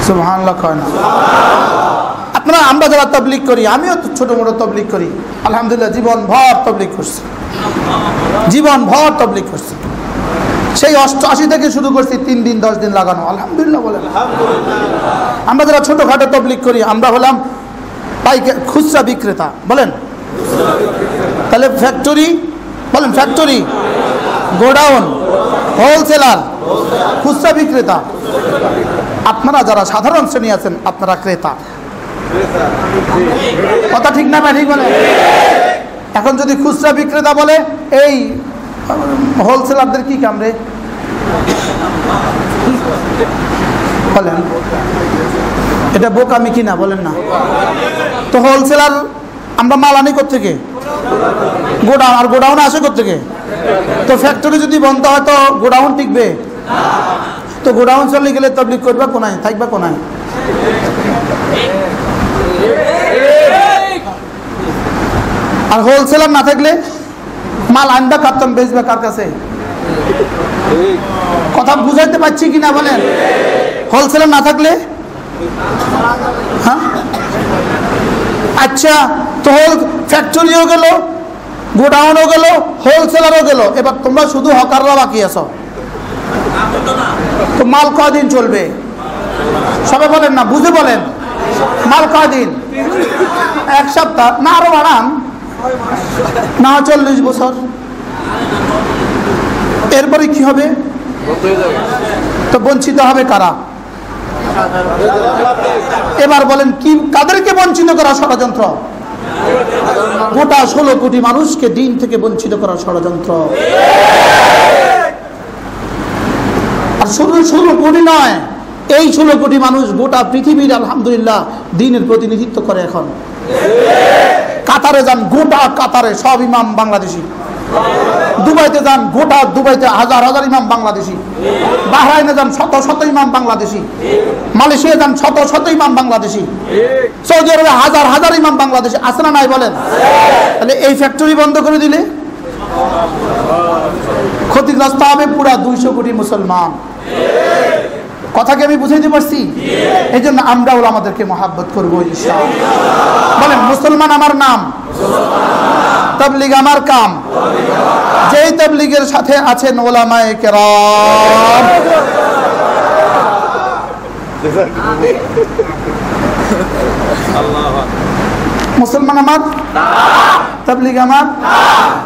সুবহানাল্লাহ কয় না? আপনারা আমরা যারা তাবলীগ করি, আমিও তো ছোট মোটো তাবলীগ করি, আলহামদুলিল্লাহ জীবন ভর তাবলীগ করছি, জীবন ভর তাবলীগ করছি। সেই 88 থেকে শুরু করছি, 3 দিন 10 দিন লাগানো, আলহামদুলিল্লাহ বলেন। আমরা যারা ছোটখাটো তাবলীগ করি, আমরা হলাম খুচরা বিক্রেতা, বলেন। তাহলে ফ্যাক্টরি, বলেন ফ্যাক্টরি, গোডাউন, হোলসেলার, খুচরা বিক্রেতা। আপনারা যারা সাধারণ শ্রেণী আছেন, আপনারা ক্রেতা। কথা ঠিক না? ঠিক বলে। এখন যদি খুচরা বিক্রেতা বলে, এই হোলসেলারদের কি কামড়ে? বলেন, এটা বোকামি কিনা? বলেন না। তো হোলসেলার আমরা মাল আনি কোত্থেকে? গোডাউন। আর গোডাউন আসে কোত্থেকে? তো ফ্যাক্টরি যদি বন্ধ হয় তো গোডাউন টিকবে? তো গোডাউন চলে গেলে তাবলীগ করবা কোনায়, থাকবা কোনায়? আর হোলসেলার না থাকলে মাল আনবা কাপ্তান, বেচবা কার কাছে? কথা বুঝাইতে পারছি কিনা বলেন? হোলসেলার না থাকলে, হ্যাঁ আচ্ছা, তো ফ্যাক্টরিও গেল, গোডাউনও গেল, হোলসেলারও গেল, এবার তোমরা শুধু হকাররা বাকি আছো। তো মাল কয়দিন চলবে? সবাই বলেন না, বুঝে বলেন। মাল কয়দিন? 1 সপ্তাহ, না আরো বাড়ান, না 40 বছর। এরপরে কি হবে? তো বঞ্চিত হবে কারা? এবার বলেন, কি কাদেরকে বঞ্চিত করা ষড়যন্ত্র? গোটা 16 কোটি মানুষকে দিন থেকে বঞ্চিত করা ষড়যন্ত্র। আর শুধু 16 কোটি নয়, এই 16 কোটি মানুষ গোটা পৃথিবীর আলহামদুলিল্লাহ দিনের প্রতিনিধিত্ব করে। এখন কাতারে যান, গোটা কাতারে সব ইমাম বাংলাদেশি। দুবাইতে যান, গোটা দুবাইতে হাজার হাজার ইমাম বাংলাদেশি। বাহরাইনে যান, শত শত ইমাম বাংলাদেশি। মালয়েশিয়া যান, শত শত ইমাম বাংলাদেশি। সৌদি আরবে হাজার হাজার ইমাম বাংলাদেশি। আছে না নাই বলেন? তাহলে এই ফ্যাক্টরি বন্ধ করে দিলে ক্ষতিগ্রস্ত হবে পুরা 200 কোটি মুসলমান। কথাকে আমি বুঝাইতে পারছি? এই জন্য আমরাও আমাদেরকে মহাব্বত করবো ইনশাআল্লাহ। বলেন, মুসলমান আমার নাম, তাবলীগ আমার কাম। যেই তাবলীগের সাথে আছেন উলামায়ে কেরাম, মুসলমান আমার, তাবলীগ আমার।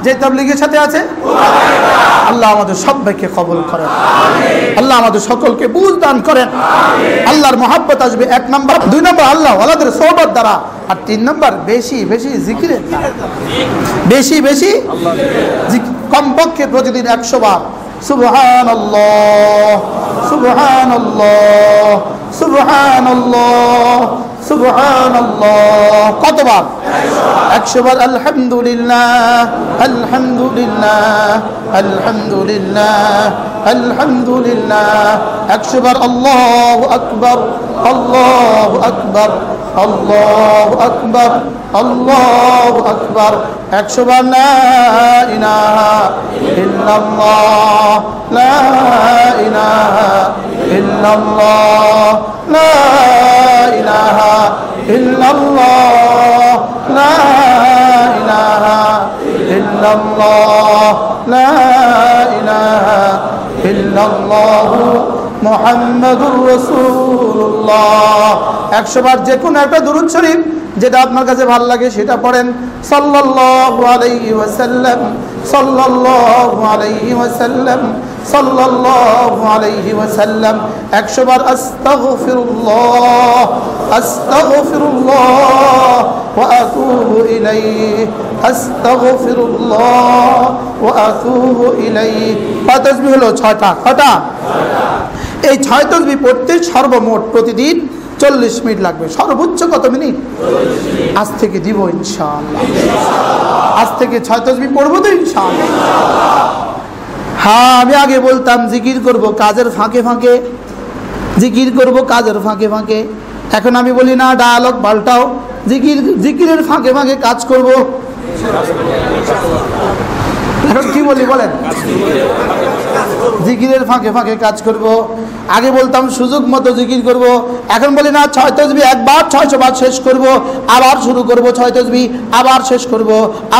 যে তাবলীগের সাথে আছে, আল্লাহ আমাদের সবাইকে কবুল করেন, আল্লাহ আমাদের সকলকে বুঝ দান করেন। আল্লাহর মহব্বত আসবে 1 নম্বর, 2 নম্বর আল্লাহ ওয়ালাদের সোহবত দ্বারা, আর 3 নম্বর বেশি বেশি জিকিরের দ্বারা। বেশি বেশি কমপক্ষে প্রতিদিন 100 বার সুবহানাল্লাহ সুবহানাল্লাহ সুবহানাল্লাহ সুবহানাল্লাহ। কতবার? 100 বার। আলহামদুলিল্লাহ আলহামদুলিল্লাহ আলহামদুলিল্লাহ আলহামদুলিল্লাহ। 100 বার আল্লাহু আকবার আল্লাহু আকবার আল্লাহু আকবার আল্লাহু আকবার। 100 বার লা ইলাহা ইল্লাল্লাহ লা ইলাহা ইল্লাল্লাহ লা ইলাহা ইল্লাল্লাহ লা ইলাহা ইল্লাল্লাহ লা ইলাহা ইল্লাল্লাহ মুহাম্মাদুর রাসূলুল্লাহ। 100 বার যে কোনো একটা দুরূদ শরীফ যেটা আপনার কাছে ভালো লাগে সেটা পড়েন। সাল্লাল্লাহু আলাইহি ওয়াসাল্লাম সাল্লাল্লাহু আলাইহি ওয়াসাল্লাম সাল্লাল্লাহু আলাইহি ওয়াসাল্লাম। 100 বার আস্তাগফিরুল্লাহ আস্তাগফিরুল্লাহ ওয়া আতুবু ইলাইহি আস্তাগফিরুল্লাহ ওয়া আতুবু ইলাইহি। কত তাসবিহ হলো? 6টা। কটা? এই 6 তাসবিহ পড়তে সর্বমোট প্রতিদিন 40 মিনিট লাগবে। সর্বোচ্চ কত মিনিট? আজ থেকে দিব ইনশাআল্লাহ। আজ থেকে 6 তাসবিহ পড়বো তো ইনশাআল্লাহ। হ্যাঁ, আমি আগে বলতাম জিকির করব কাজের ফাঁকে ফাঁকে, জিকির করব কাজের ফাঁকে ফাঁকে। এখন আমি বলি না, ডায়ালগ পাল্টাও, জিকিরের ফাঁকে ফাঁকে কাজ করব। এখন কি বলি বলেন? জিকিরের ফাঁকে ফাঁকে কাজ করব। আগে বলতাম সুযোগ মতো জিকির করব, এখন বলি না 6 তাসবিহ একবার 600 বার শেষ করব, আবার শুরু করব 6 তাসবিহ, আবার শেষ করব,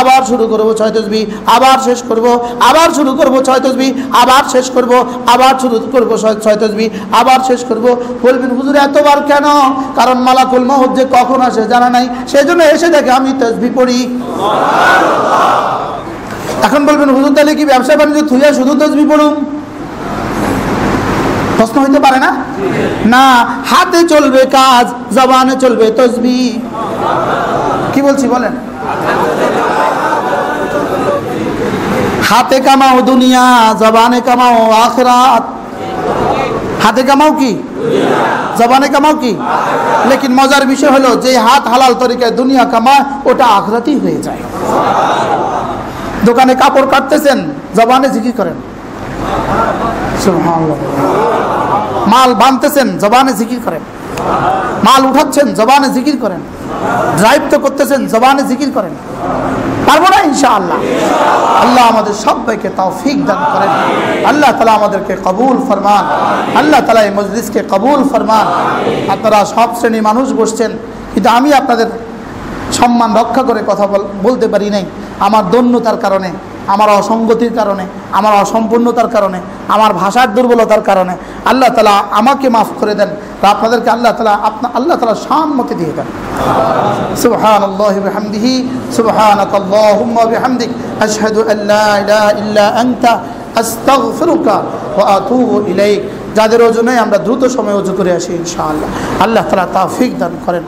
আবার শুরু করব 6 তাসবিহ, আবার শেষ করব, আবার শুরু করব 6 তাসবিহ, আবার শেষ করব, আবার শুরু করব 6 তাসবিহ, আবার শেষ করব। বলবেন হুজুর এতবার কেন? কারণ মালাকুল মউত যে কখন আসে জানা নাই, সেজন্য এসে দেখে আমি তাসবিহ পড়ি। এখন বলবেন হুজুর তাহলে কি ব্যবসা বাণিজ্য থুইয়া শুধু তাসবিহ পড়ুন? প্রশ্ন হইতে পারে না? না, হাতে চলবে কাজ, জবানে চলবে তাসবিহ। কি বলছি বলেন? হাতে কামাও দুনিয়া, জবানে কামাও আখিরাত। হাতে কামাও কি? জবানে কামাও কি? লেকিন মজার বিষয় হলো যে হাত হালাল তরিকায় দুনিয়া কামায়, ওটা আখিরাতই হয়ে যায়। দোকানে কাপড় কাটতেছেন, জবানে জিকির করেন সুবহানাল্লাহ। মাল বানতেছেন, জবানে জিকির করেন। মাল উঠাচ্ছেন, জবানে জিকির করেন। ড্রাইভ তো করতেছেন, জবানে জিকির করেন। পারবো না ইনশাআল্লাহ? আল্লাহ আমাদের সবাইকে তৌফিক দান করেন। আল্লাহ তাআলা আমাদেরকে কবুল ফরমান। আল্লাহ তাআলা এই মজলিসকে কবুল ফরমান। আপনারা সব শ্রেণী মানুষ বসছেন, কিন্তু আমি আপনাদের সম্মান রক্ষা করে কথা বলতে পারি নাই। আমার দৈন্যতার কারণে, আমার অসঙ্গতির কারণে, আমার অসম্পূর্ণতার কারণে, আমার ভাষার দুর্বলতার কারণে আল্লাহ তাআলা আমাকে মাফ করে দেন। আপনাদেরকে আল্লাহ তাআলা সম্মতি দিয়ে দেন। সুবহানাল্লাহি ওয়া বিহামদিহি, সুবহানাকাল্লাহুম্মা ওয়া বিহামদিক, আশহাদু আল্লা ইলাহা ইল্লা আনতা, আস্তাগফিরুকা ওয়া আতুবু ইলাইক। যাদের ওজনে আমরা দ্রুত সময়ে ওযু করে আসি ইনশাআল্লাহ। আল্লাহ তাআলা তৌফিক দান করেন।